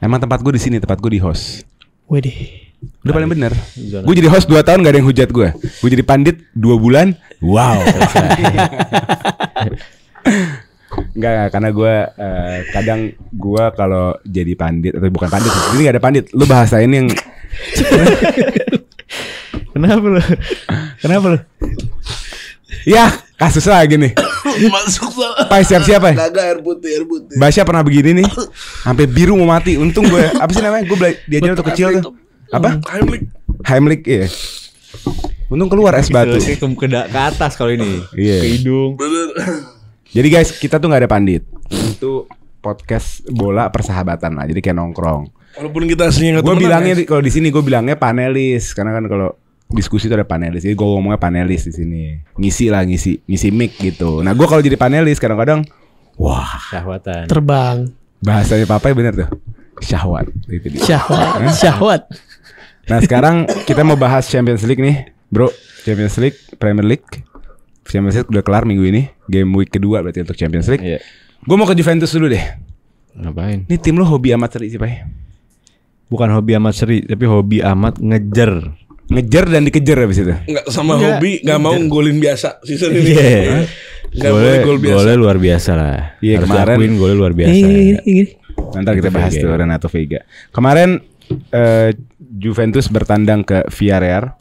Emang tempat gue di sini, tempat gue di host. Widih. Udah paling bener. Gue jadi host 2 tahun gak ada yang hujat gue. Gue jadi pandit 2 bulan. Wow. Enggak, karena gue kadang gue kalau jadi pandit atau bukan pandit, ini gak ada pandit. Lu bahasain yang Kenapa lu? ya kasus lagi nih. Masuk salah. Pai siap-siap Pai. Kagak air putih. Basya pernah begini nih, sampai biru mau mati. Untung gue, apa sih namanya? Gue diajarin waktu kecil tuh. Apa? Heimlich, iya. Untung keluar es batu. Ke atas kalau ini. Iya. Ke hidung. Bener. Jadi guys, kita tuh nggak ada pandit. Itu podcast bola persahabatan lah. Jadi kayak nongkrong. Walaupun kita aslinya nggak Gue temenan, bilangnya guys. kalau di sini gue bilangnya panelis, karena kan kalau diskusi itu ada panelis. Jadi gue ngomongnya panelis di sini. Ngisi mic gitu. Nah gue kalau jadi panelis kadang-kadang, wah, Syahwatan. Terbang. bahasanya Papai bener tuh. Syahwat. Itu dia. Syahwat. Nah sekarang kita mau bahas Champions League nih, bro. Champions League, Premier League. Champions League udah kelar minggu ini. Game week kedua berarti untuk Champions League. Iya. Gue mau ke Juventus dulu deh. Ngapain? Ini tim lo hobi amat seri sih, Pai. Bukan hobi amat seri, tapi hobi amat ngejer. Ngejar dan dikejar habis itu. Nggak sama hobi, nggak mau golin biasa season ini. Iya. Nggak boleh gol biasa. Golnya luar biasa lah. Iya, Harus kemarin- diakuin golnya luar biasa. Gini. Nanti kita bahas Veiga. tuh Renato Veiga. Kemarin Juventus bertandang ke Villarreal.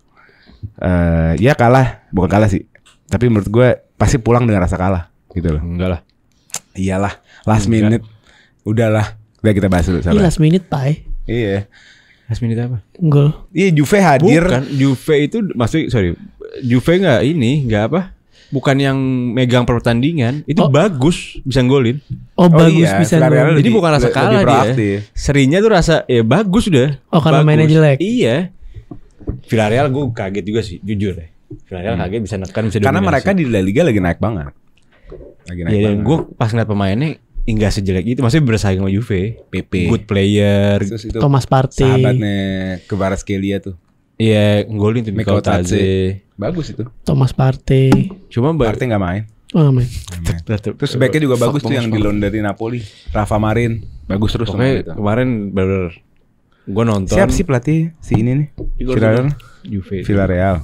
Ya kalah, bukan kalah sih. Tapi menurut gue pasti pulang dengan rasa kalah gitu loh. Enggak lah. Iyalah, last Enggak. minute. Udahlah, udah kita bahas dulu. Ini Sabar. last minute Pai. Iya. Last minute apa? Gol. Iya, Juve hadir. Bukan Juve itu maksudnya Juve nggak apa? Bukan yang megang pertandingan. Itu Oh. bagus bisa golin. Oh, bagus iya, bisa Villarreal gol. Jadi bukan rasa lebih kalah dia. proaktif. Serinya tuh rasa bagus udah. Oh, karena Bagus. mainnya jelek. Iya. Villarreal gue kaget juga sih, jujur deh. Villarreal kaget bisa nekan, bisa Karena dominasi. mereka di La Liga lagi naik banget. Lagi naik Iya, dan banget. gue pas ngeliat pemainnya enggak sejelek itu, maksudnya bersaing sama Juve. PP. Good player. Terus itu Thomas Partey. sahabatnya Kvaratskhelia tuh. Iya, golin tuh Mikko Mikko Taze. Bagus itu. Thomas Partey. Cuma Partey nggak main. Oh, main. Terus backnya juga bagus tuh yang di loan dari Napoli, Rafa Marin, bagus terus Pokoknya sama itu. kemarin bener gue nonton. Siap sih pelatih si ini nih, Igor Villarreal. Juve. Villarreal.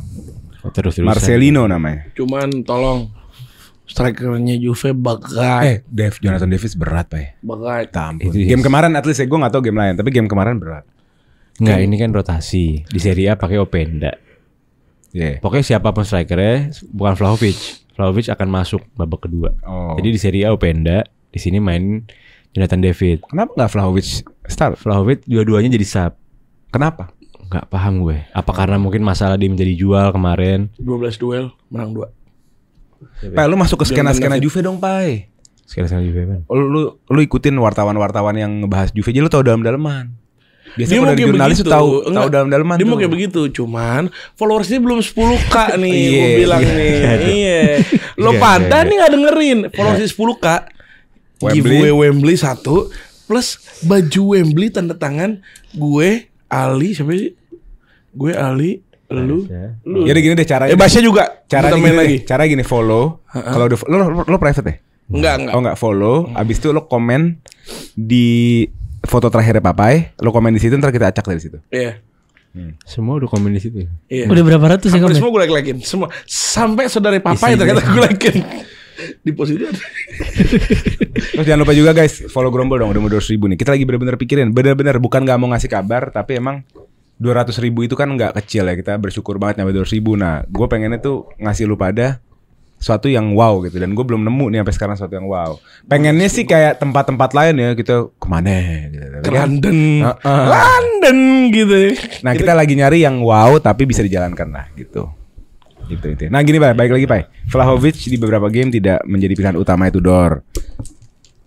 Terus Marcelino namanya. Cuman tolong strikernya Juve bagai. Jonathan Davis berat Pak. Bagai. Tampun. Itu Game kemarin at least gue nggak tahu game lain, tapi game kemarin berat. Enggak, ini kan rotasi. Di Serie A pakai Openda. Iya. Pokoknya siapapun strikernya bukan Vlahovic. Vlahovic akan masuk babak kedua. Oh. Jadi di Serie A Openda, di sini main Jonathan David. Kenapa nggak Vlahovic start? Vlahovic dua-duanya jadi sub. Kenapa? Nggak paham gue. Apa karena mungkin masalah dia menjadi jual kemarin? 12 duel, menang 2. Pak, lu masuk ke skena-skena David. Juve dong, Pak. Sekarang Juve kan. Lu ikutin wartawan-wartawan yang ngebahas Juve, jadi lu tahu dalam-dalaman. Biasanya Dia kalau mau dari kayak jurnalis begitu. tuh tahu Enggak, dalam-dalaman. Dia mau tuh. kayak begitu, cuman followersnya belum 10k nih, Iya, gue bilang iya. nih. Iya. Lo Iya, pada iya. nih nggak dengerin followersnya 10k. Wembley. Giveaway Wembley 1 plus baju Wembley tanda tangan gue Ali siapa sih? Gue Ali, lu. Jadi gini deh caranya. Basya juga. Cara Kita gini main lagi. lagi. Cara gini follow. Kalau udah lo private ya? Enggak. Oh enggak follow. Abis itu lo komen di foto terakhirnya Papai. Lo komen di situ ntar kita acak dari situ. Iya. Semua udah komen di situ. Iya. Udah berapa ratus ya Hampir kamu? semua gue like-in. Semua. Sampai saudara Papa yang ternyata gue like-in. Di post itu ada. Terus jangan lupa juga guys follow Grombol dong. Udah mau 200 ribu nih. Kita lagi bener-bener pikirin. Bener-bener bukan gak mau ngasih kabar. Tapi emang 200 ribu itu kan gak kecil ya. Kita bersyukur banget nyampe 200 ribu. Nah gue pengennya tuh ngasih lu pada suatu yang wow gitu. Dan gue belum nemu nih sampai sekarang suatu yang wow. Pengennya sih kayak tempat-tempat lain ya. Kita kemana gitu. Ke London. Heeh. London gitu. Nah kita lagi nyari yang wow tapi bisa dijalankan lah gitu. Gitu. Nah gini Pak, baik lagi Pak. Vlahovic di beberapa game tidak menjadi pilihan utama itu Dor.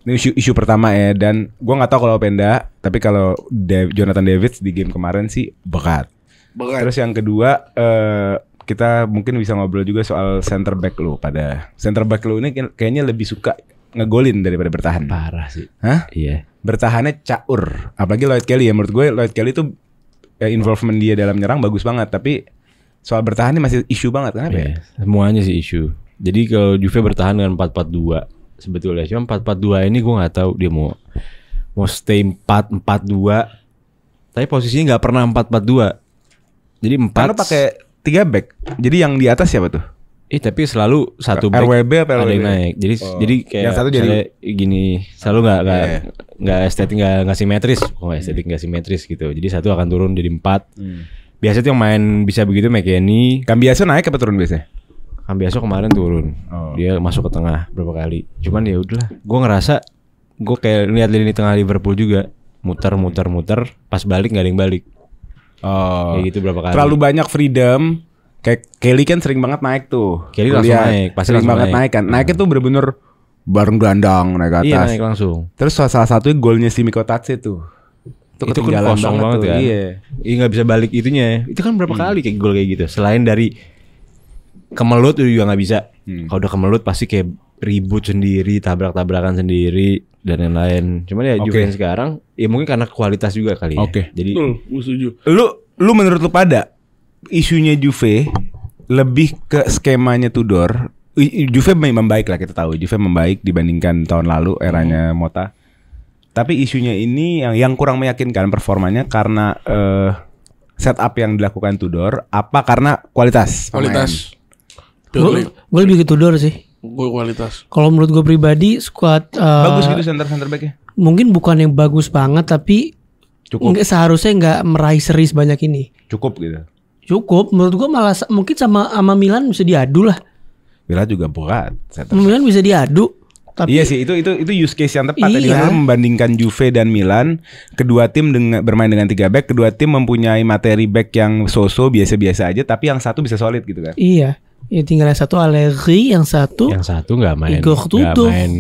Ini isu pertama ya. Dan gue gak tahu kalau Openda. Tapi kalau Jonathan David di game kemarin sih berat. Terus yang kedua kita mungkin bisa ngobrol juga soal center back lu. Pada center back lu ini kayaknya lebih suka ngegolin daripada bertahan. Parah sih. Hah? Iya. Bertahannya caur. Apalagi Lloyd Kelly ya. Menurut gue Lloyd Kelly tuh involvement dia dalam nyerang bagus banget. Tapi soal bertahannya masih isu banget. Kenapa ya? Iya, semuanya sih isu. Jadi kalau Juve bertahan dengan 4-4-2 sebetulnya. Cuma 4-4-2 ini gue nggak tahu dia mau mau stay 4-4-2. Tapi posisinya nggak pernah 4-4-2. Jadi 4. Karena pakai 3 back. Jadi yang di atas siapa tuh? Tapi selalu satu back RWB apa ada RWB? yang naik. Jadi kayak yang satu jadi gini, selalu nggak estetik, nggak simetris. Nggak estetik, nggak simetris gitu. Jadi satu akan turun jadi 4. Biasa tuh yang main bisa begitu McKennie. Cambiaso naik apa turun biasanya? Cambiaso kemarin turun. Dia masuk ke tengah berapa kali. Cuman ya udahlah, gue ngerasa gue kayak lihat lini tengah Liverpool juga muter, pas balik nggak ada yang balik. Kayak gitu berapa kali. Terlalu banyak freedom. Kayak Kelly kan sering banget naik tuh. Kelly langsung naik, pasti sering langsung banget naik kan. Naiknya tuh bener-bener bareng gelandang naik ke atas. Iya, naik langsung. Terus salah satunya golnya si Mikotatse tuh. Itu Kan ketinggalan kosong banget tuh. kan. Iya. Iya nggak bisa balik itunya. Itu kan berapa kali kayak gol kayak gitu. Selain dari kemelut juga nggak bisa. Kalau udah kemelut pasti kayak ribut sendiri, tabrak-tabrakan sendiri dan lain-lain. Cuman ya Juve sekarang ya mungkin karena kualitas juga kali ya. Jadi Betul, gue setuju. Lu menurut lu pada isunya Juve lebih ke skemanya Tudor. Juve membaik lah, kita tahu Juve membaik dibandingkan tahun lalu eranya Motta. Tapi isunya ini yang kurang meyakinkan performanya karena setup yang dilakukan Tudor apa karena kualitas pemain? Gue lebih ke Tudor sih. Gue kualitas. Kalau menurut gue pribadi squad Bagus gitu center backnya. mungkin bukan yang bagus banget tapi Cukup. seharusnya nggak meraih seri sebanyak ini. Cukup gitu. Cukup, menurut gua malah mungkin sama Milan bisa diadu lah. Milan juga berat. Milan bisa diadu. Tapi Iya sih, itu use case yang tepat. Tadi Iya. lu membandingkan Juve dan Milan, kedua tim bermain dengan 3 back, kedua tim mempunyai materi back yang so-so biasa-biasa aja, tapi yang satu bisa solid gitu kan. iya, ya tinggal yang satu Allegri, yang satu nggak main, Igor nggak Tudor. main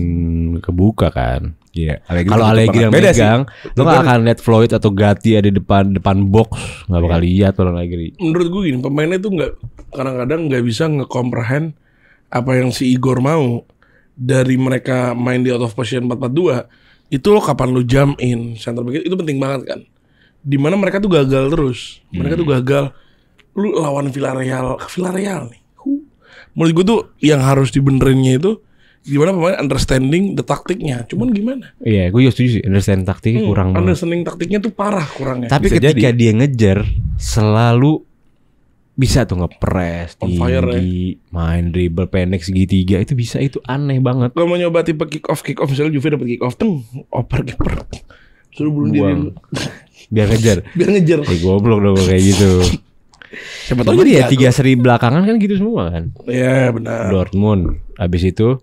kebuka kan. Iya. Kalau Allegri yang megang, lo nggak akan lihat Floyd atau Gatti ada depan box, nggak bakal lihat kalau Allegri. Menurut gue gini, pemainnya tuh kadang-kadang nggak bisa nge-comprehend apa yang si Igor mau. Dari mereka main di out of position 4-4-2, itu lo kapan lo jump in center back itu penting banget kan. Dimana mereka tuh gagal terus. Mereka tuh gagal. Lu lawan Villarreal nih. Menurut gue tuh yang harus dibenerinnya itu gimana pemain understanding the taktiknya. Cuman gimana? Iya, gue juga setuju sih. Understand taktiknya kurang banget. Understanding taktiknya tuh parah kurangnya. Tapi Bisa ketika dia ngejar, selalu bisa tuh ngepres On fire, tinggi, main dribble pendek segitiga itu bisa, itu aneh banget. Kalau mau nyoba tipe kick off misalnya Juve dapat kick off, oper kiper. Suruh bunuh diri. Biar ngejar. Biar ngejar. Goblok dong kayak gitu. Siapa Oh, tahu jadi ya 3 seri belakangan kan gitu semua kan. Iya benar. Dortmund, habis itu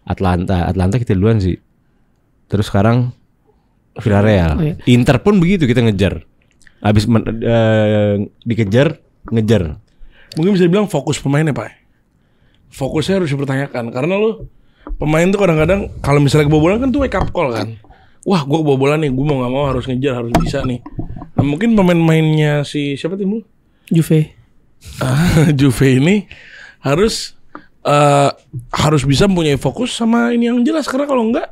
Atlanta kita duluan sih. Terus sekarang Villarreal. Oh, iya. Inter pun begitu, kita ngejar. Habis dikejar, ngejar. Mungkin bisa dibilang fokus pemainnya Pak. Fokusnya harus dipertanyakan. Karena lo pemain tuh kadang-kadang kalau misalnya kebobolan kan tuh wake up call kan. Wah gue kebobolan nih, gue mau gak mau harus ngejar, harus bisa nih. Nah mungkin pemain-pemainnya si siapa tim lu? Juve. Juve ini harus bisa mempunyai fokus sama ini yang jelas. Karena kalau enggak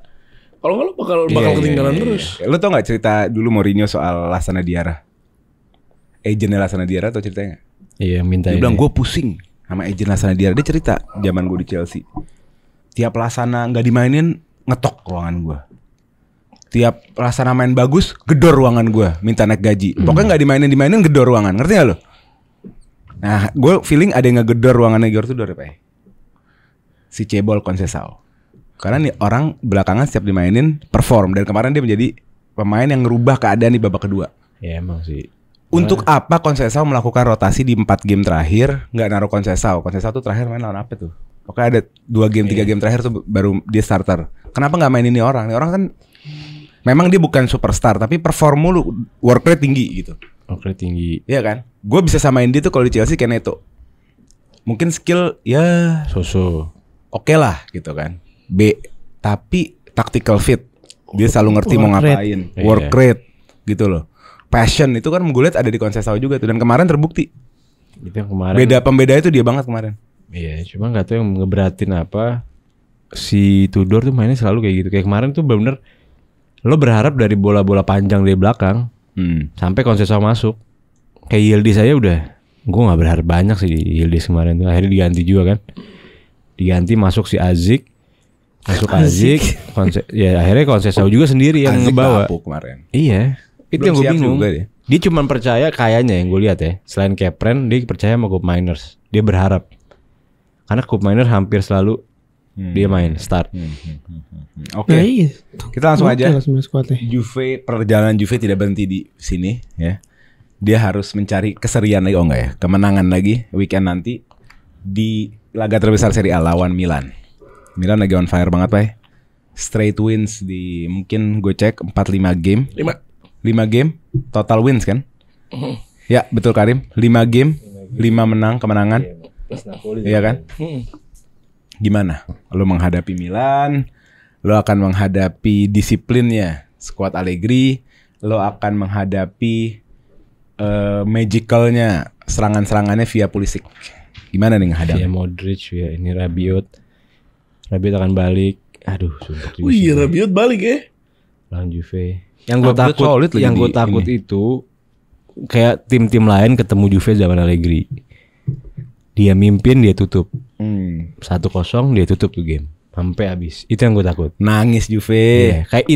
lo bakal ketinggalan terus. Lu tau gak cerita dulu Mourinho soal Lassana Diarra? Agentnya Lassana Diarra tau ceritanya gak? Iya, minta Dia ini. bilang gue pusing sama agent Lassana Diarra. Dia cerita zaman gue di Chelsea, tiap Lassana gak dimainin ngetok ruangan gue. Tiap Lassana main bagus gedor ruangan gue, minta naik gaji. Pokoknya gak dimainin gedor ruangan. Ngerti gak lo? Nah gue feeling ada yang ngegedor ruangannya Igor Tudor ya Pak. Si Cebol Conceição. Karena nih orang belakangan setiap dimainin perform. Dan kemarin dia menjadi pemain yang ngerubah keadaan di babak kedua. Ya emang sih. Untuk apa Conceição melakukan rotasi di 4 game terakhir nggak naruh Conceição? Conceição tuh terakhir main lawan apa tuh? Pokoknya ada 2 game 3 game terakhir tuh baru dia starter. Kenapa nggak main ini orang? Ini orang kan memang dia bukan superstar tapi perform mulu, work rate tinggi gitu. Oke, tinggi. Iya kan? Gue bisa samain dia tuh kalau di Chelsea kayak Neto. Mungkin skill ya Soso. oke lah gitu kan. B tapi tactical fit. Dia selalu ngerti mau Work rate. ngapain. Work rate gitu loh. Passion itu kan gue lihat ada di Conceição juga tuh. Dan kemarin terbukti. Itu yang kemarin. Pembeda itu dia banget kemarin. Iya, cuma nggak tahu yang ngeberatin apa. Si Tudor tuh mainnya selalu kayak gitu. Kayak kemarin tuh bener-bener lo berharap dari bola-bola panjang dari belakang sampai Conceição masuk. Kayak Yildiz saya udah, gue nggak berharap banyak sih di Yildiz kemarin tuh. Akhirnya diganti juga kan. Diganti masuk si Azik. Masuk Azik, ya akhirnya Conceição juga sendiri yang Azik ngebawa. bapuk kemarin. Iya, itu Belum yang gue siap bingung. juga dia. Cuma percaya kayaknya yang gue lihat ya, selain Kepren dia percaya sama Cup Miners. Dia berharap. Karena Cup Miners hampir selalu dia main start. Oke. Nah, iya. Kita langsung aja. Sebenarnya skuadnya. Juve, perjalanan Juve tidak berhenti di sini ya. Dia harus mencari keserian lagi, enggak ya? Kemenangan lagi weekend nanti di laga terbesar Serie A lawan Milan. Milan lagi on fire banget, Pak. Straight wins di mungkin gue cek 4-5 game. 5 game total wins kan? Ya, betul Karim. 5 game, 5 menang, kemenangan. Iya kan? Gimana? Lo menghadapi Milan, lo akan menghadapi disiplinnya skuad Allegri, lo akan menghadapi magicalnya serangan-serangannya via Pulisic. Gimana nih menghadapi? Ya Modric ya, ini Rabiot akan balik. Aduh, sumpah. Wih, Rabiot balik ya. Lawan Juve. Yang gue Rabiot takut, solid lagi yang gue di takut ini. itu kayak tim-tim lain ketemu Juve zaman Allegri. Dia mimpin, dia tutup. 1-0 dia tutup tuh game sampai habis. Itu yang gue takut. Nangis Juve. Iya, kayak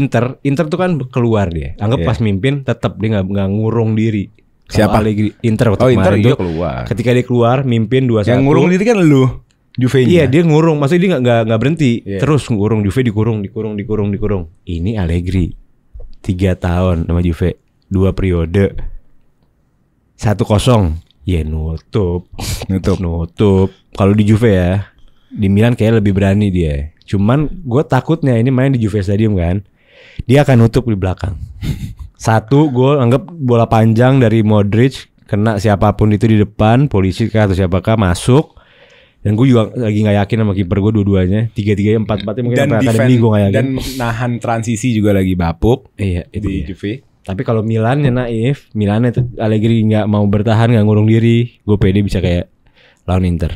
Inter tuh kan keluar dia. Anggap Iya. pas mimpin tetap dia nggak ngurung diri. Kalau Siapa? Allegri, Inter waktu Oh, Inter kemarin iya tuh, keluar. ketika dia keluar mimpin 2-1. Yang ngurung diri kan lu, Juve-nya. Iya, dia ngurung. Maksudnya dia nggak berhenti. Iya. Terus ngurung, Juve dikurung. Ini Allegri 3 tahun sama Juve, 2 periode. 1-0. Ya nutup. Kalau di Juve ya, di Milan kayak lebih berani dia. Cuman gue takutnya ini main di Juve Stadium kan, dia akan nutup di belakang. 1 gol, anggap bola panjang dari Modric kena siapapun itu di depan, polisi kah atau siapakah masuk. Dan gue juga lagi nggak yakin sama kiper gue dua-duanya. 3-3, 4-4 mungkin Dan sampai defend akademi gue nggak yakin. dan nahan transisi juga lagi bapuk Iya, itu di dia. Juve. Tapi kalau Milannya naif, Milannya Allegri nggak mau bertahan, nggak ngurung diri, gue pede bisa kayak lawan Inter.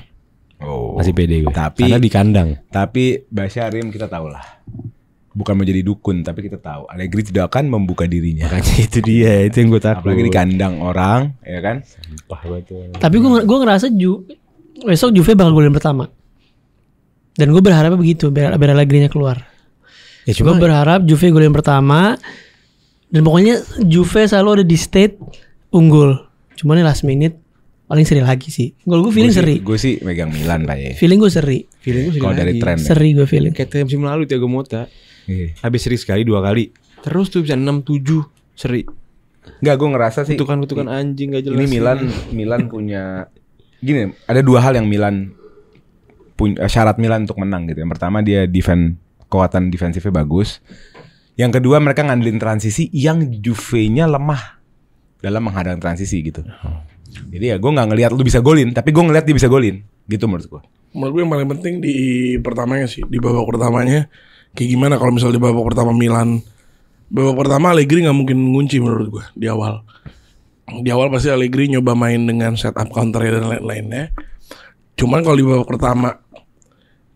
Oh. Masih pede gue. Tapi Karena di kandang. Tapi Basharim kita tahu lah. Bukan menjadi dukun, tapi kita tahu Allegri tidak akan membuka dirinya. Makanya itu dia, itu yang gue takut. Apalagi di kandang orang, ya kan? Sampah betul. Tapi gue ngerasa besok Juve bakal golin pertama. Dan gue berharapnya begitu, biar Allegri-nya keluar. Ya Gue berharap Juve golin pertama. Dan pokoknya Juve selalu ada di state unggul. Cuman ini last minute paling seri lagi sih. Gol gue feeling seri. Gue sih megang Milan Pak ya. Feeling gue seri. feeling gue Kalau dari tren. ya. Seri gue feeling. kayak musim lalu Thiago Motta. Iya. Habis seri sekali 2 kali. Terus tuh bisa 6-7 seri. Enggak, gue ngerasa sih. Kutukan anjing gak jelas. Ini Milan punya gini, ada 2 hal yang Milan punya syarat Milan untuk menang gitu. Yang pertama dia kekuatan defensifnya bagus. Yang kedua mereka ngandelin transisi yang Juve-nya lemah dalam menghadang transisi gitu. Jadi ya gue nggak ngelihat lu bisa golin, tapi gue ngelihat dia bisa golin. Gitu menurut gue. Menurut gue yang paling penting di pertamanya sih, di babak pertamanya kayak gimana kalau misalnya di babak pertama Milan. Babak pertama Allegri nggak mungkin ngunci menurut gue di awal. Di awal pasti Allegri nyoba main dengan setup counter dan lain-lainnya. Cuman kalau di babak pertama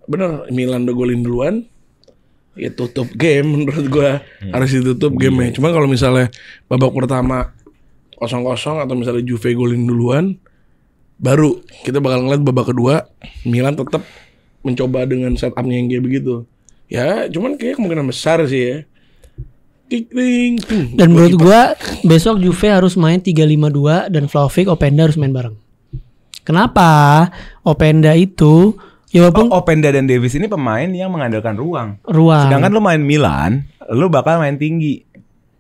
bener Milan udah golin duluan, ya tutup game menurut gue. Harus ditutup game-nya. Cuman kalau misalnya babak pertama 0-0 atau misalnya Juve golin duluan, baru kita bakal ngeliat babak kedua Milan tetap mencoba dengan setupnya yang kayak begitu. Ya cuman kayak kemungkinan besar sih ya. Dan menurut gue besok Juve harus main 3-5-2 dan Vlahovic, Openda harus main bareng. Kenapa? Openda itu ya walaupun Openda dan Davis ini pemain yang mengandalkan ruang. ruang. Sedangkan lu main Milan, lu bakal main tinggi.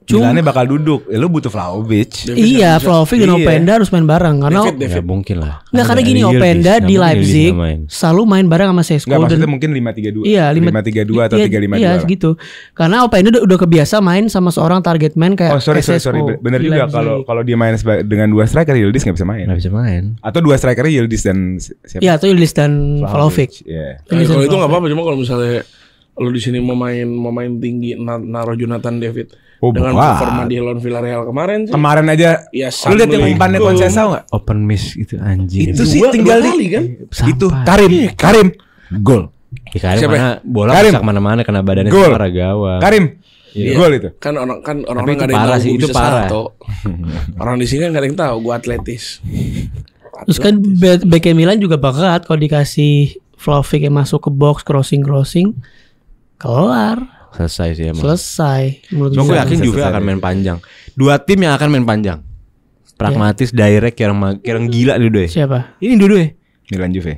Milannya bakal duduk, lu butuh Vlahovic. Iya, Vlahovic dan Iya. Openda harus main bareng karena Ya mungkin lah. nggak, karena gini, Openda di Leipzig selalu main bareng sama Sesko. Enggak, maksudnya mungkin 5-3-2. Iya, 5-3-2 atau 3-5-2. Iya, segitu. Karena Openda udah kebiasa main sama seorang target man kayak Oh sorry. Sesko Bener di juga Leipzig. kalau dia main dengan 2 striker Yildiz nggak bisa main. Nggak bisa main. Atau 2 striker Yildiz dan siapa? Iya, atau Yildiz dan Vlahovic. Iya. Nah, kalau itu nggak apa-apa, cuma kalau misalnya lu di sini mau main tinggi naruh Jonathan David dengan wah. performa di lawan Villarreal kemarin sih. Kemarin aja Ya, lu lihat yang Assalamualaikum. umpannya Conceição enggak? Open miss itu anjing. Itu sih Dua tinggal kali kan? Itu Sampah. Karim gol. Ya, Karim Siapa mana bola Karim. bisa kemana-mana kena badannya Gol. sama gawang. Karim. Iya. Gol itu. Kan orang-orang Tapi itu nggak ada yang parah tahu sih, gue itu bisa parah. salto. Orang di sini kan nggak ada yang tahu gue atletis. Terus kan bek Milan juga bakat kalau dikasih Vlahovic yang masuk ke box crossing. kelar, Selesai sih emang. selesai. Menurut Cuma gue gue. yakin Juve Selesai akan deh. main panjang. Dua tim yang akan main panjang. Pragmatis, direct, yang gila dua-duanya. Siapa? Ini dua-duanya. Milan Juve.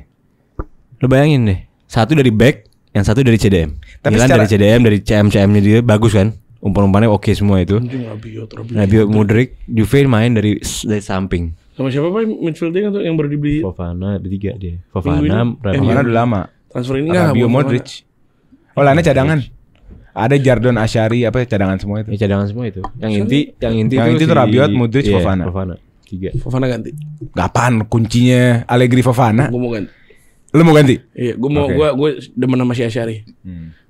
Lo bayangin deh. Satu dari back, yang satu dari CDM. Tapi Milan secara- dari CDM, dari CM-nya dia bagus kan. Umpan-umpannya oke semua itu. Anjing Rabiot. Rabiot, Modric, Juve main dari samping. Sama siapa Pak midfieldnya tuh yang baru dibeli Fofana bertiga dia. Minggu Fofana, ini? Rabiot. Mana udah lama. transfer ini enggak? Rabiot, Modric. Oh, lainnya cadangan. Ada Jardon, Asyari, apa cadangan semua itu. Ya cadangan semua itu. Yang inti Yang inti tuh Rabiot, Modric, Fofana. Fofana. Tiga. Fofana ganti. Kapan kuncinya Allegri Fofana? Gue mau ganti. Lu mau ganti? Iya, gue mau Oke. gue demen sama si Asyari.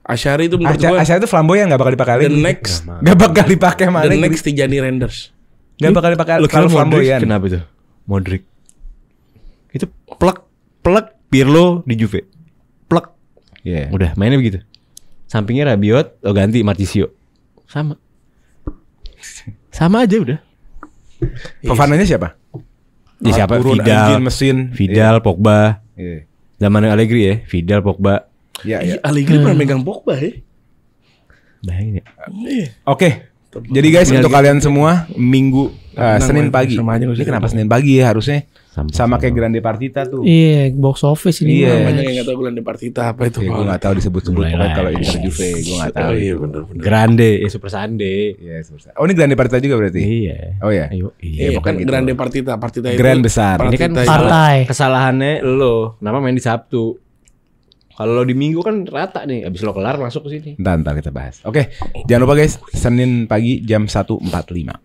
Asyari itu menurut gue Asyari itu flamboyan gak bakal dipakai the Allegri. next Gak bakal dipakai sama the Allegri. next Tijani Renders. Gak bakal dipakai Lu kira terlalu Modric flamboyan. kenapa itu? Modric. Itu plek Pirlo di Juve. Plek. Iya. Udah mainnya begitu. Sampingnya Rabiot, lo ganti Marchisio. Sama. Sama aja udah. Fofananya siapa? Ya siapa? Turun Vidal, engine, mesin. Vidal, Pogba. Iya. Zaman Allegri ya, Vidal, Pogba. Iya, iya. Allegri pernah megang Pogba ya. Bayangin ya. Iya. Oke. Jadi guys untuk kalian semua Minggu Senin pagi. sama aja, Ini Gus. kenapa Senin pagi ya harusnya? Sama Sama. kayak Grande Partita tuh. Iya, box office ini. Iya. mah. Banyak yang nggak tahu Grande Partita apa itu. Gue gak tahu disebut-sebut Mulai pokoknya lah. kalau Inter Juve gue gak tahu. Oh iya benar-benar. Grande, Super Sunday. Iya, susah. Oh ini Grande Partita juga berarti? Iya. Oh ya. Ayo. Iya, pokoknya kan gitu. Grande Partita, Partita itu. Grand besar. Ini kan Partita itu- Partai. kesalahannya lo. Kenapa main di Sabtu? Kalau lo di Minggu kan rata nih. Abis lo kelar masuk ke sini. Ntar kita bahas. Oke, jangan lupa guys, Senin pagi jam 1.45.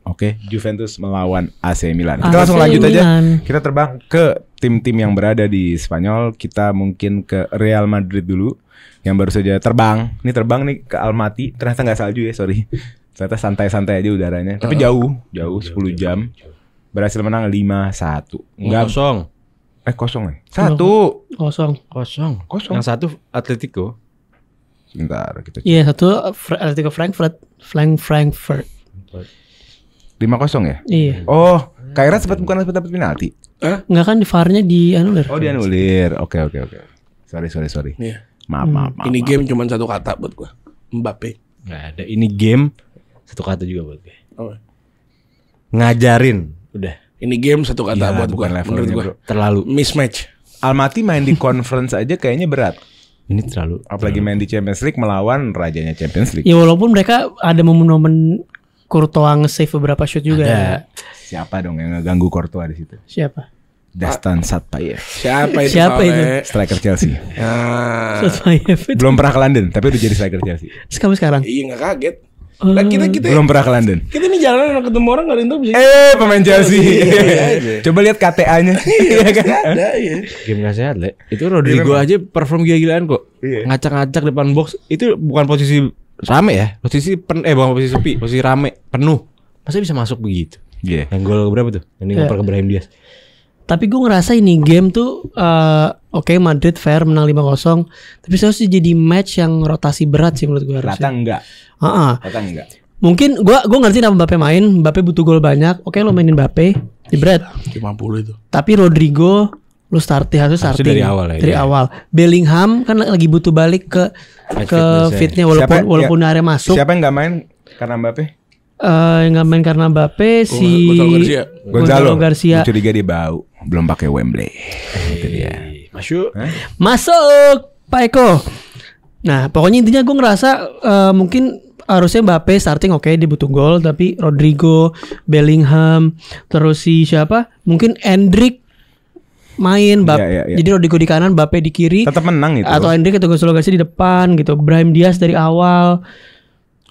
Oke, Juventus melawan AC Milan. Kita AC langsung lanjut aja. Milan. Kita terbang ke tim-tim yang berada di Spanyol. Kita mungkin ke Real Madrid dulu, yang baru saja terbang. Ini terbang nih ke Almaty. Ternyata nggak salju ya, sorry. Ternyata santai-santai aja udaranya. Tapi jauh 10 jam. Berhasil menang 5-1. Enggak, Kosong. kosong ya. 1. Kosong. Kosong. Kosong. Yang satu Atletico. Sebentar kita cek. Iya, satu Atletico Frankfurt. Frankfurt. 5-0 ya? Iya. Oh, Kairat bukan sempat dapat penalti. Enggak kan di VAR-nya di anulir. Oh, dianulir. Oke. Sorry. Iya. Maaf. Ini game cuma satu kata buat gua. Mbappe. Nggak ada. Ini game. Satu kata juga buat gue. Oh. Ngajarin. Udah. Ini game satu kata Gila, buat gua. bukan levelnya, Menurut gua. bro. Terlalu. Mismatch. Almaty main di conference aja kayaknya berat. Ini terlalu. Apalagi main di Champions League melawan rajanya Champions League. Ya walaupun mereka ada momen-momen Courtois nge-save beberapa shoot juga. Ada. Siapa dong yang ngeganggu Courtois di situ? Siapa? Dastan Satpayev, Siapa itu? Siapa itu? Soleh? striker Chelsea. Nah. Sotmayev itu. Belum pernah ke London, tapi udah jadi striker Chelsea. Sekarang. Iya nggak kaget. Nah, kita Belum pernah ke London. kita nih jalan ketemu orang nggak ada yang tahu bisa. Pemain Chelsea. Iya. Coba lihat KTA-nya. Iya kan? Nggak ada ya. Game gak sehat, Le. Itu Rodrigo aja perform gila-gilaan kok. Iya. Ngacak-ngacak depan box. Itu bukan posisi rame ya. Posisi bukan posisi sepi. Posisi rame. Penuh. Masa bisa masuk begitu? Iya. Yang gol berapa tuh? Yang ngoper ke Brahim Diaz. Tapi gue ngerasa ini game tuh oke, Madrid fair menang 5-0. Tapi seharusnya jadi match yang rotasi berat sih menurut gue Rata harusnya. enggak. Heeh. Rata enggak. Mungkin gue ngerti kenapa Mbappe main. Mbappe butuh gol banyak. Oke, lo mainin Mbappe di berat. 50 itu. Tapi Rodrigo lu starting dari awal ya, Dari iya. awal. Bellingham kan lagi butuh balik ke fitness ya. fitnya Siapa- walaupun area masuk. Siapa yang enggak main karena Mbappe? Yang nggak main karena Mbappe si Gonzalo Garcia. Gonzalo Garcia. Gue curiga dia bau. Belum pakai Wembley. Itu dia. Masuk. Masuk Pak Eko. Nah pokoknya intinya gue ngerasa mungkin harusnya Mbappe starting oke, dia butuh gol. Tapi Rodrigo, Bellingham, terus si siapa? Mungkin Endrick main. Iya. Jadi Rodrigo di kanan, Mbappe di kiri. Tetap menang itu. Atau Endrick atau Gonzalo Garcia di depan gitu. Brahim Diaz dari awal.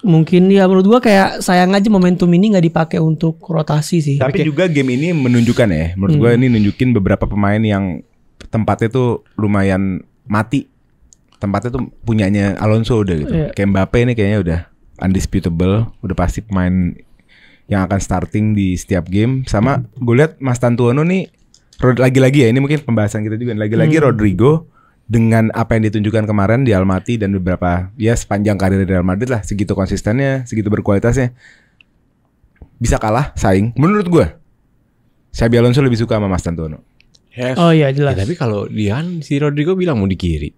Mungkin ya menurut gua kayak sayang aja momentum ini nggak dipakai untuk rotasi sih. Tapi juga game ini menunjukkan ya, menurut gue ini nunjukin beberapa pemain yang tempatnya tuh lumayan mati. Tempatnya tuh punyanya Alonso udah gitu. Iya. Kayak Mbappe ini kayaknya udah undisputable, udah pasti pemain yang akan starting di setiap game. Sama gue lihat Mas Tantuono nih lagi-lagi ya, ini mungkin pembahasan kita juga. Lagi-lagi Rodrigo dengan apa yang ditunjukkan kemarin di Almaty dan beberapa ya sepanjang karir di Real Madrid lah, segitu konsistennya, segitu berkualitasnya, bisa kalah saing menurut gue. Xabi Alonso lebih suka sama Mas Tantuono. Yes. Oh iya Ya, jelas. tapi kalau dia si Rodrigo bilang mau di kiri.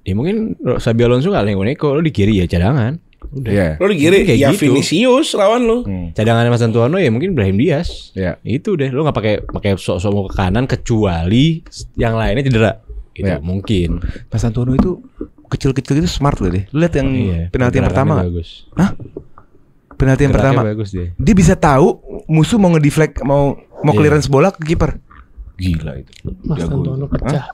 Ya mungkin Xabi Alonso gak neko-neko, lo di kiri ya cadangan. Udah. Iya. Lo di kiri Kayak ya gitu. Vinicius lawan lo. Cadangannya Mas Antoine ya mungkin Brahim Diaz. Iya. Itu deh, lo nggak pakai sok-sok mau ke kanan kecuali yang lainnya cedera. Itu Iya. mungkin. Mas Antonio itu kecil-kecil itu smart loh deh. Lu lihat yang penalti yang pertama nggak? bagus. Hah? Penalti yang Geraknya pertama. bagus deh. Dia bisa tahu musuh mau ngedeflect mau clearance bola ke kiper. Gila itu. Mas Jago. Antonio pecah.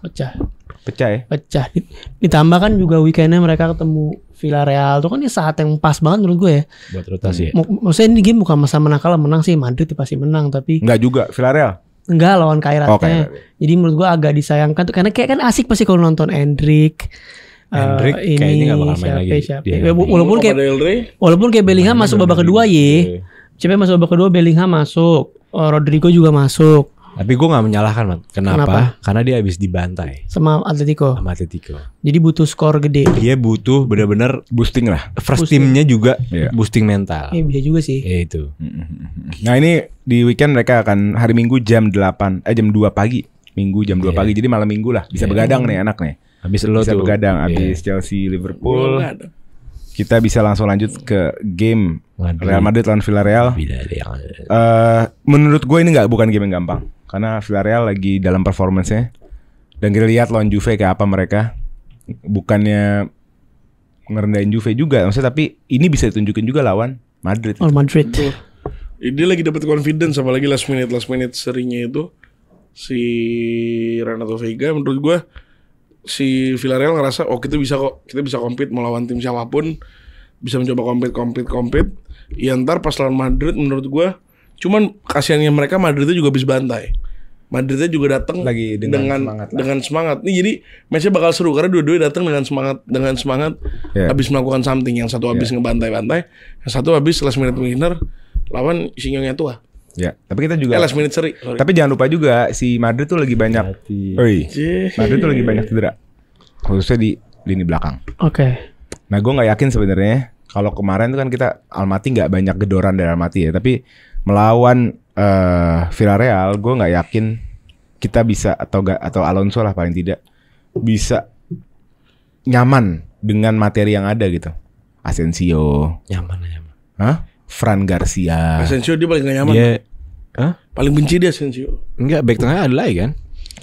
Pecah ya? Pecah. Ditambah kan juga weekendnya mereka ketemu Villarreal. Itu kan saat yang pas banget menurut gue ya. Buat rotasi ya. Maksudnya ini game bukan masa menang kalah, menang sih Madrid pasti menang, tapi Enggak juga Villarreal. enggak lawan Kairatnya. Oh, Kairat. Jadi menurut gua agak disayangkan tuh karena kayak kan asik pasti kalau nonton Endrick. Endrick kayaknya nggak bakal main lagi. Siapa. Dia Ya, walaupun Copa kayak del Rey. walaupun kayak Bellingham masuk babak kedua ye. Coba masuk babak kedua Bellingham masuk. Rodrigo juga masuk Tapi gue nggak menyalahkan, Mat. Kenapa? Kenapa? Karena dia habis dibantai sama Atletico. sama Atletico. Jadi butuh skor gede. Dia butuh bener-bener Boosting lah. first teamnya juga Iya. boosting mental. Iya bisa juga sih. Ya itu. Nah ini di weekend mereka akan hari Minggu jam 2 pagi. Minggu jam 2 pagi. Jadi malam Minggu lah. Bisa begadang nih anak nih. Habis lo Bisa tuh. begadang Iya. habis Chelsea Gua Liverpool. nggak ada. Kita bisa langsung lanjut ke game Madrid. Real Madrid lawan Villarreal. Menurut gue ini bukan game yang gampang karena Villarreal lagi dalam performance-nya dan kita lihat lawan Juve kayak apa mereka. Bukannya ngerendahin Juve juga maksudnya, tapi ini bisa ditunjukin juga lawan Madrid. Oh Madrid. Tuh. Dia lagi dapat confidence apalagi last minute serinya itu si Renato Veiga. Menurut gua si Villarreal ngerasa kita bisa compete melawan tim siapapun, bisa mencoba compete. Ya ntar pas lawan Madrid menurut gua cuman kasihannya mereka Madridnya juga habis bantai. Madridnya juga datang Lagi dengan semangat lah. dengan semangat. Nih jadi matchnya bakal seru karena dua-duanya datang dengan semangat Yeah. habis melakukan something. Yang satu habis ngebantai-bantai, yang satu habis last minute winner lawan Sinyonya tua. Ya, tapi kita juga Last minute seri. Sorry. tapi jangan lupa juga si Madrid tuh lagi banyak Madrid tuh lagi banyak cedera. Khususnya di lini belakang. Oke. Nah, gue nggak yakin sebenarnya kalau kemarin tuh kan kita Almaty nggak banyak gedoran dari Almaty ya, tapi melawan Villarreal, gue nggak yakin kita bisa atau Alonso lah paling tidak bisa nyaman dengan materi yang ada gitu. Asensio, Nyaman. hah? Fran Garcia. Asensio dia paling gak nyaman. Dia Hah? Paling benci dia Asensio. Enggak, back tengah ada lagi kan?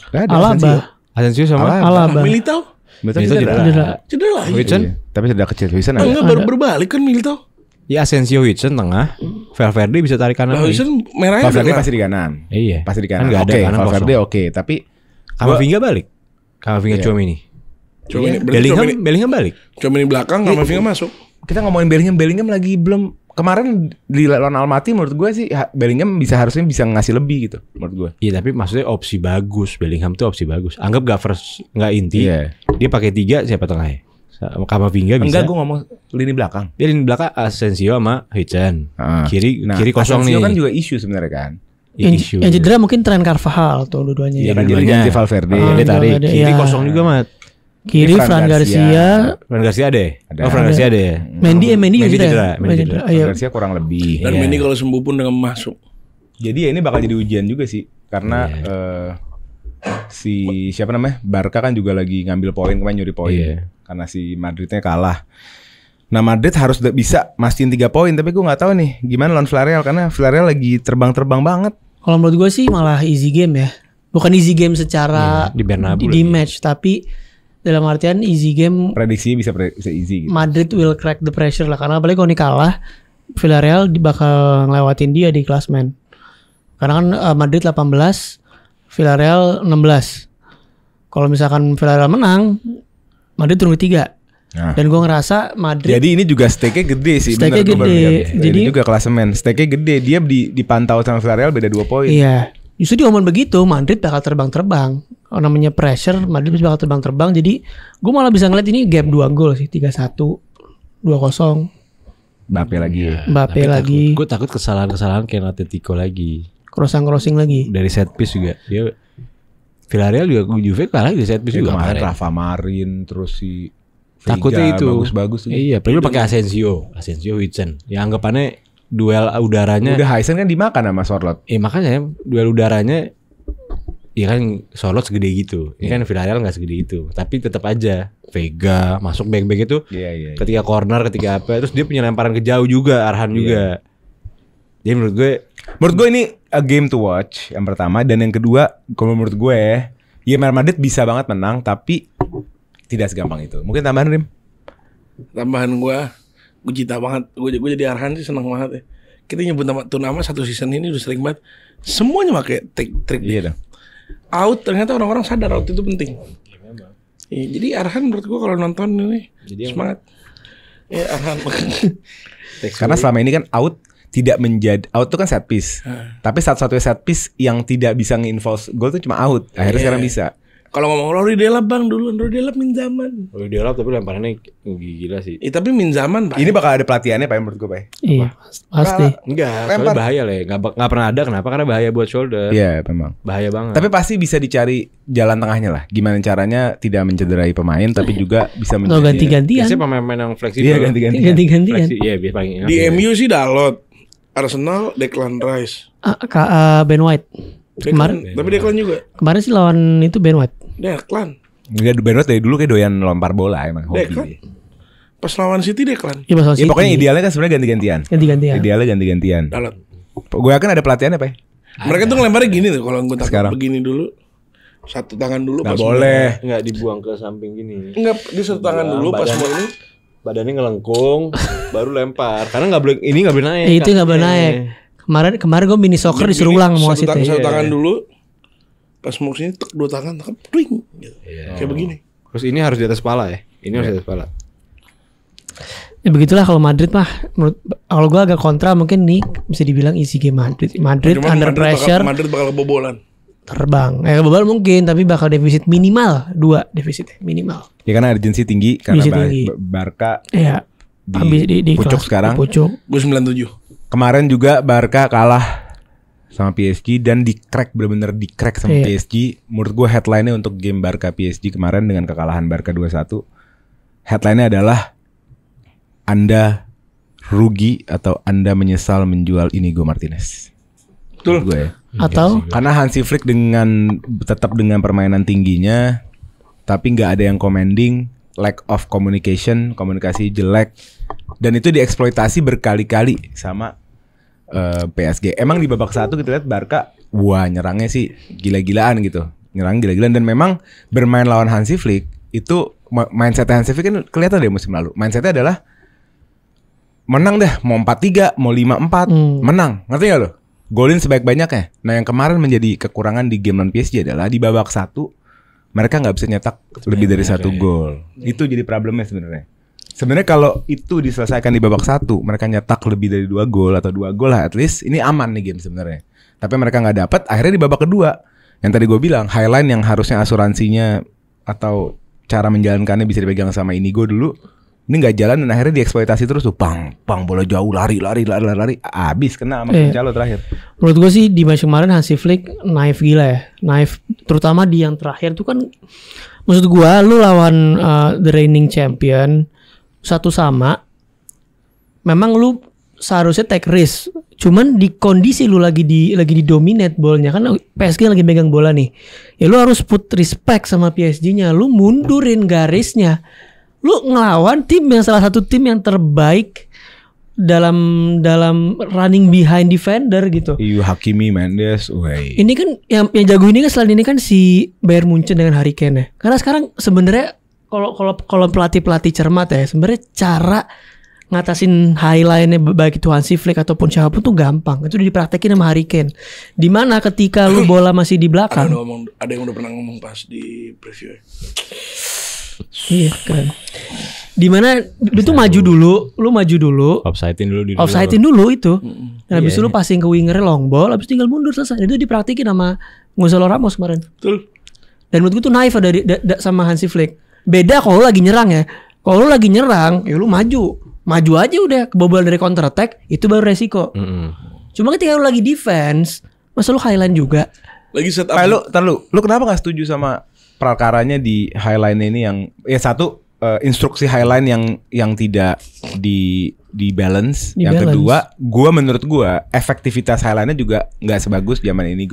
Nggak ada Asensio. Alaba. Asensio sama Alaba. Militao Betul Itu cedera. Cedera. cedera lagi. Wilson? Iya, tapi cedera kecil. Wilson Ah, ada. enggak baru berbalik kan Militao. Ya Asensio Wilson tengah, Valverde bisa tarik kanan. Lah lagi. Wilson merahnya Valverde udah pasti di kanan. Iya. Pasti di Kan kanan. nggak ada Oke, kanan Valverde kosong. oke, tapi Kamavinga balik. Kamavinga Iya. Chouameni. Cuma ini berarti Bellingham balik. cuma ini belakang sama Vinga masuk. kita ngomongin Bellingham lagi belum kemarin di lawan Almaty menurut gue sih Bellingham harusnya bisa ngasih lebih gitu menurut gue. Iya tapi maksudnya opsi bagus. Bellingham tuh opsi bagus. Anggap gak first, gak inti. Iya. Dia pakai 3 siapa tengahnya? Kamavinga bisa. Enggak, gue ngomong lini belakang. Dia di belakang Asensio sama Hitchen. Ah. Kiri Nah, kiri kosong Asensio nih. kan juga isu sebenarnya kan. Ya, isu. Yang cedera mungkin Trent Carvajal tuh dua-duanya. Iya, Kan jadi dua-duanya. ganti Valverde. Ah, Dia tarik. ada, Kiri iya. kosong juga Mat. Kiri Fran Fran Garcia. Fran Garcia ada ya? Ada. Oh Fran Garcia ada ya? Mendy juga Mendy cedera. cedera, Mendy Mendy cedera. cedera. Ayo. Garcia kurang lebih. Dan Iya. ini kalau sembuh pun dengan masuk. Jadi ya ini bakal jadi ujian juga sih karena si siapa namanya Barca kan juga lagi ngambil poin kemarin nyuri poin Iya. karena si Madridnya kalah. Nah Madrid harus bisa mastiin 3 poin tapi gue nggak tahu nih gimana lawan Villarreal karena Villarreal lagi terbang-terbang banget. Kalau menurut gue sih malah easy game ya. Bukan easy game secara Iya, di Bernabeu di lagi. match, tapi dalam artian easy game Prediksinya bisa easy gitu. Madrid will crack the pressure lah, karena apalagi kalau ini kalah Villarreal bakal ngelewatin dia di klasmen. Karena kan Madrid 18, Villarreal 16. Kalau misalkan Villarreal menang, Madrid turun ke 3. Nah. Dan gue ngerasa Madrid Jadi ini juga stake-nya gede sih. Stake-nya bener, gua baru gede. lihat. Jadi- ini juga klasemen. Stake-nya gede. Dia dipantau sama Villarreal beda 2 poin. iya. Justru di momen begitu Madrid bakal terbang-terbang. Kalau namanya pressure, Madrid bakal terbang-terbang. Jadi gue malah bisa ngeliat ini gap 2 gol sih, 3-1, 2-0. Mbappe lagi. Mbappe lagi, Gue takut kesalahan-kesalahan kayak Atletico lagi. crossing lagi. Dari set piece juga. Dia Villarreal juga Juve kalah di set piece Itu juga kemarin kemarin. Rafa Marin terus si Veiga, Takutnya itu bagus-bagus tuh. Iya, perlu pakai Asensio Hitchen. Ya anggapannya duel udaranya. Udah Heisen kan dimakan sama Sorloth. Makanya duel udaranya ya kan Sorloth segede gitu. Ini kan Villarreal nggak segede itu. Tapi tetap aja Vega masuk back itu. Iya. Ketika corner, ketika apa, terus dia punya lemparan ke jauh juga, Arhan juga. Jadi menurut gue ini a game to watch yang pertama, dan yang kedua kalau menurut gue ya Real Madrid bisa banget menang tapi tidak segampang itu. Mungkin tambahan Rim? Tambahan gue cinta banget. Gue jadi Arhan sih seneng banget ya. Kita nyebut nama satu season ini udah sering banget. Semuanya pakai trik. Iya dong. Out ternyata orang-orang sadar out itu penting. Ya, jadi Arhan menurut gue kalau nonton ini Jadi semangat. Ya Arhan. Karena selama ini kan out tidak menjadi out itu kan set piece. Tapi satu-satunya set piece yang tidak bisa nge-involve gol itu cuma out. Akhirnya sekarang bisa. Kalau ngomong Rory Delap bang dulu, Rory Delap min zaman. Rory Delap tapi lemparannya gila sih. Tapi min zaman pak. Ini bakal ada pelatihannya Pak menurut gue Pak. Iya, pasti. Enggak, soalnya bahaya lah. Nggak pernah ada. Kenapa? Karena bahaya buat shoulder. Iya memang. Bahaya banget. Tapi pasti bisa dicari jalan tengahnya lah. Gimana caranya tidak mencederai pemain tapi juga bisa Atau ganti-gantian. biasanya pemain-pemain yang fleksibel. Iya ganti-gantian. Ganti-gantian. Iya, biar paling. Di MU sih Dalot, Arsenal, Declan Rice. Ben White. Declan, tapi Declan juga. Kemarin sih lawan itu Ben White. Declan. Enggak, Bernard dari dulu kayak doyan lempar bola emang hobi Declan. dia. Pas lawan City Declan. Iya, masalah Ya pokoknya idealnya kan sebenarnya ganti-gantian. ganti-gantian. Idealnya ganti-gantian. Dalot. Gue yakin ada pelatihannya Pak. Mereka tuh ngelemparnya gini tuh kalau gue Sekarang. begini dulu. Satu tangan dulu Nggak pas boleh. Enggak dibuang ke samping gini. Enggak, dia satu tangan dulu pas mau ini. Badannya ngelengkung, baru lempar. Karena nggak boleh naik. Itu nggak boleh naik. Kemarin gue mini soccer disuruh ulang sama wasitnya. Satu tangan dulu. Pas mau sini tek dua tangan, twing gitu. Kayak begini. Terus ini harus di atas kepala ya. Ini harus di atas kepala. Ya begitulah kalau Madrid mah. Kalau gue agak kontra mungkin nih bisa dibilang easy game Madrid. Madrid Cuman under pressure Madrid bakal kebobolan. terbang. Kebobol mungkin tapi bakal defisit minimal 2 defisitnya minimal. Ya karena urgensi tinggi karena Urgensi tinggi. Barca Iya. Di Habis di pucuk kelas- sekarang. di pucuk. Gue 97. kemarin juga Barca kalah sama PSG dan di-crack bener-bener di-crack sama Iya. PSG. Menurut gue headline-nya untuk game Barca PSG kemarin dengan kekalahan Barca 2-1. Headline-nya adalah Anda rugi atau Anda menyesal menjual Inigo Martinez. Betul. Gue ya. Atau Karena Hansi Flick tetap dengan permainan tingginya tapi nggak ada yang commending lack of communication, komunikasi jelek, dan itu dieksploitasi berkali-kali sama PSG. Emang di babak 1 kita lihat Barca, wah nyerangnya sih gila-gilaan gitu, nyerang gila-gilaan, dan memang bermain lawan Hansi Flick itu mindset Hansi Flick kan kelihatan deh musim lalu. Mindsetnya adalah menang deh, mau 4-3, mau 5-4, menang, ngerti gak lo? Golin sebaik-banyaknya. Nah yang kemarin menjadi kekurangan di game lawan PSG adalah di babak 1 mereka nggak bisa nyetak lebih dari 1 gol. Itu jadi problemnya sebenarnya. Sebenarnya kalau itu diselesaikan di babak 1, mereka nyetak lebih dari 2 gol atau 2 gol lah, at least ini aman nih game sebenarnya. Tapi mereka nggak dapat. Akhirnya di babak kedua, yang tadi gue bilang highline yang harusnya asuransinya atau cara menjalankannya bisa dipegang sama Inigo dulu, ini nggak jalan dan akhirnya dieksploitasi terus tuh, pang bola jauh lari, abis kena sama Cancelo terakhir. menurut gue sih di match kemarin Hansi Flick naif gila ya. Naif terutama di yang terakhir tuh kan, maksud gue lu lawan the reigning champion 1-1, memang lu seharusnya take risk. Cuman di kondisi lu lagi di dominate bolanya kan, PSG lagi megang bola nih. Ya lu harus put respect sama PSG-nya. Lu mundurin garisnya. Lu ngelawan tim yang salah satu tim yang terbaik dalam running behind defender gitu. Iyu Hakimi, Mendes, wey. Ini kan yang jago ini kan selain ini kan si Bayern Munchen dengan Harry Kane ya. Karena sekarang sebenarnya kalau pelatih cermat ya, sebenarnya cara ngatasin highline-nya baik itu Hansi Flick ataupun siapapun tuh gampang. Itu udah dipraktekin sama Harry Kane. Dimana ketika lu bola masih di belakang. Ada yang udah pernah ngomong pas di preview ya. Iya keren. Dimana lu tuh maju dulu, offside-in dulu itu. Dan habis itu lu passing ke winger long ball, habis tinggal mundur selesai. Itu dipraktekin sama Gonzalo Ramos kemarin. Betul. Dan menurut gue tuh naif dari sama Hansi Flick. Beda kalau lu lagi nyerang ya. Kalau lu lagi nyerang, ya lu maju aja udah, kebobolan dari counter attack itu baru resiko. Cuma ketika lu lagi defense, masa lu highline juga. Lagi set up. Lu kenapa gak setuju sama perkaranya di highline ini yang satu instruksi highline yang tidak di balance. Yang kedua, menurut gua efektivitas highline-nya juga nggak sebagus zaman ini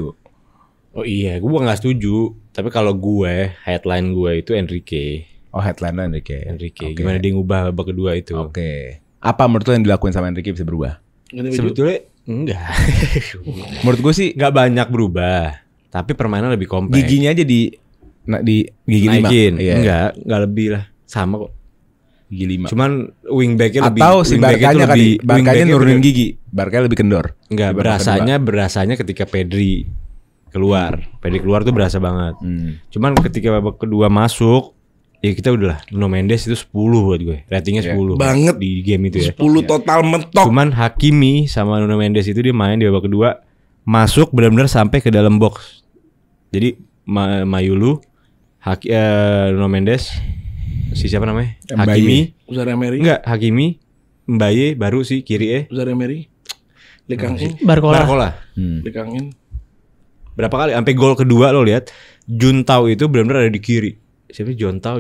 Oh iya, gue nggak setuju. Tapi kalau gue, headline gue itu Enrique. Oh, headline Enrique. Enrique. Oke. Gimana dia ngubah babak kedua itu? Oke. Apa menurut lo yang dilakuin sama Enrique bisa berubah? Ganti baju. Sebetulnya enggak. Menurut gue sih Nggak banyak berubah. Tapi permainan lebih kompak. giginya aja di gigi 5. naikin. Iya. Enggak lebih lah. Sama kok. Gigi 5. Cuman wingbacknya lebih. Atau si wingbacknya tuh Barkanya kali. lebih- Barkanya wingbacknya nurunin tuh- gigi. Barkanya lebih kendor. Enggak, Di babak kedua. berasanya ketika Pedri keluar. Pedri keluar tuh berasa banget. Cuman ketika babak kedua masuk, ya kita udahlah. Nuno Mendes itu 10 buat gue. Ratingnya 10 Banget. di game itu ya. 10 total mentok. Cuman Hakimi sama Nuno Mendes itu dia main di babak kedua masuk benar-benar sampai ke dalam box. Jadi Mayulu, Nuno Mendes, si siapa namanya? Mbaye. Hakimi. Uzar Emery. Enggak, Hakimi, Mbaye baru sih kiri Uzar Emery. Likangin. Barcola. Likangin. Berapa kali sampai gol kedua lo lihat Juntao itu benar-benar ada di kiri. Siapa sih Juntao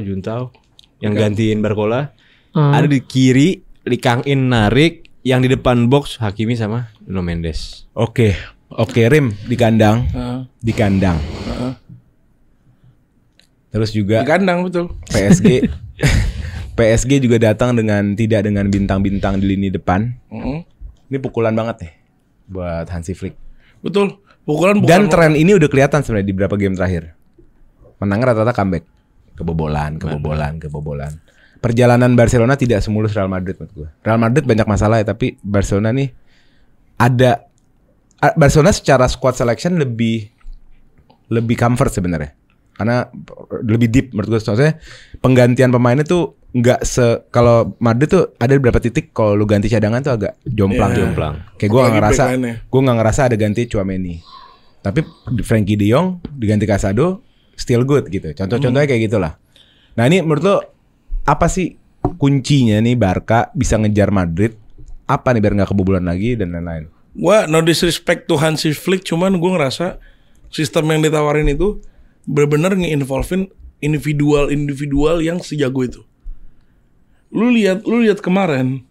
yang gantiin Barcola. Ada di kiri, Lee Kang In narik, yang di depan box Hakimi sama Nuno Mendes. Oke, Rim di kandang, di kandang. Terus juga Di kandang betul. PSG juga datang tidak dengan bintang-bintang di lini depan. Ini pukulan banget nih buat Hansi Flick. Betul. Pukulan bukan Dan tren ini udah kelihatan sebenarnya di beberapa game terakhir. Menangnya rata-rata comeback, kebobolan. Perjalanan Barcelona tidak semulus Real Madrid menurut gue. Real Madrid banyak masalah ya, tapi Barcelona nih Barcelona secara squad selection lebih comfort sebenarnya. Karena lebih deep menurut gue. Soalnya penggantian pemainnya tuh nggak kalau Madrid tuh ada beberapa titik kalau lu ganti cadangan tuh agak jomplang. Kayak gue nggak ngerasa ada ganti Tchouaméni. Tapi Frankie De Jong diganti Casado still good gitu. Contoh-contohnya kayak gitulah. Nah ini menurut lo apa sih kuncinya nih Barca bisa ngejar Madrid? Apa nih biar nggak kebobolan lagi dan lain-lain? Gua no disrespect to Hansi Flick, cuman gue ngerasa sistem yang ditawarin itu benar-benar nge-involvein individual yang sejago itu. Lu lihat kemarin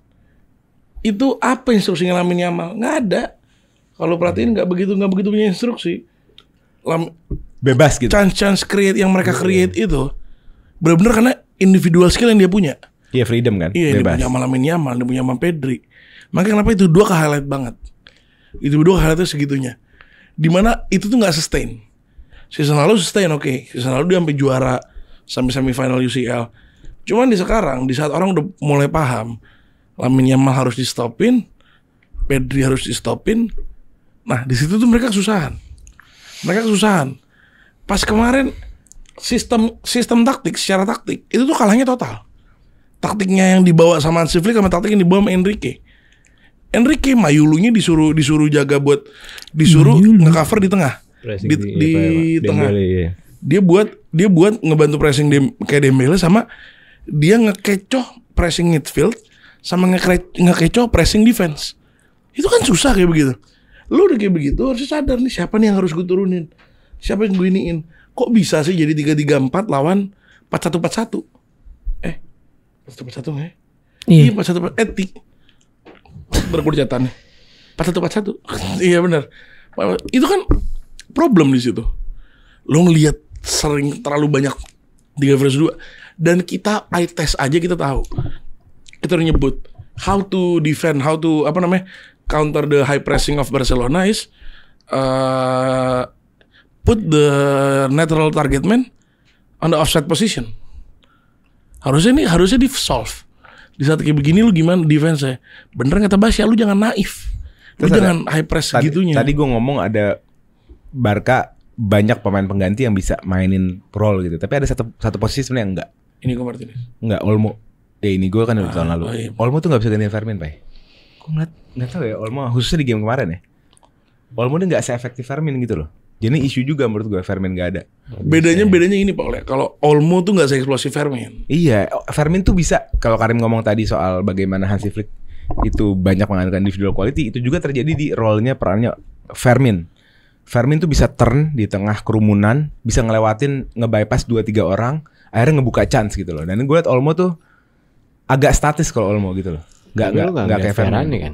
itu apa instruksi ngalamin Yamal? Nggak ada. Kalau perhatiin nggak begitu punya instruksi. Bebas gitu. Chance create yang mereka create itu benar-benar karena individual skill yang dia punya. Iya freedom kan. Iya, Bebas. dia punya Lamine Yamal, dia punya Pedri. Makanya kenapa itu dua ke highlight banget. Itu dua highlightnya segitunya. Dimana itu tuh nggak sustain. Season lalu sustain oke. Season lalu dia sampai juara, sampai semifinal UCL. Cuman di sekarang, di saat orang udah mulai paham, Lamine Yamal harus di stopin, Pedri harus di stopin. Nah di situ tuh mereka kesusahan. Pas kemarin sistem taktik, secara taktik itu tuh kalahnya total. Taktiknya yang dibawa sama Hansi Flick sama taktik yang dibawa sama Enrique. Mayulunya disuruh jaga buat nge-cover di tengah. Di tengah. Dembele, Dia buat ngebantu pressing kayak Dembele sama dia ngekecoh pressing midfield sama ngekecoh pressing defense. Itu kan susah kayak begitu. Lu udah kayak begitu harus sadar nih siapa nih yang harus gue turunin. Siapa yang gue iniin. Kok bisa sih jadi 3-3-4 lawan 4-1-4-1? 4-1-4-1 ya? Iya 4-1-4-1. Berkurjatannya 4-1-4-1. Iya benar. Itu kan problem di situ. Lo ngelihat sering terlalu banyak 3-2 dan kita eye test aja kita tahu. Kita udah nyebut how to defend, how to counter the high pressing of Barcelona is put the natural target man on the offside position. Harusnya di solve. Di saat kayak begini lu gimana defense-nya? Bener kata Basya, lu jangan naif. Lu jangan high press segitunya. Tadi gue ngomong ada Barca banyak pemain pengganti yang bisa mainin role gitu. Tapi ada satu posisi sebenarnya enggak. Ini gue Martinez. Enggak, Olmo. Ini gue kan udah tahun lalu. iya. Olmo tuh nggak bisa gantiin Fermin, Pak. Gue nggak tahu ya Olmo, khususnya di game kemarin ya. Olmo dia nggak se-efektif Fermin gitu loh. Jadi isu juga menurut gue Fermin nggak ada. Bedanya ini Pak Oleh. Kalau Olmo tuh nggak se-eksplosif Fermin. Iya, Fermin tuh bisa. Kalau Karim ngomong tadi soal bagaimana Hansi Flick itu banyak mengandalkan individual quality, itu juga terjadi di role-nya perannya Fermin. Fermin tuh bisa turn di tengah kerumunan, bisa ngelewatin nge-bypass 2-3 orang, akhirnya ngebuka chance gitu loh. Dan gue liat Olmo tuh agak statis kalau Olmo gitu loh. Nggak kayak Fermin kan.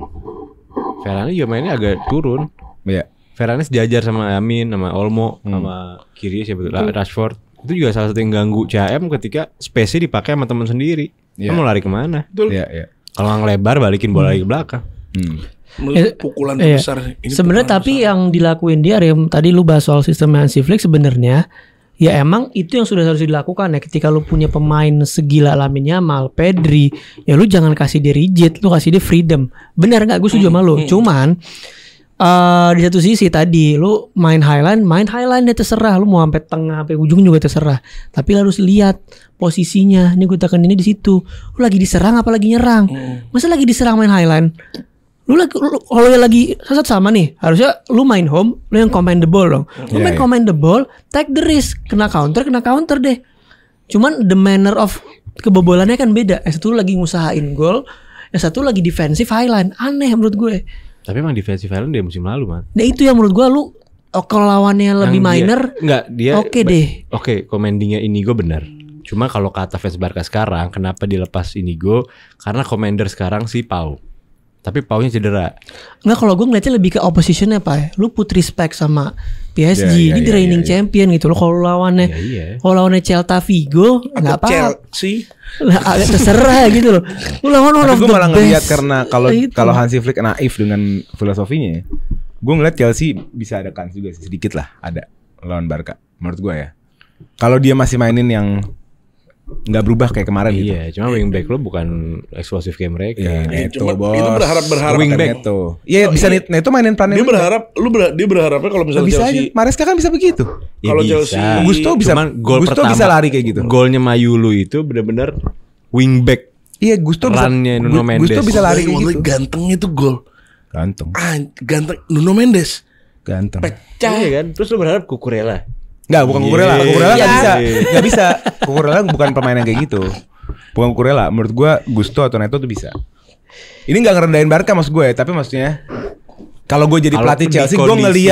Ferrani juga mainnya agak turun. Iya. Ferran sejajar sama Amin, sama Olmo, sama kiri siapa tuh? Rashford. Itu juga salah satu yang ganggu CM ketika space-nya dipakai sama teman sendiri. Iya. Kamu mau lari kemana? Iya, iya. Kalau nggak ngelebar balikin bola lagi ke belakang. Menurut pukulan Iya. besar. Ini Sebenarnya pukulan tapi besar. yang dilakuin dia yang tadi lu bahas soal sistem Hansi Flick sebenarnya ya emang itu yang sudah harus dilakukan ya ketika lu punya pemain segila Lamine Yamal, Pedri, ya lu jangan kasih dia rigid, lu kasih dia freedom. Benar nggak? Gue setuju sama lu. Cuman di satu sisi tadi lu main highline ya terserah, lu mau sampai tengah sampai ujung juga terserah. Tapi lu harus lihat posisinya. Ini gue tekan ini di situ. Lu lagi diserang apa lagi nyerang? Masa lagi diserang main highline? Kalau lagi sama nih, harusnya lu main home, lu yang command the ball dong. Lu Iya, main iya. command the ball, take the risk, kena counter deh. Cuman the manner of kebobolannya kan beda. Yang satu lagi ngusahain gol, yang satu lagi defensive highline. Aneh menurut gue. Tapi emang defensive Island dia musim lalu, man. Nah itu yang menurut gua lu kalau lawannya lebih minor, Dia oke deh. Oke, commandingnya Inigo benar. Cuma kalau kata fans Barca sekarang, kenapa dilepas Inigo? Karena commander sekarang si Pau. Tapi Paunya cedera. Enggak, kalau gua ngeliatnya lebih ke oppositionnya Pak ya. Lu put respect sama PSG, Iya, ini iya, reigning iya. champion gitu. Lo kalau lawannya Iya. kalau lawannya Celta Vigo nggak Atau apa-apa. Chelsea. Lah agak terserah gitu loh. Lu lawan one Tapi of gue the malah best. ngeliat karena Itu. kalau Hansi Flick naif dengan filosofinya, gue ngeliat Chelsea bisa ada kans juga sih, sedikit lah ada lawan Barca. Menurut gue ya. Kalau dia masih mainin yang nggak berubah kayak kemarin gitu. Iya, cuma wingback lo bukan eksplosif kayak mereka. Iya, Neto, cuma bos. itu berharap Wingback kan. Neto. Iya, bisa Neto mainin perannya. Dia wingback. berharap dia berharapnya kalau misalnya Bisa Chelsea aja. Maresca kan bisa begitu. Ya Kalau bisa. Chelsea- Gusto bisa- Cuman gol Gusto pertama, bisa lari kayak gitu. Golnya Mayulu itu benar-benar wingback. Iya, Gusto bisa. Perannya Nuno Mendes. Gusto bisa lari kayak Waktu gitu. gantengnya tuh gol. Ganteng. Ganteng Nuno Mendes. Ganteng. Pecah. Iya kan? Terus lo berharap Cucurella. Enggak, bukan Cucurella. Iya. Cucurella enggak bisa. Iya. Enggak bisa. Cucurella bukan pemain yang kayak gitu. Bukan Cucurella. Menurut gua Gusto atau Neto tuh bisa. Ini enggak ngerendahin Barca maksud gue, tapi maksudnya kalau gue jadi Kalau pelatih di Chelsea, gue kondisi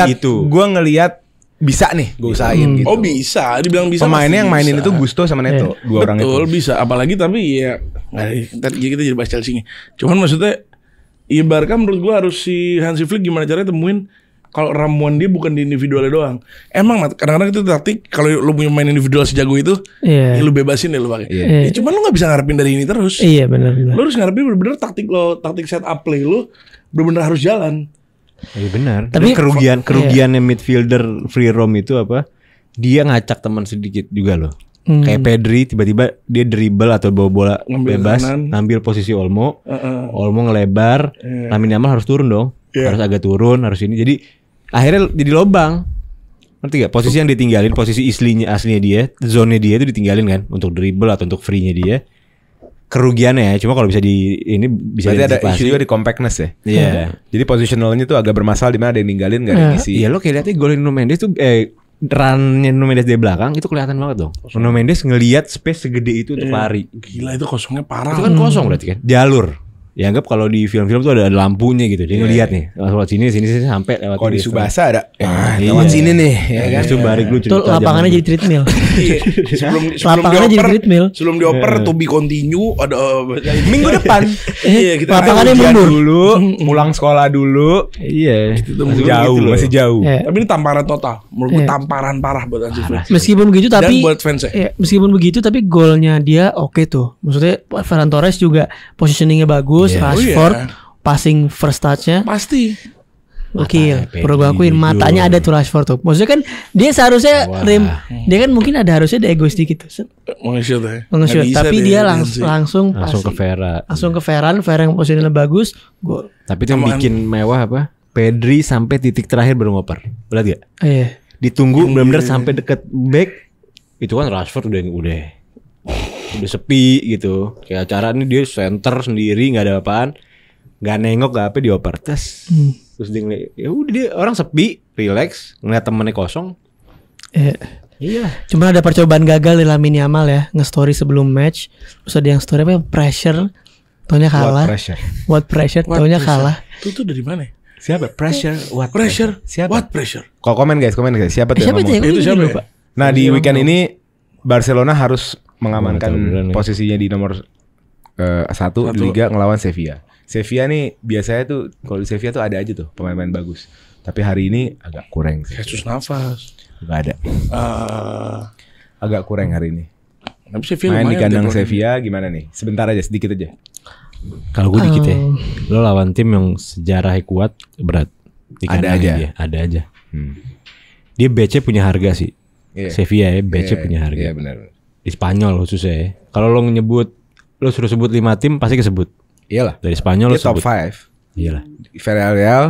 ngelihat bisa nih, gue usahain gitu. Oh bisa, dibilang bisa. Pemainnya yang pasti mainin bisa. itu Gusto sama Neto, dua orang itu. Betul bisa, apalagi tapi ya ntar kita jadi bahas Chelsea-nya. Cuman maksudnya ya Barca menurut gua harus si Hansi Flick gimana caranya temuin kalau ramuan dia bukan di individualnya doang. Emang Mat, kadang-kadang itu taktik kalau lu punya main individual sejago itu, Iya. ya lu bebasin deh lu pakai. Iya. Ya, cuman lu nggak bisa ngarepin dari ini terus. Iya benar. Lu harus ngarepin bener-bener taktik set up play lu bener-bener harus jalan. Iya benar. Tapi- Tapi kerugiannya midfielder free roam itu apa? Dia ngacak teman sedikit juga loh. Kayak Pedri tiba-tiba dia dribble atau bawa bola Ngambil bebas, kanan. ngambil posisi Olmo. Olmo ngelebar, Lamine Yamal harus turun dong. Iya. Harus agak turun, harus ini. Jadi akhirnya jadi lobang. Ngerti gak? Posisi yang ditinggalin, posisi aslinya dia, zone dia itu ditinggalin kan untuk dribble atau untuk free-nya dia. Kerugiannya ya, cuma kalau bisa bisa Berarti ada diantisipasi. isu juga di compactness ya. Iya. Jadi positionalnya tuh agak bermasalah di mana ada yang ninggalin gak ada yang ngisi. Iya lo kayak lihatnya golin Nuno Mendes tuh run-nya Nuno Mendes dari belakang itu kelihatan banget dong. Nuno Mendes ngelihat space segede itu untuk lari. Gila itu kosongnya parah. Itu kan kosong berarti kan. Jalur. Ya anggap kalau di film-film tuh ada lampunya gitu. Dia ngelihat nih. Lewat sini sampai lewat Kalau di ini. Subasa ada. Iya. Lewat sini nih, ya kan. Itu balik lu Tuh cerita. lapangannya jadi treadmill. Iya. sebelum Lapangannya jadi dioper, treadmill. sebelum dioper to be continue ada Minggu depan. Iya kita Lapangannya Ujian mundur. dulu, pulang sekolah dulu. Iya. Masih jauh, masih jauh. Iya. Tapi ini tamparan total. Menurut gue Iya. tamparan parah buat Hansi Flick. Meskipun begitu Dan tapi buat fansnya. iya, meskipun begitu tapi golnya dia oke tuh. Maksudnya Ferran Torres juga positioningnya bagus, Iya. Rashford Oh, iya. passing first touch-nya Pasti. oke. Matanya Perlu gue Pedri akuin jujur. matanya ada tuh Rashford tuh. Maksudnya kan dia seharusnya Wah. dia kan mungkin harusnya ada ego sedikit tuh. Mau nge-shoot ya. Nge-shoot. Nggak bisa Tapi deh, dia Hansi. langsung Langsung ke passing. Vera. Langsung ke Ferran yang positioningnya bagus, gol. Tapi itu yang Sama- bikin mewah apa? Pedri sampai titik terakhir baru ngoper. Lihat gak? Iya. Ditunggu benar-benar sampai deket back. Itu kan Rashford udah sepi gitu. Kayak acara ini dia center sendiri nggak ada apaan. Nggak nengok nggak apa dioper tes. Terus dia ngeliat, ya udah dia orang sepi, relax, ngeliat temennya kosong. Iya. Iya. Cuma ada percobaan gagal di Lamine Yamal ya, nge-story sebelum match. Terus ada yang story apa pressure, taunya kalah. pressure? What pressure, What taunya pressure? kalah. Itu dari mana? ya? Siapa? Pressure. What Pressure. Siapa? What pressure? Kalau komen guys. Siapa tuh Siapa yang itu? ngomong? Itu siapa ya? Nah di weekend ini Barcelona harus mengamankan Nggak tahu beneran ya. posisinya di nomor 1 di Liga ngelawan Sevilla. Sevilla nih biasanya tuh kalau di Sevilla tuh ada aja tuh pemain-pemain bagus. Tapi hari ini agak kurang sih. Jesus Navas. Gak ada. Agak kurang hari ini. Tapi Sevilla Main di lumayan kandang deh, Sevilla gimana nih? Sebentar aja, sedikit aja. Kalau gue dikit ya. Lo lawan tim yang sejarahnya kuat berat. Di Ada kandangnya aja. dia, ada aja. Hmm. Dia BC punya harga sih. Iya. Sevilla ya, BC Iya, punya harga. Iya benar. Di Spanyol khususnya ya. Kalau lo nyebut, lo suruh sebut 5 tim pasti kesebut. Iyalah. Dari Spanyol lo Dia top sebut. 5. Iyalah. Villarreal,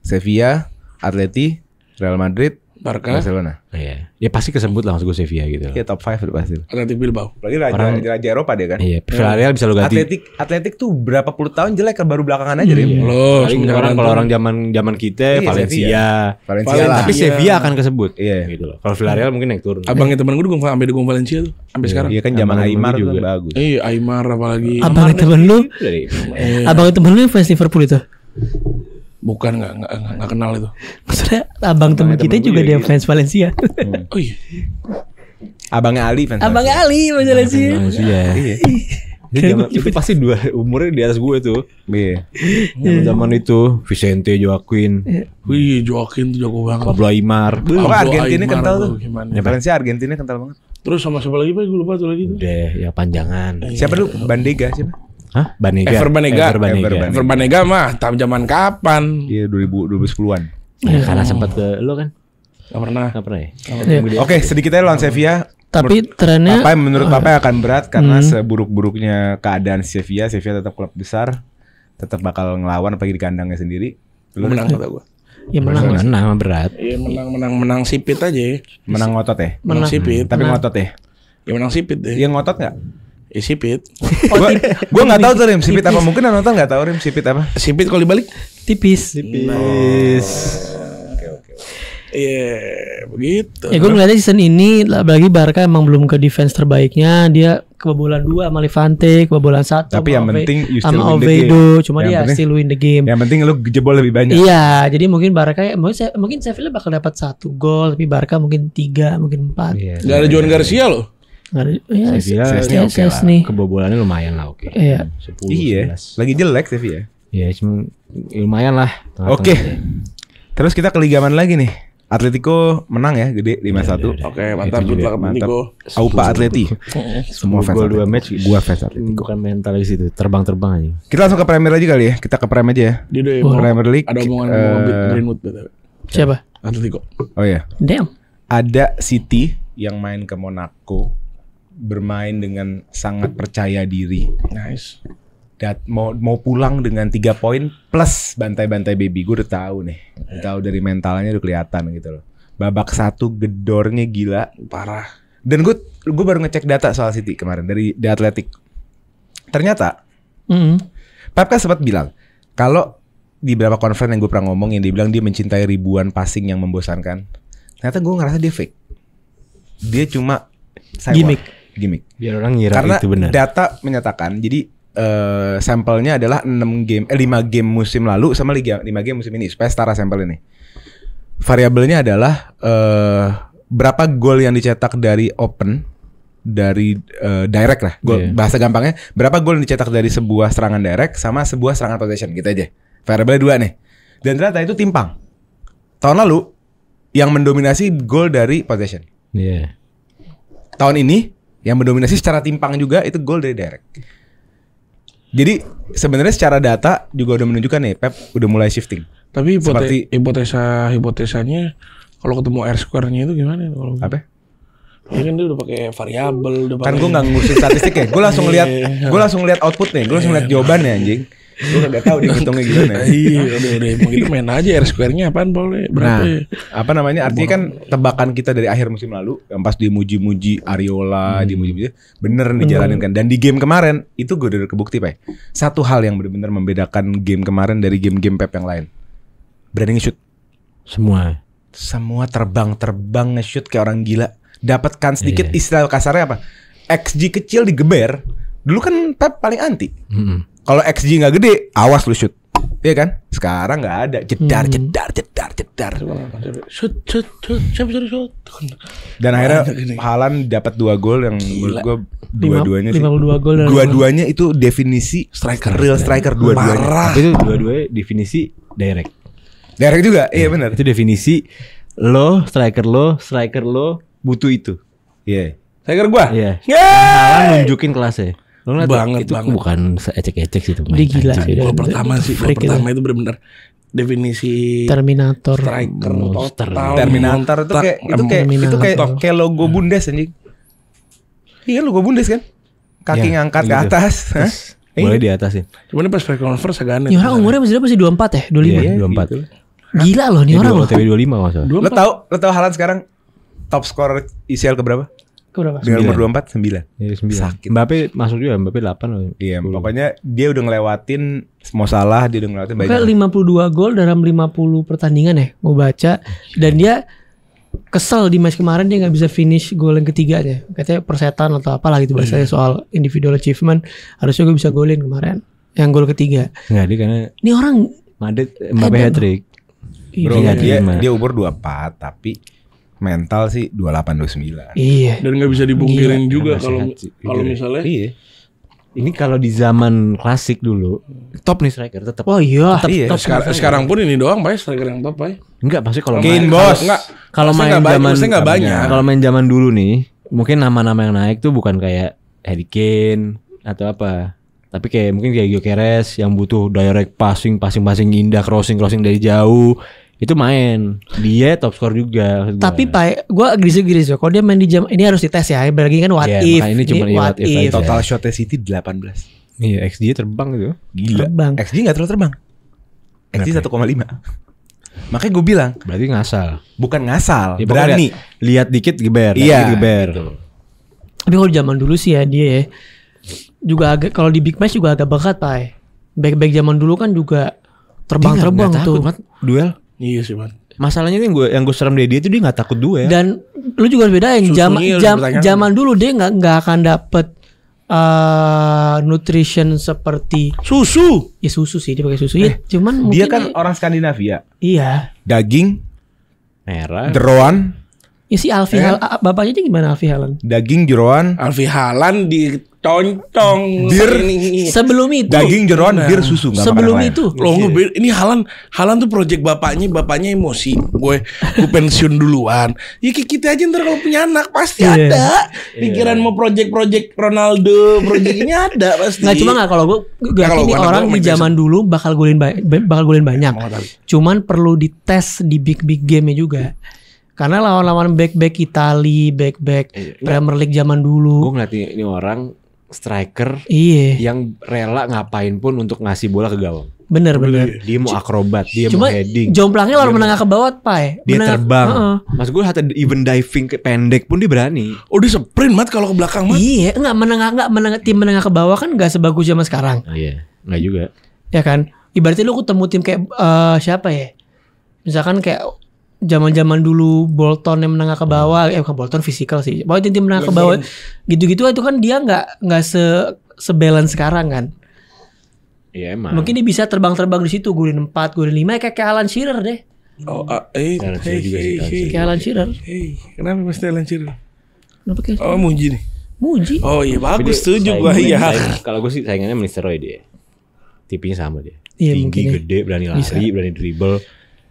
Sevilla, Atleti, Real Madrid, Barca, Barcelona. Iya. Ya pasti kesebut lah maksud gue Sevilla gitu. Iya top 5 udah pasti. Atletic Bilbao. Lagi raja Eropa dia kan. Iya, Villarreal bisa lo ganti. Atletik tuh berapa puluh tahun jelek baru belakangan aja deh. Loh, Paling kalau orang zaman kita Iya, Valencia. Valencia lah. Tapi Sevilla akan kesebut. Iya. Gitu loh. Kalau Villarreal mungkin naik turun. Abangnya temen gue sampai dukung Valencia tuh sampai sekarang. Iya kan zaman Abang Aymar juga. juga bagus. Aymar apalagi. Abang temen lu, Dari abang temen lu yang fans Liverpool itu. Bukan nggak kenal itu. Maksudnya abang temen kita juga dia fans Valencia. Oh iya. Abangnya Ali fans. Abang Ali fans Valencia. Iya. Iya. Itu pasti umurnya di atas gue tuh. Iya. Zaman itu Vicente Joaquin, Wih, Joaquin tuh jago banget. Pablo Aymar. Pokoknya Argentina Aymar kental tuh. Gimana? Valencia Argentina kental banget. Terus sama siapa lagi Pak? Gue lupa tuh lagi tuh. Udah ya panjangan. Siapa dulu? Bandega siapa? Hah? Banega. Ever Banega. Banega. Ever Banega mah zaman kapan? Iya 2010-an. Ya, karena sempat ke lo kan? Gak pernah. Enggak pernah ya? Oke, sedikit aja lawan Sevilla. Tapi trennya Menurut Papa akan berat karena seburuk-buruknya keadaan Sevilla tetap klub besar, tetap bakal ngelawan apalagi di kandangnya sendiri. Menang kata gue. ya menang. Menang berat. Iya menang sipit aja. Menang ngotot ya. Menang sipit. Tapi ngotot ya. Ya menang sipit deh. Dia ngotot nggak? Ya sipit. Gua nggak tahu tuh Rim sipit apa, mungkin yang nonton nggak tahu Rim sipit apa. Sipit kalau dibalik. Tipis. Iya begitu. Ya gue ngeliatnya season ini apalagi Barca emang belum ke defense terbaiknya. Dia kebobolan 2 sama Levante, kebobolan 1 Tapi yang penting you still sama win the Oviedo. game. Cuma Yang dia penting- still win the game. Yang penting lu jebol lebih banyak. Iya, jadi mungkin Barca mungkin Sevilla bakal dapat 1 gol, tapi Barca mungkin 3, mungkin 4. Iya. Gak ada Juan Garcia loh. Nggak ada, ya, Sevilla oke lah. nih. Kebobolannya lumayan lah, oke. Iya. 10, Iya, 11. lagi jelek Sevilla. Ya cuma lumayan lah. Oke. Terus kita ke Liga mana lagi nih? Atletico menang ya, gede 5-1. Oke mantap Itu good luck Mantap. Atletico. Aupa Atleti. Semua fans gol 2 Atletico. match. Gua fans Atletico. Bukan mental di situ, terbang-terbang aja. Kita langsung ke Premier aja kali ya. Kita ke Premier aja ya. Dia udah Premier League. ada omongan Greenwood BTW. Siapa? Atletico. Oh ya. Damn. Ada City yang main ke Monaco, bermain dengan sangat percaya diri. Nice. Mau pulang dengan 3 poin plus bantai-bantai baby. Gue udah tahu nih. Tahu dari mentalnya udah kelihatan gitu loh. Babak 1 gedornya gila. Parah. Dan gue baru ngecek data soal City kemarin dari The Athletic. Ternyata Pep kan sempat bilang kalau di beberapa conference yang gue pernah ngomong yang dia bilang dia mencintai ribuan passing yang membosankan. Ternyata gue ngerasa dia fake. Dia cuma gimmick. Biar orang ngira Karena itu benar. data menyatakan jadi sampelnya adalah 5 game musim lalu sama 5 game musim ini supaya setara sampel ini. Variabelnya adalah berapa gol yang dicetak dari open dari direct lah. Gol bahasa gampangnya berapa gol yang dicetak dari sebuah serangan direct sama sebuah serangan possession gitu aja. Variabelnya 2 nih. Dan ternyata itu timpang. Tahun lalu yang mendominasi gol dari possession. Iya. Tahun ini yang mendominasi secara timpang juga itu gol dari direct. Jadi sebenarnya secara data juga udah menunjukkan nih Pep udah mulai shifting. Tapi Seperti- hipotesanya kalau ketemu R square-nya itu gimana? Kalau Apa? ya kan dia udah pakai variabel, udah Kan pakai- gue nggak ngurusin statistik ya. Gue langsung lihat output nih. Gue langsung lihat jawabannya anjing. Gue nggak tahu dia ngitungnya gimana. Iya, udah begitu main aja R square-nya apaan boleh berapa Nah, ya? apa namanya? Artinya kan tebakan kita dari akhir musim lalu yang pas dia muji-muji Ariola, dimuji-muji bener dijalanin kan. Dan di game kemarin itu gue udah kebukti, Pak. Satu hal yang benar-benar membedakan game kemarin dari game-game Pep yang lain. Berani nge-shoot. Semua terbang nge-shoot kayak orang gila. Dapatkan sedikit istilah kasarnya apa? XG kecil digeber. Dulu kan Pep paling anti. Kalau XG nggak gede, awas lu shoot. Iya kan? Sekarang nggak ada. Jedar. Shoot, siapa shoot? Dan akhirnya Banyak ini. Haaland dapat 2 gol yang menurut gue dua-duanya sih. 52 gol. Dua-duanya itu definisi Striker. real striker dua-duanya. Parah. Itu dua-duanya definisi direct. Derek juga, iya benar. Itu definisi striker lo butuh itu. Iya. Striker gua. Iya. Yeay. Haaland nunjukin kelasnya. Lo ngeliat Banget, itu banget. bukan seecek-ecek sih itu. Dia gila. Gol pertama sih, gol Freak pertama itu benar-benar definisi Terminator. striker Monster. total. Terminator itu kayak Terminator. kayak logo Bundes anjing. Iya logo Bundes kan. Kaki Ya, ngangkat ke gitu. atas. Hah? Boleh di atas ya. Cuman ini pas press conference agak aneh. Ini orang umurnya masih 24 ya? 25. Iya, 24. gitu. Gila loh nih orang loh. OTW 25 enggak salah. Lo tau Haaland sekarang top scorer ICL ke berapa? Keberapa? Dengan umur 24 9. Ya, 9. Sakit. Mbappe masuk juga, Mbappe 8 loh. Iya, pokoknya dia udah ngelewatin Mo Salah, dia udah ngelewatin Kayak banyak. 52 gol dalam 50 pertandingan ya, gue baca. Dan dia kesel di match kemarin dia nggak bisa finish gol yang ketiga deh. Katanya persetan atau apalah gitu bahasanya soal individual achievement. Harusnya gue bisa golin kemarin. Yang gol ketiga. Enggak, dia karena Ini orang Madrid Mbappe Hebat. hat-trick. Bro, Iya, dia umur 24 tapi mental sih 28 29. iya. Dan nggak bisa dibungkirin juga Masih kalau hati. kalau misalnya Iya. Ini kalau di zaman klasik dulu top nih striker tetap. Oh iya. Iya. sekarang pun ini doang Pak striker yang top Pak. Enggak, pasti kalau Kane, main bos. Enggak. kalau main zaman nggak banyak. Kalau main zaman dulu nih, mungkin nama-nama yang naik tuh bukan kayak Harry Kane atau apa. Tapi kayak mungkin kayak Gyökeres yang butuh direct passing indah, crossing dari jauh. Itu main. Dia top score juga. maksud gua. Tapi Pak, gue agresif ya. Kalau dia main di jam ini harus dites ya. Berarti kan what Iya, if. makanya ini cuma what if aja. Total shotnya City 18. Iya, XG terterbang gitu. Gila. Terbang. XG gak terlalu terbang. XG 1,5. Makanya gue bilang Berarti ngasal. bukan ngasal, Ya, pokoknya berani. lihat dikit geber, Iya, dikit geber. Tapi kalau zaman dulu sih ya dia ya, juga agak kalau di big match juga agak bekat Pak. Back zaman dulu kan juga terbang-terbang Dia nggak tuh. takut, Mat. Duel. Iya sih man. Masalahnya tuh yang gue serem dari dia tuh dia nggak takut duel. Dan lu juga harus bedain Susunya harus dipertanyakan. zaman dulu dia nggak akan dapet nutrition seperti Susu. ya susu sih dia pakai susu ya. Cuman Dia mungkin kan orang Skandinavia. iya. Daging, merah. jeroan, Ya si Alfi bapaknya aja gimana Alfi Haaland? daging jeroan, Alfi Haaland diconcong Bir. ini. Sebelum itu daging jeroan, bir susu nggak sebelum makan yang itu Loh ini Haaland tuh project bapaknya emosi. Gue pensiun duluan. Ya kayak kita aja ntar kalau punya anak pasti Iya. ada. Pikiran mau project Ronaldo, project ini ada pasti. nggak cuma nggak kalau gue kalau ini gua anak orang gua di main zaman dulu bakal golin banyak. Mau tahu. Cuman perlu dites di big game-nya juga. Karena lawan-lawan back Itali, back Premier League zaman dulu. Gue ngeliat ini orang striker Iya, yang rela ngapain pun untuk ngasih bola ke gawang. bener. Dia mau akrobat, dia Cuma mau heading, jomplangnya lalu menengah ke bawah, Pak. dia terbang. Heeh. Mas gue hatta even diving ke pendek pun dia berani. Oh dia sprint mat kalau ke belakang mat. Iya, enggak menengah tim menengah ke bawah kan enggak sebagus zaman sekarang. Oh, iya, nggak juga. Ya kan? Ibaratnya lu ketemu tim kayak siapa ya? Misalkan kayak zaman-zaman dulu Bolton yang menengah ke bawah, bukan Bolton fisikal sih. Pokoknya tim menengah ke bawah gitu-gitu itu kan dia enggak sebalance sekarang kan. Iya emang. Mungkin dia bisa terbang-terbang di situ, golin 4, golin 5 kayak Alan Shearer deh. Oh, Alan Shearer juga sih, Alan Shearer. Kayak Alan Shearer. Kenapa mesti Alan Shearer? Kenapa kayak Oh muji nih. Muji? Oh iya Tapi bagus dia setuju gua saingannya- iya. Kalau gue sih saingannya Mr. Roy dia. Tipenya sama dia. Iya, Tinggi, mungkin ya. gede, berani Bisa. lari, berani dribble.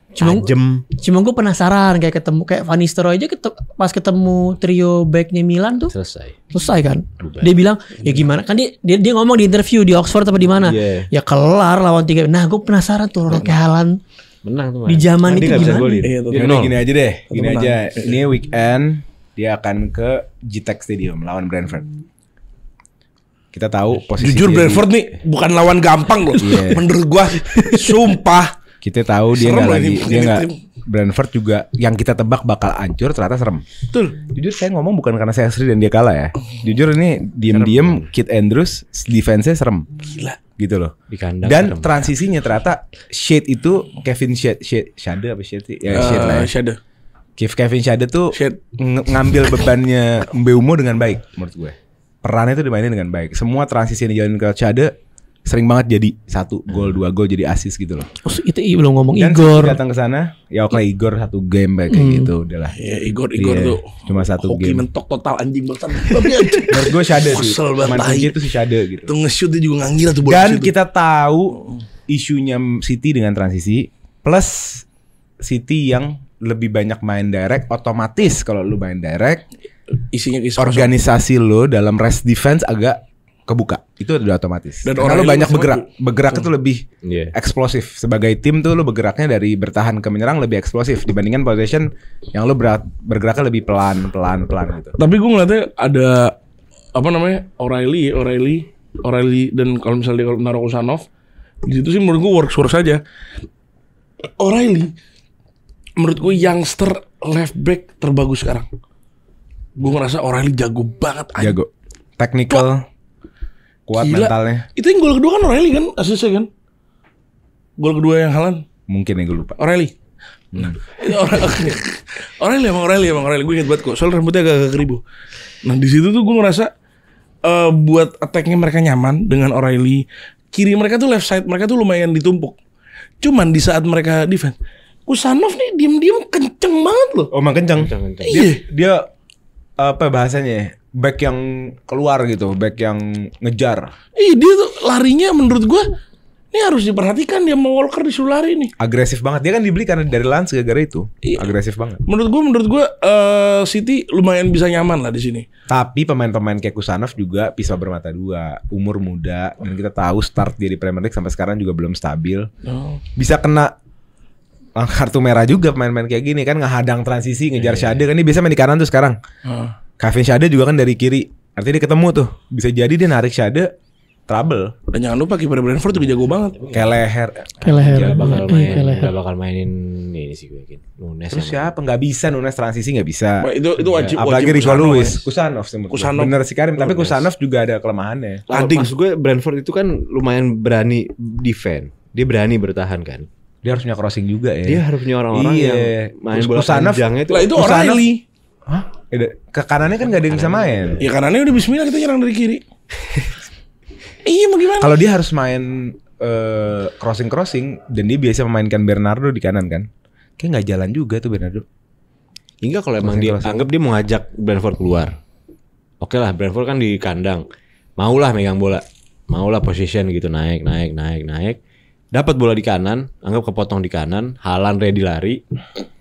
Cuma- Tajem. Cuma gue penasaran kayak ketemu kayak Van Nistelrooy aja pas ketemu trio backnya Milan tuh selesai kan. Bubar. Dia bilang ya gimana kan dia ngomong di interview di Oxford apa di mana. Iya. Ya kelar lawan 3. Nah gue penasaran tuh orang kayak Haaland Menang tuh. di zaman Dia itu nggak bisa gimana? golin. Iya, Dia Udah, nol. gini aja deh, gini Menang. aja. Ini weekend dia akan ke GTEC Stadium lawan Brentford. Kita tahu posisi Jujur dia Brentford nih bukan lawan gampang loh. Iya. Menurut gua sumpah. Kita tahu dia Serem nggak loh lagi, ini dia nggak. tim. Brentford juga yang kita tebak bakal hancur ternyata serem. Betul. Jujur saya ngomong bukan karena saya asri dan dia kalah ya. Jujur ini diem-diem Kit Andrews defense-nya serem. Gila. Gitu loh. Di kandang. Dan serem. transisinya ternyata Shade itu Kevin Shade apa Shade sih? Ya Shade lah ya. Shadow. Kevin Shade tuh Shade. ngambil bebannya Mbeumo dengan baik menurut gue. Perannya tuh dimainin dengan baik. Semua transisi yang dijalanin ke Shade sering banget jadi 1 gol, 2 gol jadi assist gitu loh. Oh, itu belum ngomong Dan Igor. City datang ke sana, ya oke Igor 1 game kayak gitu udahlah. Ya Igor Iya, tuh cuma 1 hoki game. mentok total anjing banget. Tapi anjing. Menurut gue Shade sih. Kesel banget, Main tai. kunci itu si Shade gitu. Tuh nge-shoot dia juga nggak gila tuh bola Dan situ. kita tahu isunya City dengan transisi plus City yang lebih banyak main direct, otomatis kalau lu main direct Isinya kisah organisasi lo dalam rest defense agak kebuka. Itu udah otomatis. Dan karena lo O'Reilly banyak masih bergerak itu lebih Iya. eksplosif. Sebagai tim tuh lo bergeraknya dari bertahan ke menyerang lebih eksplosif dibandingkan possession yang lo bergeraknya lebih pelan gitu. Tapi gue ngeliatnya ada apa namanya O'Reilly dan kalau misalnya dia naruh Kusanov di situ sih menurut gue works aja. O'Reilly menurut gue youngster left back terbagus sekarang. Gue ngerasa O'Reilly jago banget. Jago, technical, kuat Gila. mentalnya. Itu yang gol kedua kan O'Reilly kan asisnya kan. Gol kedua yang Haaland Mungkin ya gue lupa. O'Reilly. Itu O'Reilly emang O'Reilly gue inget banget kok. Soalnya rambutnya agak keribu. Nah di situ tuh gue ngerasa buat attacknya mereka nyaman dengan O'Reilly. Kiri mereka tuh left side mereka tuh lumayan ditumpuk. Cuman di saat mereka defense, Kusanov nih diem kenceng banget loh. Oh, emang kencang. Iya. Dia apa bahasanya? Back yang keluar gitu, back yang ngejar. Dia tuh larinya menurut gue ini harus diperhatikan dia mau Walker disuruh lari nih. Agresif banget. Dia kan dibeli karena dari Lens gara-gara itu. Iya. Agresif banget. Menurut gue City lumayan bisa nyaman lah di sini. Tapi pemain-pemain kayak Kusanov juga pisau bermata dua, umur muda, dan kita tahu start dia di Premier League sampai sekarang juga belum stabil. Bisa kena kartu merah juga pemain-pemain kayak gini kan, ngehadang transisi, ngejar Shade kan, dia biasa main di kanan tuh sekarang. Kevin Shade juga kan dari kiri, artinya dia ketemu tuh, bisa jadi dia narik Shade trouble. Dan jangan lupa kiper Brentford juga jago banget. Kayak leher. Gak bakal mainin ini sih gue yakin. Nunes. Terus siapa? Nggak bisa Nunes transisi nggak bisa. Itu wajib. Apalagi Rico Kusanov, Lewis, ya. Kusanov sih menurut gue. Kusanov. Bener sih Karim, tapi Kusanov juga ada kelemahannya. Maksud gue Brentford itu kan lumayan berani defend. Dia berani bertahan kan. Dia harus punya crossing juga ya. Dia harus punya orang-orang Iya. yang main bola Kusanov- panjangnya itu. Lah itu Kusanov- O'Reilly. Hah? Ke kanannya kan nggak ada yang bisa main. Ya kanannya udah bismillah kita nyerang dari kiri. Iya mau gimana? Kalau dia harus main crossing dan dia biasa memainkan Bernardo di kanan kan, kayak nggak jalan juga tuh Bernardo. Hingga kalau emang dia anggap dia mau ngajak Brentford keluar. Oke lah, Brentford kan di kandang. Maulah megang bola. Maulah position gitu naik. Dapat bola di kanan, anggap kepotong di kanan, Haaland ready lari.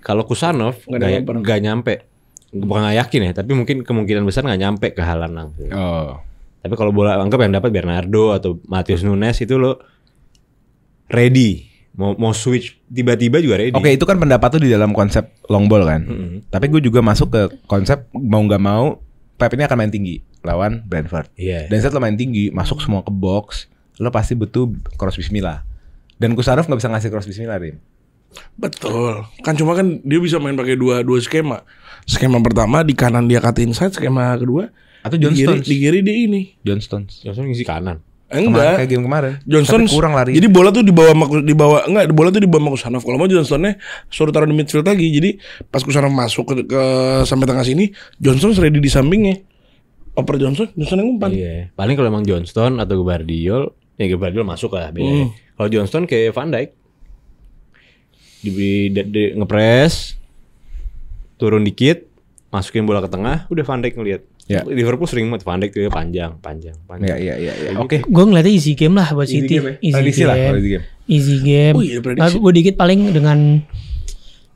Kalau Kusanov nggak nyampe. Bukan nggak yakin ya, tapi mungkin kemungkinan besar nggak nyampe ke Haaland langsung. Oh. Tapi kalau bola anggap yang dapat Bernardo atau Matheus Nunes itu lo ready. Mau switch tiba-tiba juga ready. Oke, itu kan pendapat tuh di dalam konsep long ball kan. Tapi gue juga masuk ke konsep mau nggak mau Pep ini akan main tinggi lawan Brentford. Iya. Dan saat lo main tinggi, masuk semua ke box, lo pasti butuh cross bismillah. Dan Kusanov nggak bisa ngasih cross bismillah, Rim. Betul. Kan cuma kan dia bisa main pakai dua skema. Skema pertama di kanan dia cut inside, skema kedua Atau di John Stones. kiri dia ini. John Stones. Johnson ngisi kanan. Enggak. Kayak game kemarin. Johnson Tapi kurang lari. Jadi bola tuh bola tuh dibawa sama Kusanov. Kalau mau Johnstonnya suruh taruh di midfield lagi. Jadi pas Kusanov masuk ke sampai tengah sini, Johnson ready di sampingnya. Oper Johnson yang umpan. Iya. Paling kalau emang Johnston atau Gvardiol, ya Gvardiol masuk lah bedanya. Kalau Johnston kayak Van Dijk. Ngepres, turun dikit, masukin bola ke tengah, udah Van Dijk ngeliat. Ya. Liverpool sering banget Van Dijk tuh panjang. Iya. Oke. Gue ngeliatnya easy game lah buat Easy City. game ya? Prediksi lah kalau easy game. Easy game. Oh iya, prediksi. Gue dikit paling dengan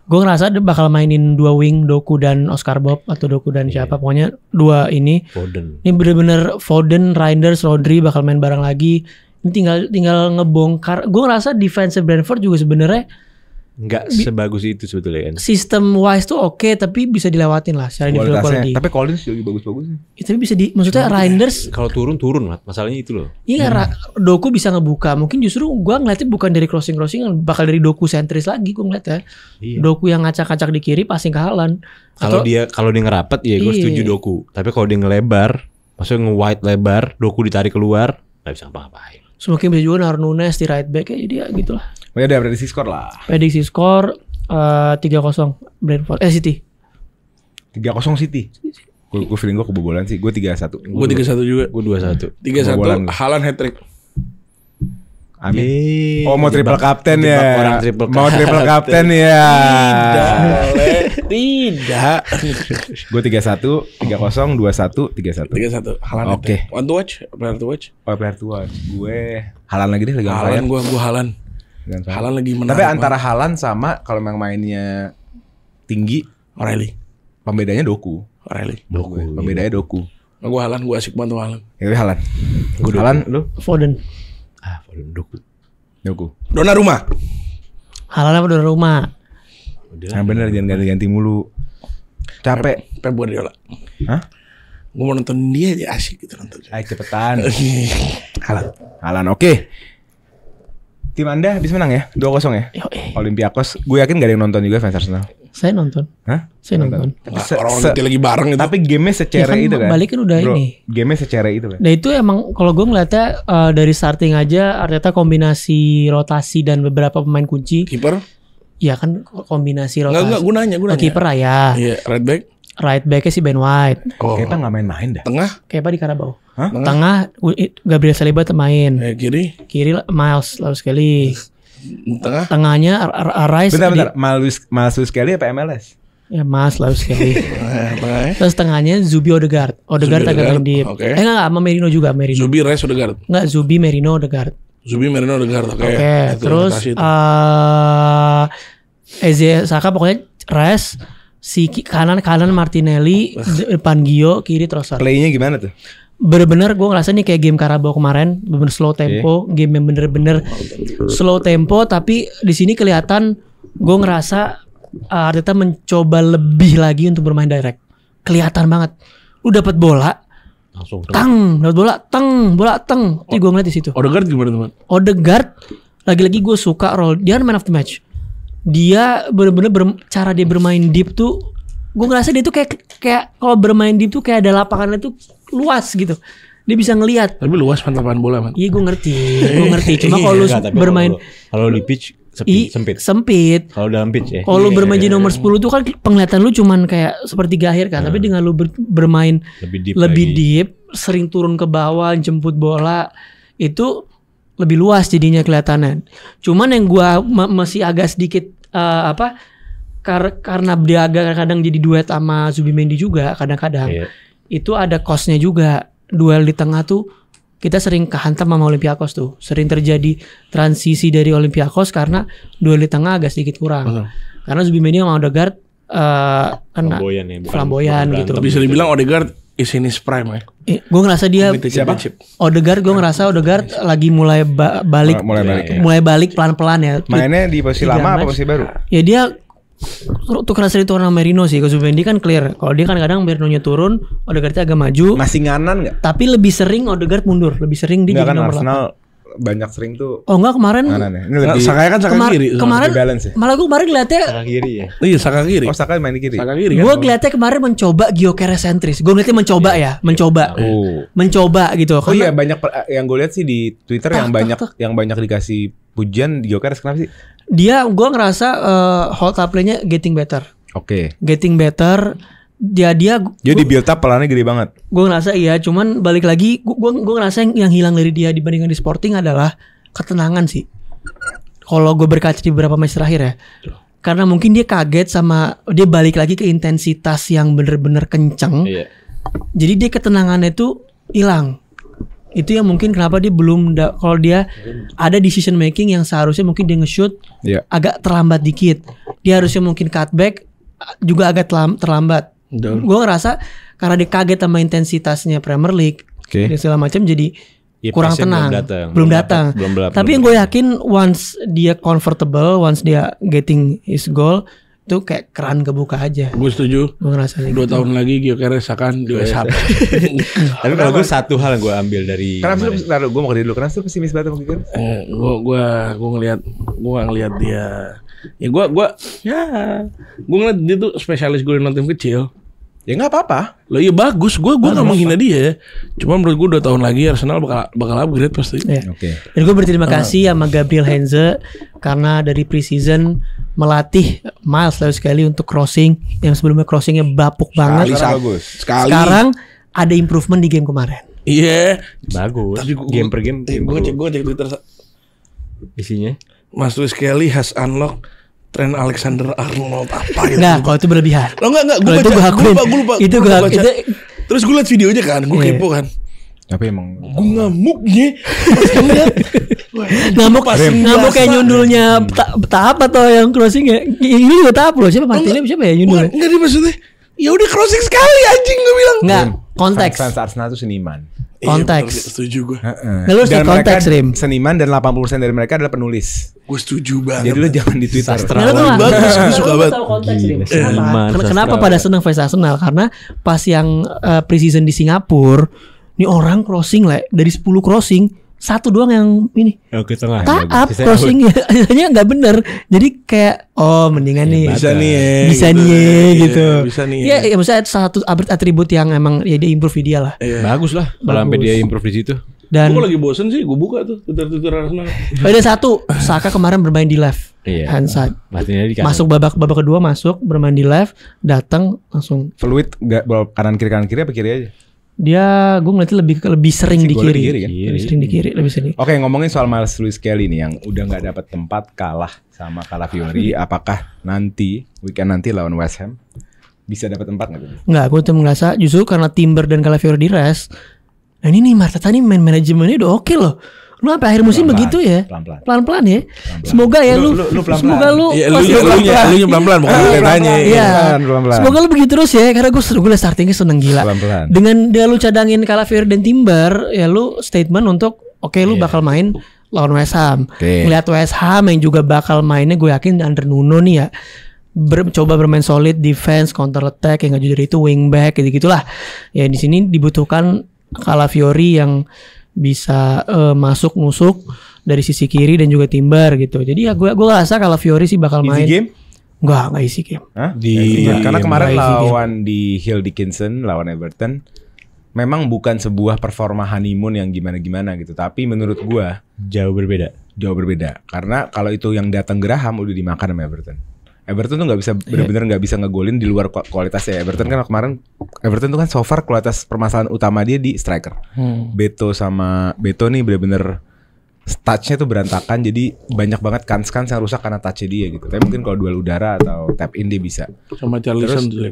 gue ngerasa dia bakal mainin dua wing, Doku dan Oscar Bob atau Doku dan siapa, pokoknya dua ini. Foden. Ini bener-bener Foden, Reinders, Rodri bakal main bareng lagi. Ini tinggal ngebongkar. Gue ngerasa defense Brentford juga sebenarnya Nggak sebagus itu sebetulnya kan. sistem wise tuh oke, tapi bisa dilewatin lah secara individual Kualitasnya. quality. Tapi Collins juga bagus-bagusnya. Ya, tapi bisa maksudnya Reinders. Kalau turun lah, masalahnya itu loh. Iya, Doku bisa ngebuka. Mungkin justru gue ngeliatnya bukan dari crossing-crossingan, bakal dari Doku sentris lagi gue ngeliatnya. Iya. Doku yang ngacak-ngacak di kiri, passing ke Haaland. Kalau dia ngerapet ya gue Iya. setuju Doku. Tapi kalau dia ngelebar, maksudnya nge-wide lebar, Doku ditarik keluar, nggak bisa ngapa-ngapain. Semakin bisa juga naruh Nunes di right back ya, jadi ya gitulah. Oh ya, ada prediksi skor lah. Prediksi skor 3-0 Brentford. City. 3-0 City. Gue feeling gue kebobolan sih. Gue 3-1. Gue 3-1 juga. Gue 2-1. 3-1 Kebobolan. Haaland hat-trick. Amin. Yeay. Oh, mau triple captain Jebak ya. orang triple Mau triple captain ya. Tidak. Gue 3-1, 3-0, 2-1, 3-1. 3-1 Haaland. Oke. One to watch, player to watch. Oh, player to watch. Gue Haaland lagi deh, lagi on fire. Haaland gue Haaland. Haaland lagi menarik. Tapi antara Haaland sama kalau yang mainnya tinggi, O'Reilly. pembedanya Doku. Pembedanya Doku. Nah, gue Haaland, gue asik banget Haaland. Ya Haaland. Haaland lu? Foden. Doku. Donnarumma. Haaland apa Donnarumma? Nah bener jangan ganti-ganti mulu. Capek. Pep Guardiola. Hah? Gue mau nonton dia aja asik gitu nonton. Ayo cepetan. Haaland. Oke. Tim Anda habis menang ya? 2-0 ya? Olympiakos. Gue yakin gak ada yang nonton juga fans Arsenal. Saya nonton. Hah? Saya nonton. Orang nanti lagi bareng itu. Tapi gamenya secere Ya kan itu kan? balik kan udah Bro, ini. gamenya secere itu kan? Nah itu emang kalau gue ngeliatnya dari starting aja Arteta kombinasi rotasi dan beberapa pemain kunci. Kiper? Ya kan kombinasi rotasi. Enggak, gue nanya. Kiper lah ya. Iya, right back. Right backnya si Ben White. Oh. Kepa gak main-main dah. Tengah? Kepa di Karabau. Hah? Tengah Gabriel Saliba main. Kiri? Kiri Miles lalu sekali. Tengah? Tengahnya Rice. Bentar. Miles Kelly apa MLS? Ya Mas lalu sekali. Tengah. Terus tengahnya Zubi Odegaard. Odegaard agak main di. Oke. Enggak sama Merino juga Merino. Zubi, Rice, Odegaard. Enggak Zubi Merino Odegaard. Zubi, Merino, Odegaard. Oke. Itu Terus rotasi itu. Eze Saka pokoknya Rice si kanan Martinelli, depan Gio, kiri Trossard. Playnya gimana tuh? Bener-bener gue ngerasa nih kayak game Karabau kemarin, bener slow tempo, game yang bener-bener slow tempo, tapi di sini kelihatan gue ngerasa Arteta mencoba lebih lagi untuk bermain direct. Kelihatan banget. Lu dapat bola, Langsung dapat bola, Jadi gue ngeliat di situ. Odegaard gimana teman? Odegaard lagi-lagi gue suka role dia kan man of the match. Dia bener-bener cara dia bermain deep tuh gue ngerasa dia tuh kayak kalau bermain deep tuh kayak ada lapangannya tuh luas gitu. Dia bisa ngelihat. Tapi luas lapangan bola man. Iya gue ngerti. Cuma kalau lu bermain kalau di pitch sempit. Kalau dalam pitch ya. Kalau lu bermain di nomor 10 tuh kan penglihatan lu cuman kayak sepertiga akhir kan. Tapi dengan lu bermain lebih deep, sering turun ke bawah, jemput bola itu lebih luas jadinya kelihatannya. Cuman yang gua masih agak sedikit karena dia agak kadang jadi duet sama Zubimendi juga kadang-kadang. Iya. Itu ada cost-nya juga. Duel di tengah tuh kita sering kehantam sama Olympiakos tuh. Sering terjadi transisi dari Olympiakos karena duel di tengah agak sedikit kurang. Karena Zubimendi sama Odegaard kena flamboyan gitu. Bisa dibilang Odegaard is in his prime ya. Gue ngerasa dia Siapa? Odegaard lagi mulai balik pelan-pelan ya. Mainnya di posisi lama apa posisi baru? Ya dia tukeran sering turun sama Merino sih. Kalau Zubimendi kan clear. Kalau dia kan kadang Merinonya turun, Odegaardnya agak maju. Masih nganan nggak? Tapi lebih sering Odegaard mundur, lebih sering dia Nggak jadi kan nomor Arsenal banyak sering tuh. Oh enggak kemarin. Nganan ya. Ini lebih Saka kan Saka kiri. Kemarin balance ya? malah gue kemarin ngeliatnya Kanan kiri ya. Iya Saka kiri. Oh Saka main di kiri. Saka kiri kan. gue ngeliatnya kemarin mencoba Gyökeres sentris. Gue ngeliatnya mencoba gitu. Oh iya banyak yang gue lihat sih di Twitter yang banyak dikasih pujian di Gyökeres kenapa sih? Dia gue ngerasa hold up play-nya getting better. Oke. Getting better. Dia Jadi di build up pelannya gede banget. Gue ngerasa iya, cuman balik lagi gue ngerasa yang hilang dari dia dibandingkan di Sporting adalah ketenangan sih. Kalau gue berkaca di beberapa match terakhir ya. Karena mungkin dia kaget sama dia balik lagi ke intensitas yang bener-bener kenceng. Iya. Jadi dia ketenangannya tuh hilang. Itu yang mungkin kenapa dia belum kalau dia ada decision making yang seharusnya mungkin dia nge-shoot agak terlambat dikit. Dia harusnya mungkin cutback juga agak terlambat. Gue ngerasa karena dia kaget sama intensitasnya Premier League dan segala macam jadi kurang tenang. Belum datang. Tapi yang gue yakin once dia comfortable, once dia getting his goal itu kayak keran kebuka aja. Gue setuju. Gue ngerasa 2 tahun lagi Gyökeres akan di WhatsApp. Tapi kalau gue satu hal yang gue ambil dari Kenapa sih gue mau ke dulu? Kenapa sih pesimis banget sama Gyökeres? Gue ngelihat dia. Ya gue ngeliat dia tuh spesialis gol tim kecil. Ya nggak apa-apa. Loh iya bagus. Gue nggak menghina dia. Cuma menurut gue 2 tahun lagi Arsenal bakal upgrade pasti. Ya. Oke. Dan gue berterima kasih sama Gabriel Heinze karena dari preseason melatih Miles lalu sekali untuk crossing yang sebelumnya crossingnya bapuk banget. Sekarang ada improvement di game kemarin. Iya. Bagus. Tapi Game per game. Gue cek Twitter. Isinya. Mas Luis Kelly has unlocked Trent Alexander-Arnold apa itu? Nah, kalau itu berlebihan. Lo enggak gue itu gue akuin. Gue lupa. Terus gue liat videonya kan, gue kepo kan. Tapi emang gue ngamuknya pas ngeliat Ngamuk kayak nyundulnya tahap atau yang crossing ya. Ini juga tahap loh. Siapa Martinelli siapa ya nyundulnya? Enggak dia maksudnya. Ya udah crossing sekali anjing gue bilang. Enggak, konteks. Fans Arsenal itu seniman. Konteks. Iya, setuju gue. Nggak, lu Dan konteks, mereka Rim. seniman dan 80% dari mereka adalah penulis. Gue setuju banget. Jadi lu jangan di Twitter. Nggak, lu tahu Bagus, nggak? gue suka Lu banget. tahu konteks, Rim. Gila, seniman, Kenapa sastra. pada senang fans Arsenal? Karena pas yang pre-season di Singapura, nih orang crossing lah dari 10 crossing, satu doang yang ini Ke tengah. taap Sisanya crossing ya, sisanya nggak bener. Jadi kayak mendingan nih Bisa nih ya. bisa nih ya, gitu. Bisa nih. Ya, ya maksudnya satu atribut yang emang ya dia improve di dia lah. Bagus lah kalau sampai dia improve di situ. Dan Gue lagi bosen sih, gue buka tuh Twitter Arsenal. ada satu Saka kemarin bermain di left hand side. Martinelli di kanan. Masuk babak kedua masuk bermain di left, datang langsung Fluid enggak bola kanan kiri apa kiri aja. dia gue ngeliatnya lebih sering di golnya kiri. di kiri kan? Lebih sering di kiri, lebih sering. Oke, ngomongin soal Miles Lewis Kelly nih yang udah nggak dapat tempat kalah sama Calafiori, apakah nanti weekend nanti lawan West Ham bisa dapat tempat nggak? Enggak, gue tuh merasa justru karena Timber dan Calafiori di rest. Nah ini nih Marteta nih manajemennya udah oke loh. Lu sampai akhir musim Pelan-pelan, begitu ya. pelan-pelan. Ya. Semoga ya lu pelan-pelan. semoga lu Iya, pasti lu pelan-pelan bukan lu yang nanya. Iya. Pelan-pelan. Semoga lu begitu terus ya karena gue liat startingnya seneng gila. Pelan-pelan. Dengan dia lu cadangin Calafiori dan Timber, ya lu statement untuk oke, lu bakal main lawan West Ham. Oke. Ngeliat West Ham yang juga bakal mainnya gue yakin under Nuno nih ya. Coba bermain solid defense, counter attack yang nggak jujur itu wingback gitu-gitulah. Ya di sini dibutuhkan Calafiori yang bisa masuk nusuk dari sisi kiri dan juga Timber gitu. Jadi ya gue rasa Calafiori sih bakal main. Easy game? Enggak easy game. Hah? Di- Easy game. Karena kemarin Easy game. lawan di Hill Dickinson lawan Everton memang bukan sebuah performa honeymoon yang gimana-gimana gitu, tapi menurut gua Jauh berbeda. jauh berbeda. Karena kalau itu yang datang Graham udah dimakan sama Everton. Everton tuh nggak bisa benar-benar nggak bisa ngegolin di luar kualitasnya. Everton kan kemarin tuh kan so far kualitas permasalahan utama dia di striker. Beto nih benar-benar touch-nya tuh berantakan, jadi banyak banget kans yang rusak karena touch-nya dia gitu. Tapi mungkin kalau duel udara atau tap in dia bisa. Sama Terus Charlison tuh.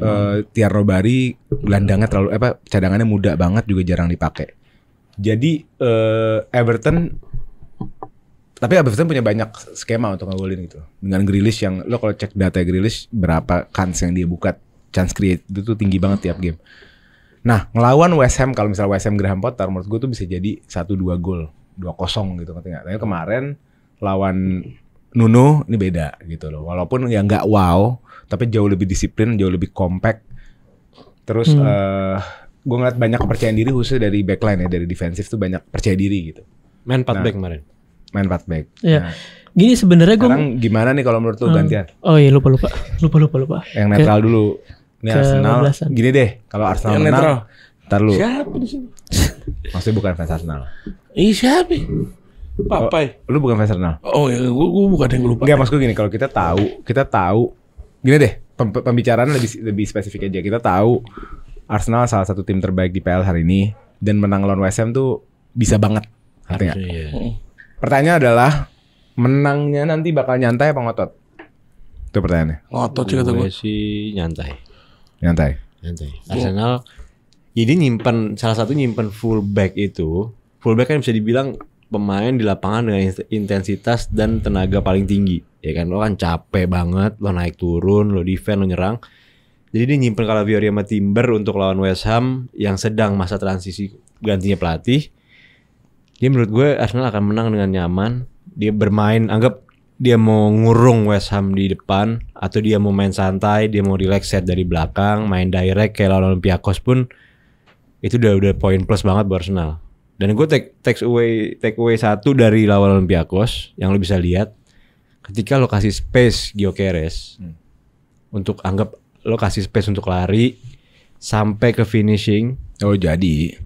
Thierry Robary gelandangnya terlalu cadangannya muda banget juga jarang dipakai. Jadi Everton punya banyak skema untuk ngegolin gitu. Dengan Grealish yang lo kalau cek data Grealish berapa kans yang dia buka, chance create itu tuh tinggi banget tiap game. Nah, ngelawan West Ham kalau misalnya West Ham Graham Potter menurut gue tuh bisa jadi 1-2 gol, 2-0 gitu ngerti nggak? Tapi kemarin lawan Nuno ini beda gitu loh. Walaupun ya nggak wow, tapi jauh lebih disiplin, jauh lebih compact. Terus gue ngeliat banyak kepercayaan diri khususnya dari backline ya, dari defensif tuh banyak percaya diri gitu. Main 4 back kemarin. Main 4 back. Iya. Nah, Gini sebenarnya gue sekarang gimana nih kalau menurut lu gantian? Oh iya lupa. Yang netral dulu. Ini Arsenal. ke-15-an. Gini deh, kalau Arsenal Yang menang, netral. ntar lu. Siapa di sini? Maksudnya bukan fans Arsenal. Siapa? Papai. Lu bukan fans Arsenal. Oh ya, gue bukan yang lupa. Enggak, maksud gue gini, kalau kita tahu gini deh, pembicaraan lebih spesifik aja. Kita tahu Arsenal salah satu tim terbaik di PL hari ini dan menang lawan West Ham tuh bisa banget. Ngerti nggak? Harusnya iya. Pertanyaan adalah menangnya nanti bakal nyantai apa ngotot? Itu pertanyaannya. Ngotot sih kata gue. Gue sih nyantai. Nyantai. Arsenal jadi salah satu nyimpen fullback itu. Fullback kan bisa dibilang pemain di lapangan dengan intensitas dan tenaga paling tinggi. Ya kan, lo kan capek banget, lo naik turun, lo defend, lo nyerang. Jadi dia nyimpen Calafiori sama Timber untuk lawan West Ham yang sedang masa transisi gantinya pelatih. Dia menurut gue Arsenal akan menang dengan nyaman. Dia bermain, anggap dia mau ngurung West Ham di depan atau dia mau main santai, dia mau relax set dari belakang, main direct kayak lawan Olympiakos pun itu udah poin plus banget buat Arsenal. Dan gue take away satu dari lawan Olympiakos yang lo bisa lihat ketika lo kasih space Gyökeres untuk anggap lo kasih space untuk lari sampai ke finishing. Oh jadi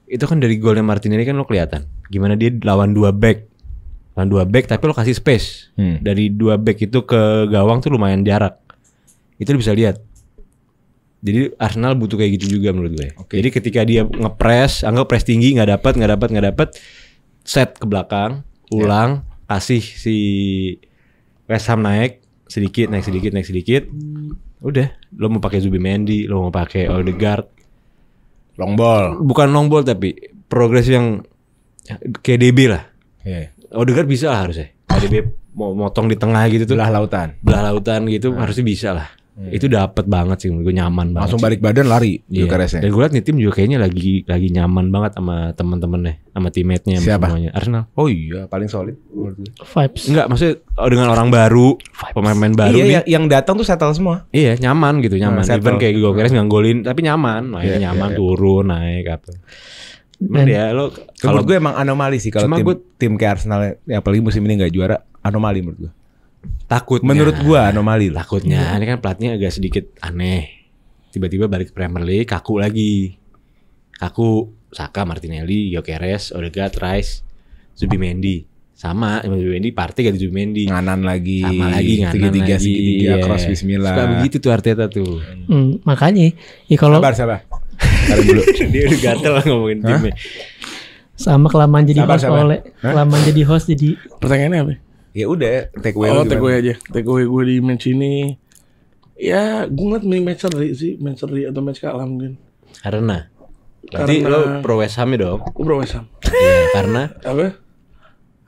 Itu kan dari golnya Martinelli kan lo kelihatan gimana dia lawan 2 back tapi lo kasih space. Dari 2 back itu ke gawang tuh lumayan jarak. Itu lo bisa lihat. Jadi Arsenal butuh kayak gitu juga menurut gue. Jadi ketika dia ngepres, anggap press tinggi nggak dapat, set ke belakang, ulang, kasih si West Ham naik sedikit. Udah, lo mau pakai Zubimendi, lo mau pakai Odegaard, long ball. bukan long ball tapi progres yang kayak DB lah. Yeah. Odegaard bisa lah harusnya. KDB mau motong di tengah gitu tuh. Belah lautan. Belah lautan gitu harusnya bisa lah. Itu dapat banget sih, gue nyaman banget. Langsung sih. balik badan lari Iya. Gyökeresnya. Dan gue liat nih tim juga kayaknya lagi nyaman banget sama teman-temannya, sama teammate-nya, sama Siapa? semuanya. Arsenal. Oh iya, paling solid menurut gue. Vibes. Enggak, maksudnya dengan orang baru, pemain-pemain baru Iya, nih. yang datang tuh settle semua. Iya, nyaman gitu, nyaman. settle. Even kayak Gyökeres nganggolin, tapi nyaman. Mainnya Iya, nyaman, iya. turun, naik apa. Cuman Dan- ya lo Kalau gue emang anomali sih kalau Cuma tim kayak Arsenal yang apalagi musim ini nggak juara, anomali menurut gue. takut. Menurut gue anomali lah. Takutnya ini kan pelatihnya agak sedikit aneh. Tiba-tiba balik ke Premier League, kaku lagi. Kaku, Saka, Martinelli, Gyökeres, Odegaard, Rice, Zubimendi. Sama, Zubimendi partai ganti Zubimendi. Nganan lagi. Sama lagi nganan Segitiga lagi. segitiga cross bismillah. Suka begitu tuh Arteta tuh. Makanya ya kalau Sabar. Taruh dulu. Dia udah gatel ngomongin timnya. sama kelamaan jadi Sabar, host sabar. oleh Hah? kelamaan jadi host jadi Pertanyaannya apa? Ya udah, take away Oh, lu take gimana? away aja. Take away gue di match ini. Ya, gue ngeliat match seri sih, match seri atau match kalah mungkin. Karena berarti Karena- lo pro West Ham ya dong? Gue Bro West Ham. Iya, karena Apa?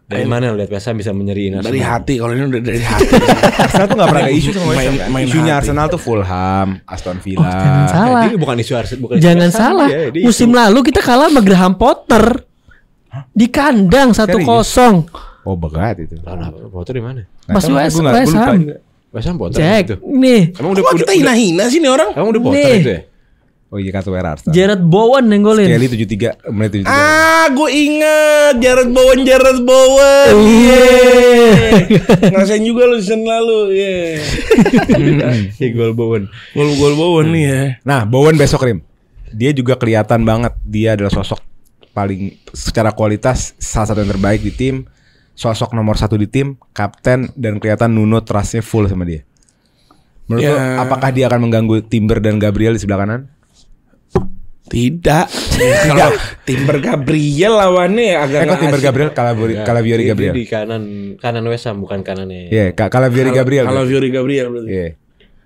dari mana lo lihat West Ham bisa menyeriin Arsenal? Dari hati, kalau ini udah dari hati. Arsenal tuh gak pernah ada isu sama West Ham kan? Main Isunya hati. Arsenal tuh Fulham, Aston Villa. Oh, jangan salah. Ini bukan isu Arsenal, bukan isu Jangan West Ham, salah. ya, dia Musim isu- lalu kita kalah sama Graham Potter. Di kandang 1-0. Oh berat itu. Lawan apa? Potter di mana? Nggak Pas tahu, West gua nggak- gua West lupa Ham. juga. West Ham Potter Jack, gitu. nih. Emang udah Kok kita hina-hina sih nih orang? Emang udah Potter Nih. itu ya? Oh iya kartu merah Arsenal. Jared Bowen yang golin. Kelly 73 menit 73. Ah, gue ingat Jared Bowen. Iya. Ngerasain juga lu season lalu, Si gol Bowen. Gol Bowen nih ya. Nah, Bowen besok Rim. Dia juga kelihatan banget dia adalah sosok paling secara kualitas salah satu yang terbaik di tim, sosok nomor 1 di tim, kapten dan kelihatan Nuno trustnya full sama dia. Menurut lo, Ya. apakah dia akan mengganggu Timber dan Gabriel di sebelah kanan? Tidak. Kalau Timber Gabriel lawannya agak Kok nggak Timber asik. Gabriel, Calafiori Dia Gabriel. di kanan West Ham bukan kanannya. Iya, Calafiori Gabriel. Kalau Fiori Gabriel berarti. Iya.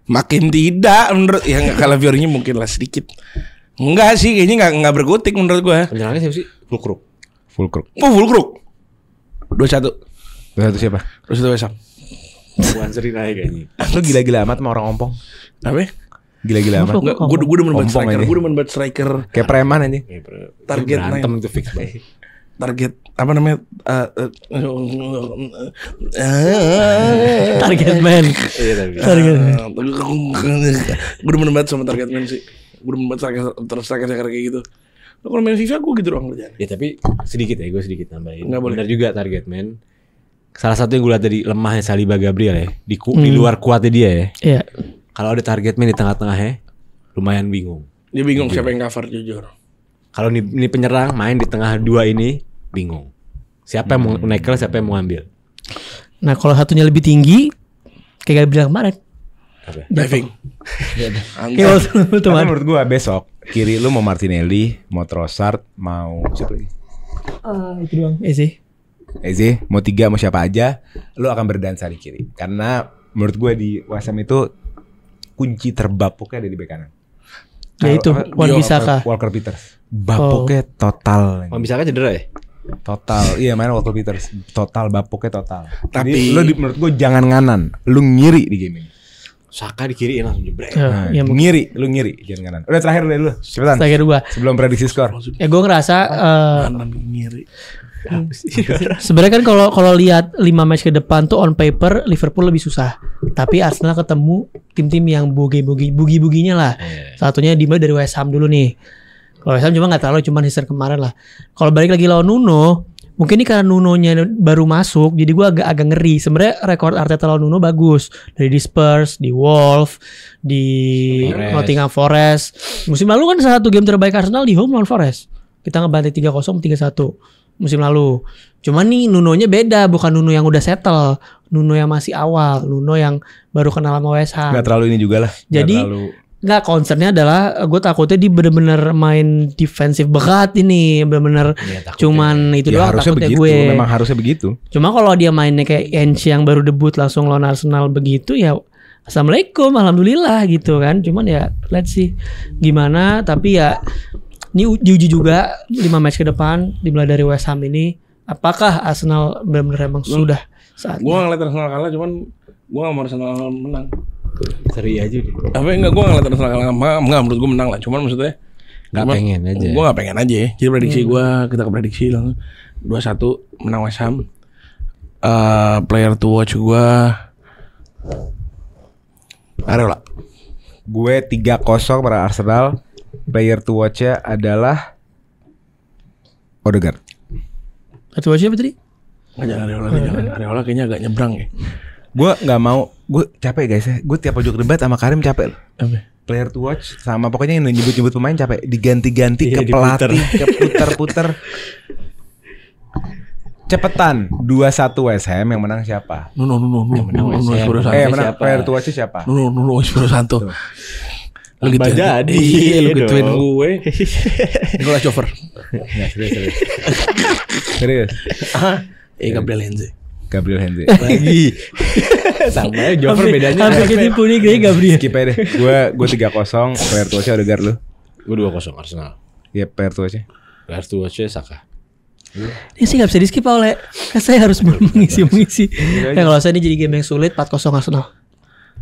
Makin tidak menurut ya kalau Fiorinya mungkin lah sedikit. Enggak sih, kayaknya enggak berkutik menurut gua. Penyerangnya siapa sih? Fulkrug. Full crook. Oh, Fulkrug. 2-1. Satu siapa? Terus itu West Ham. Bukan seri naik kayaknya. Lu gila-gila amat sama orang ompong. Apa? Gila-gila amat. Enggak, gue demen banget Ompong striker. aja. Gue demen banget striker. Kayak preman aja. Target berantem main. itu fix banget. Target apa namanya? Target man. Iya tapi. Target. Gue demen banget sama target man sih. Gue demen banget striker kayak gitu. Lo kalau main FIFA gue gitu doang kerjaan. Ya tapi sedikit ya, gue sedikit tambahin. Nggak boleh. Benar juga target man. Salah satu yang gue lihat dari lemahnya Saliba Gabriel ya, di luar kuatnya dia ya. Iya. Kalau ada target man di tengah-tengahnya, lumayan bingung. Dia bingung siapa yang cover jujur. Kalau ini penyerang main di tengah dua ini, bingung. Siapa yang mau nekel, siapa yang mau ambil. Nah, kalau satunya lebih tinggi kayak Gabriel kemarin. Apa? Diving. Kayak waktu Tapi kemarin. menurut gua besok kiri lu mau Martinelli, mau Trossard, mau siapa lagi? Itu doang. Sih. Eze, mau 3 mau siapa aja, lu akan berdansa di kiri. Karena menurut gue di West Ham itu kunci terbapuknya ada di bek kanan. Ya itu, Wan-Bissaka. Walker Peters. Bapuknya total. Oh, bisa kan cedera ya? Total. Iya main Walker Peters. Total bapuknya total. Tapi- Jadi, lu menurut gue jangan nganan. Lu ngiri di game ini. Saka di kiri langsung jebrek. Nah, Ya, mungkin. ngiri, lu ngiri jangan nganan. Udah terakhir dulu. Cepetan. Terakhir gua. Sebelum prediksi skor. Ya gue ngerasa Kanan ngiri. sebenarnya kan kalau lihat 5 match ke depan tuh on paper Liverpool lebih susah. Tapi Arsenal ketemu tim-tim yang bugi-buginya lah. Satunya dimulai dari West Ham dulu nih. Kalau West Ham cuma nggak terlalu, cuman history kemarin lah. Kalau balik lagi lawan Nuno, mungkin ini karena Nunonya baru masuk, jadi gue agak ngeri. Sebenarnya rekor Arteta lawan Nuno bagus. Dari di Spurs, di Wolves, di Forest. Nottingham Forest. Musim lalu kan salah satu game terbaik Arsenal di home lawan Forest. Kita ngebantai 3-0, 3-1 musim lalu. Cuman nih Nunonya beda, bukan Nuno yang udah settle, Nuno yang masih awal, Nuno yang baru kenal sama West Ham. Gak terlalu ini juga lah. Nggak Jadi terlalu... nggak, concernnya adalah gue takutnya dia bener-bener main defensif berat ini, bener-bener Iya, takutnya. cuman itu Ya doang harusnya takutnya begitu. gue. Memang harusnya begitu. Cuma kalau dia mainnya kayak Ench yang baru debut langsung lawan Arsenal begitu ya, assalamualaikum, alhamdulillah gitu kan. Cuman ya let's see gimana. Tapi ya ini diuji juga 5 match ke depan dimulai dari West Ham ini. Apakah Arsenal benar-benar emang sudah saat? Gue ngeliat Arsenal kalah, cuman gue gak mau Arsenal menang. Seri aja deh. Apa enggak, gue ngeliat Arsenal kalah, enggak menurut gue menang lah. Cuman maksudnya Gak pengen aja. Gue gak pengen aja. Jadi prediksi gue, kita ke prediksi langsung 2-1 menang West Ham. Player to watch gue Areola. Gue 3-0 para Arsenal. Player to watch-nya adalah Odegaard. Satu aja apa tadi? Nggak, jangan Areola, jangan. Areola kayaknya agak nyebrang ya. Gue nggak mau. Gue capek guys ya. Gue tiap pojok debat sama Karim capek loh. Apa? Player to watch sama pokoknya yang nyebut-nyebut pemain capek. Diganti-ganti Iya, ke pelatih, ke puter-puter. Cepetan 2-1 West Ham, yang menang siapa? No. menang West Ham. Espirito Santo. Menang siapa? player to watch siapa? No, Espirito Santo. Lu Tambah gituin. jadi. Iya, lu gituin dong. gue. Nicolas Jover. Nggak, serius. Serius. Gabriel Heinze. Gabriel Heinze. Lagi. Sama ya Jover bedanya. Hampir ketipu nih kayak Gabriel. Skip aja deh. Gue 3-0. Player to watch Odegaard lu. Gue 2-0 Arsenal. Iya, player to watch. Player to watch Saka. Ini sih gak bisa di skip oleh. Kan saya harus mengisi. Ya kalau saya ini jadi game yang sulit 4-0 Arsenal.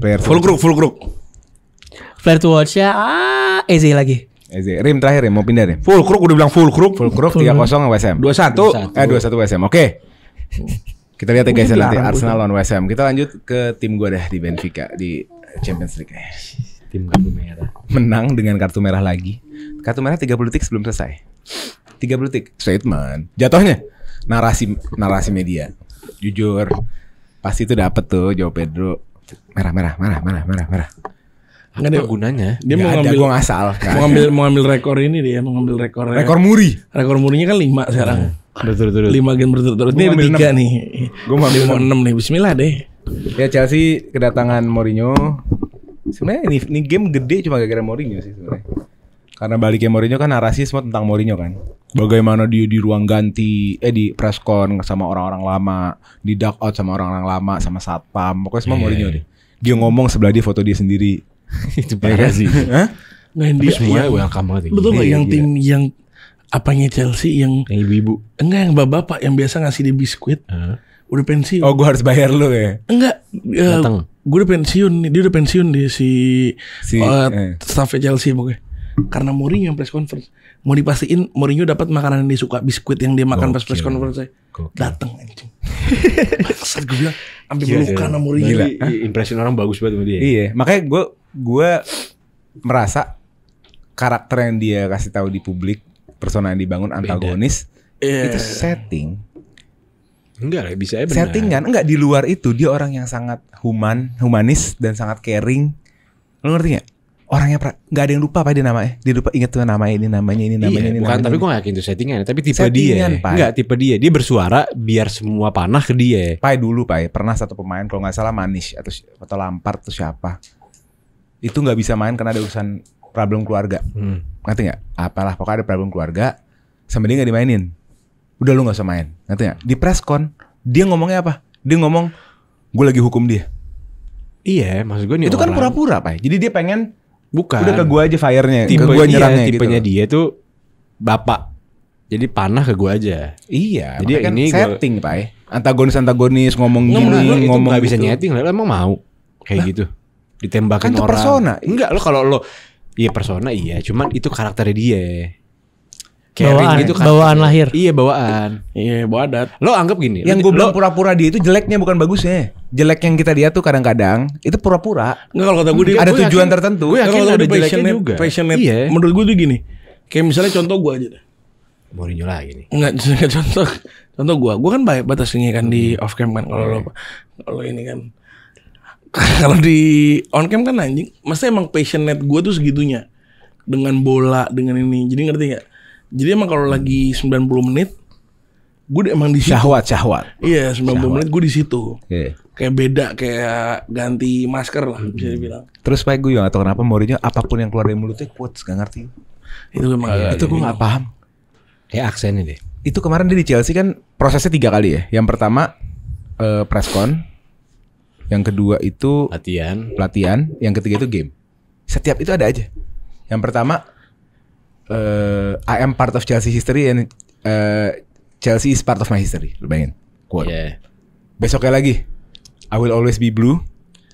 Player to Full watch. crook. Player to watch ya easy lagi. Rim terakhir ya, mau pindah Rim. Full crook, udah bilang full crook. Full crook 3-0 West Ham. 2-1. 2-1 West Ham. Oke. Kita lihat ya guys Udah nanti dilarang, Arsenal lawan West Ham. Kita lanjut ke tim gue deh di Benfica di Champions League. Tim kartu merah. Menang dengan kartu merah lagi. Kartu merah 30 detik sebelum selesai. 30 detik statement. Jatuhnya narasi media. Jujur. Pasti itu dapet tuh Joao Pedro. Merah. Apa gunanya? Dia mau ngambil gue ngasal. mau ngambil rekor ini dia, mau ngambil rekor. Rekor muri. Rekor murinya kan 5 sekarang. Betul. 5 game berturut-turut. Ini Gua ngambil 3 nih. Gua mau ambil 6 nih. Bismillah deh. Ya Chelsea kedatangan Mourinho. Sebenarnya ini game gede cuma gara-gara Mourinho sih sebenarnya. Karena baliknya Mourinho kan narasi semua tentang Mourinho kan. Bagaimana dia di ruang ganti, di press con sama orang-orang lama, di duck out sama orang-orang lama, sama satpam. Pokoknya semua Mourinho deh. Dia ngomong sebelah dia foto dia sendiri. Itu parah sih. Hah? Nggak, yang Tapi dia semuanya yang- welcome banget. Betul nggak Iya, yang gila. tim yang apanya Chelsea yang Yang ibu-ibu. enggak yang bapak yang biasa ngasih dia biskuit udah pensiun. Oh, gue harus bayar lu ya. Enggak, Datang. gue udah pensiun nih. Dia udah pensiun di si eh. staffnya Chelsea pokoknya. Karena Mourinho yang press conference mau dipastiin Mourinho dapat makanan yang dia suka, biskuit yang dia makan pas press conference saya. Gokil. Datang anjing. Bangsat gue bilang sampai Gila, pelukan sama Mourinho. Gila. Impression orang bagus banget sama dia. Iya, makanya gue merasa karakter yang dia kasih tahu di publik, persona yang dibangun antagonis Iya. itu setting. Enggak lah, bisa aja benar. Settingan enggak, di luar itu dia orang yang sangat humanis dan sangat caring. Lu ngerti gak? Orangnya nggak ada yang lupa apa dia namanya. Dia lupa inget tuh namanya ini, namanya ini, namanya Iya, ini. bukan, namanya tapi ini. gue gak yakin itu settingan. Tapi tipe Settingan, dia. Pak. Enggak, tipe dia. Dia bersuara biar semua panah ke dia. Pai dulu Pai pernah satu pemain kalau nggak salah Manish atau Lampard atau siapa itu nggak bisa main karena ada urusan problem keluarga. Ngerti nggak? Apalah pokoknya ada problem keluarga sama dia nggak dimainin. Udah lu nggak usah main. Ngerti nggak? Di press con dia ngomongnya apa? Dia ngomong gue lagi hukum dia. Iya, maksud gue nih Itu kan orang- pura-pura Pai. Jadi dia pengen Bukan. udah ke gue aja fire-nya, Tipe ke gue nyerangnya tipenya gitu. dia tuh bapak. Jadi panah ke gue aja. Iya, Jadi makanya kan ini setting Pai. Antagonis ngomong Nggak, gini, menurut gue itu ngomong nggak bisa gitu. nyeting lah. Lo emang mau kayak gitu ditembakin Kan itu orang. persona. Enggak, lo kalau lo iya persona iya, cuman itu karakternya dia. Bawaan, gitu bawaan lahir. Iya, bawaan. Iya, bawa adat. Lo anggap gini. Yang lo- gue bilang lo- pura-pura dia itu jeleknya bukan bagusnya. Jelek yang kita lihat tuh kadang-kadang itu pura-pura. Enggak, kalau kata gue dia Ada gue tujuan yakin- tertentu. gue yakin kalau ada dia jeleknya passionate, juga. passionate. Iya. Menurut gue tuh gini. Kayak misalnya contoh gue aja deh. Mourinho lagi nih. Enggak, contoh gue kan baik batasnya kan di off cam kan kalau ini kan kalau di on cam kan anjing, maksudnya emang passionate gue tuh segitunya dengan bola dengan ini. Jadi ngerti nggak? Jadi emang kalau lagi 90 menit gue emang di situ. Syahwat. Iya, 90 menit gue di situ. Iya. Kayak beda, kayak ganti masker lah bisa dibilang. Terus Pak gue juga gak tau kenapa Mourinho apapun yang keluar dari mulutnya quotes, gak ngerti. Itu emang agak Itu gue gak paham. Kayak aksennya deh. Itu kemarin dia di Chelsea kan prosesnya 3 kali ya. Yang pertama press con, yang kedua itu Latihan. pelatihan, yang ketiga itu game. Setiap itu ada aja. Yang pertama I am part of Chelsea history and Chelsea is part of my history. Lu bayangin. Quote. Yeah. Besoknya lagi, I will always be blue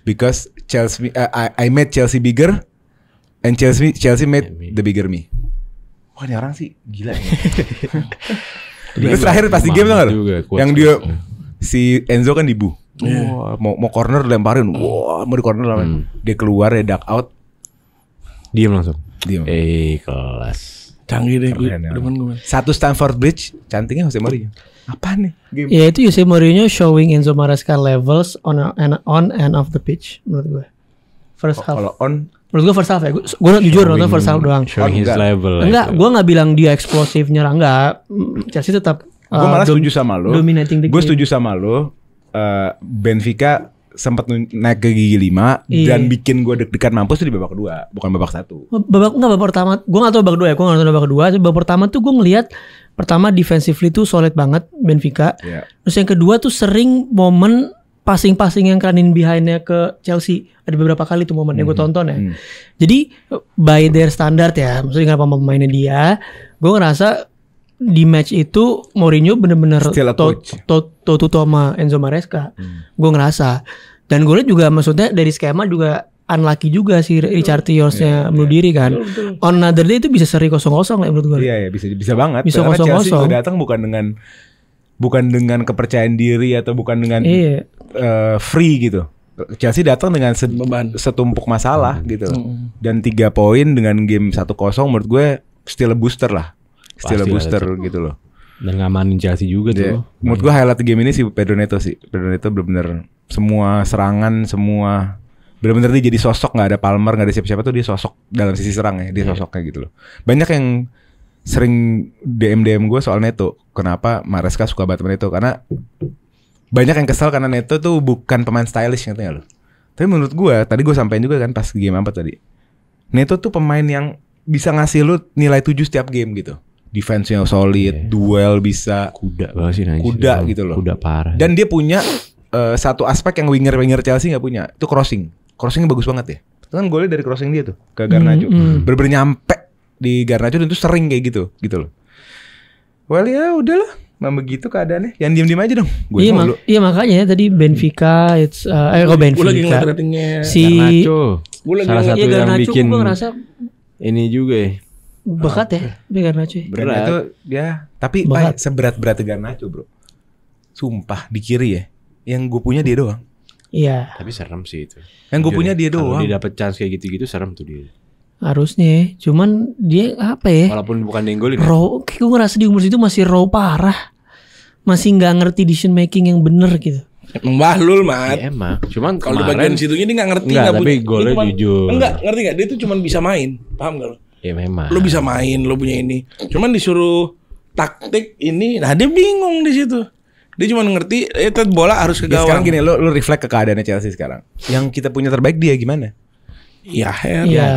because Chelsea I made Chelsea bigger and Chelsea made the bigger me. Wah, ini orang sih gila ini. Terus terakhir pas di game tuh nggak? Yang dia si Enzo kan dibu. Wah, mau corner lemparin. Wah, mau di corner lemparin. Dia keluar, dia duck out. Diem langsung. Diem. Kelas. Canggih deh gue. Keren, ya. Demen gue. Satu Stamford Bridge, cantiknya Jose Mourinho. Apa nih? Game. Ya itu Jose Mourinho showing Enzo Maresca levels on and off the pitch menurut gue. First half. Kalau on Menurut gue first half ya. Gue jujur nonton first half doang. Showing his enggak. level. Enggak, gue nggak bilang dia eksplosif nyerang, enggak. Chelsea tetap gue malah setuju sama lo. dominating the Gue game. setuju sama lo. Benfica sempat naik ke gigi 5 Iya. dan bikin gue deg-degan mampus tuh di babak kedua, bukan babak 1. Babak pertama, gue gak tahu babak kedua ya, gue gak tahu babak kedua. Babak pertama tuh gue ngelihat pertama defensively tuh solid banget Benfica. Iya. Terus yang kedua tuh sering momen passing-passing yang kanin behindnya ke Chelsea. Ada beberapa kali tuh momen yang gue tonton ya. Jadi by their standard ya, maksudnya dengan pemainnya dia, gue ngerasa di match itu Mourinho bener-bener Still a coach. toe sama Enzo Maresca. Gue ngerasa. Dan gue liat juga maksudnya dari skema juga unlucky juga si Richard Rios-nya bunuh diri kan. On another day itu bisa seri 0-0 lah menurut gue. Iya, bisa banget. Bisa Karena 0-0. Chelsea juga datang bukan dengan kepercayaan diri atau bukan dengan Iya. free gitu. Chelsea datang dengan Beban. setumpuk masalah gitu. Dan 3 poin dengan game 1-0 menurut gue still a booster lah. Still a Pasti lah, booster gitu loh. Dan ngamanin Chelsea juga tuh. Menurut gue highlight game ini si Pedro Neto sih. Pedro Neto bener-bener semua serangan, semua bener-bener dia jadi sosok. Gak ada Palmer, gak ada siapa-siapa tuh dia sosok dalam sisi serang ya. Dia sosoknya gitu loh. Banyak yang sering DM gue soal Neto. Kenapa Maresca suka banget sama Neto? Karena banyak yang kesal karena Neto tuh bukan pemain stylish katanya loh. Tapi menurut gue, tadi gue sampein juga kan pas game apa tadi. Neto tuh pemain yang bisa ngasih lu nilai 7 setiap game gitu. Defense-nya solid, duel bisa. Kuda banget sih Najis. Kuda gitu loh. Kuda parah. Dan dia punya satu aspek yang winger Chelsea nggak punya. Itu crossing. Crossingnya bagus banget ya. Itu kan golnya dari crossing dia tuh ke Garnacho. Bener-bener nyampe di Garnacho dan itu sering kayak gitu loh. Well ya udahlah. Memang begitu keadaannya. Yang diem-diem aja dong. Gue Iya, iya makanya tadi Benfica Gue lagi Benfica. ngeliat ratingnya. Si Garnacho. Gue lagi Salah ngeliat- satu Iya yang Garnacho bikin gue ngerasa ini juga ya. bekat ya, Garnacho. Berat itu ya. Tapi Berat. seberat-berat Garnacho bro. Sumpah di kiri ya. Yang gue punya dia doang. Iya, Tapi serem sih itu. Yang gue punya dia Kalau doang. dia dapet chance kayak gitu-gitu serem tuh dia. harusnya. Cuman dia apa ya? Walaupun bukan dia yang golin. Raw, kayak gue ngerasa di umur situ masih raw parah. Masih nggak ngerti decision making yang bener gitu. Emang bahlul mat. Ya, emang. Cuman Kalau di bagian kemarin situnya dia nggak ngerti. Enggak, nggak tapi punya- golnya dia cuman- jujur. Enggak, ngerti nggak? Dia tuh cuma bisa main. Paham nggak lo? ya memang. Lo bisa main, lo punya ini. Cuman disuruh taktik ini, nah dia bingung di situ. Dia cuma ngerti, bola harus ke Ya, sekarang gawang. gini, lu reflect ke keadaannya Chelsea sekarang. Yang kita punya terbaik dia gimana? Ya, Iya.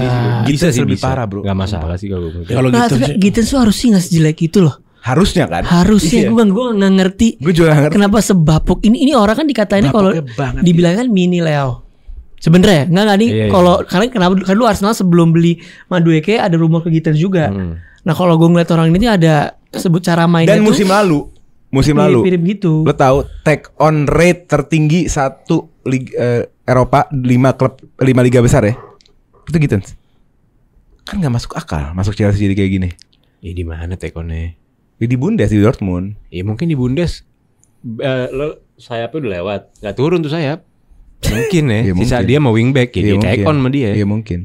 Bisa sih lebih parah bro. Gak masalah sih kalau gue. Kalau Nah, gitu tapi sih. Gittens tuh harusnya nggak sejelek itu loh. Harusnya kan? Harusnya Iya. gue nggak ngerti. Gue juga nggak ngerti. Kenapa sebapuk ini orang kan dikatain kalau Bapuknya banget dibilang kan mini Leo. Sebenarnya nggak nih Iya, iya. kalau kalian kenapa kan lu Arsenal sebelum beli Madueke ada rumor ke Gittens juga. Nah kalau gue ngeliat orang ini ada sebut cara mainnya Dan tuh musim lalu mirip-mirip gitu. lo tahu take on rate tertinggi satu Eropa 5 liga besar ya. Itu Gittens. Kan nggak masuk akal masuk Chelsea jadi kayak gini. Ya di mana tekonnya? Ya, di Bundes di Dortmund. Ya mungkin di Bundes lo sayapnya udah lewat, nggak turun tuh sayap. Mungkin ya. Iya, Sisa mungkin. dia mau wingback ya, Iya, dia mungkin. tekon sama dia. Iya mungkin.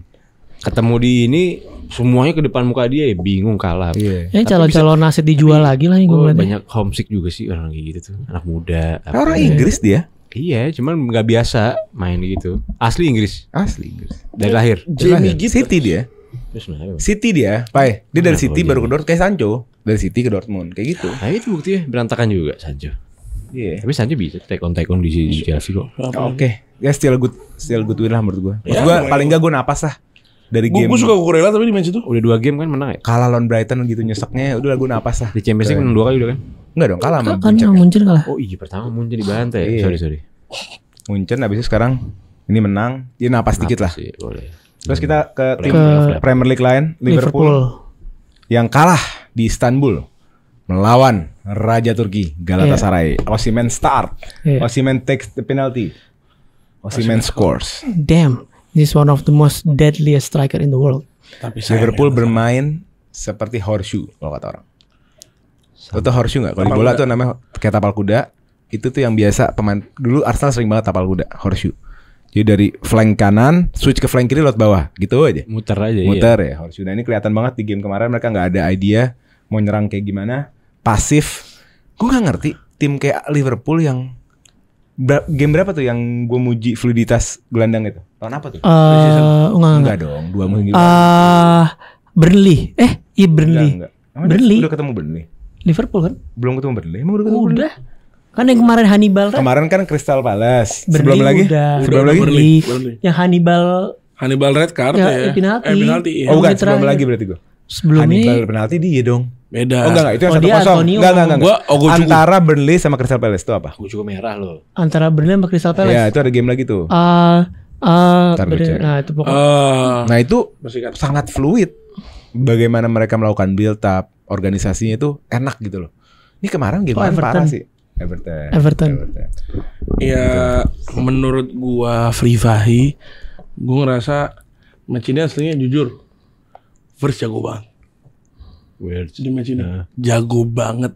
Ketemu di ini semuanya ke depan muka dia ya bingung kalah. Iya. Ini calon-calon aset dijual lagi lah yang gue Oh, ngeliatnya. banyak homesick juga sih orang kayak gitu tuh, anak muda. Kan orang Inggris dia. Iya, cuman nggak biasa main gitu. Asli Inggris Asli Inggris. dari lahir. Jamie Gittens. City dia. Terus kenapa? City dia. Pai. Dia dari Kenapa City dia? baru ke Dortmund kayak Sancho. Dari City ke Dortmund kayak gitu. Nah itu buktinya berantakan juga Sancho. Iya. Tapi Sancho bisa take on di Chelsea kok. Oke. Ya still good win lah menurut gue. Maksud Ya, gue pokoknya- paling enggak gue napas lah dari game. Gue suka Kukurela tapi di match itu. Udah 2 game kan menang ya? Kalah lawan Brighton gitu nyeseknya udah gue napas lah. Di Champions League menang 2 kali udah kan? Enggak dong kalah sama Kan Munchen. Munchen kalah. Oh iya pertama Munchen dibantai. Iya. Sorry. Munchen habis itu sekarang ini menang. Dia napas dikit lah. Sih, boleh. Terus kita ke tim Ke Premier League lain Liverpool yang kalah di Istanbul melawan Raja Turki, Galatasaray. Osimhen start. Iya. Osimhen takes the penalty. Osimhen scores. Damn, this is one of the most deadliest striker in the world. Tapi sayang Liverpool ya, bermain seperti horseshoe kalau kata orang. Lo tau horseshoe nggak? Kalau di bola tuh namanya kayak tapal kuda. Itu tuh yang biasa pemain dulu Arsenal sering banget tapal kuda, horseshoe. Jadi dari flank kanan switch ke flank kiri lewat bawah, gitu aja. Muter aja. Muter ya horseshoe. Nah ini kelihatan banget di game kemarin mereka nggak ada idea mau nyerang kayak gimana, pasif. Gue nggak ngerti tim kayak Liverpool yang game berapa tuh yang gue muji fluiditas gelandang itu? Tahun apa tuh? Enggak dong, 2 minggu. Burnley. Iya Burnley. Enggak. Emang Burnley. udah ketemu Burnley? Liverpool kan? Belum ketemu Burnley? Emang udah ketemu Burnley? Udah. Kan yang kemarin Hannibal kan? Kemarin kan Crystal Palace. Burnley Sebelum lagi? udah. Sebelum Udah, lagi? Burnley. Yang Hannibal red card Ya, ya. penalti. Penalti ya. Oh bukan, Menit sebelum terakhir. lagi berarti gue. sebelum Hannibal ini penalti dia dong. Beda. Oh enggak, itu yang Oh, dia 1-0. Antonio. Enggak. Gua Antara Burnley sama Crystal Palace itu apa? Gue juga merah loh. antara Burnley sama Crystal Ya Palace. itu ada game lagi tuh. Ntar gue cek. Nah itu pokoknya. Nah itu Bersikat. sangat fluid. Bagaimana mereka melakukan build up, organisasinya itu enak gitu loh. Ini kemarin game Everton. parah sih. Everton. Ya menurut gua Frivahi, gua ngerasa match ini aslinya jujur Vers jago banget. Weird. Di match ini jago banget.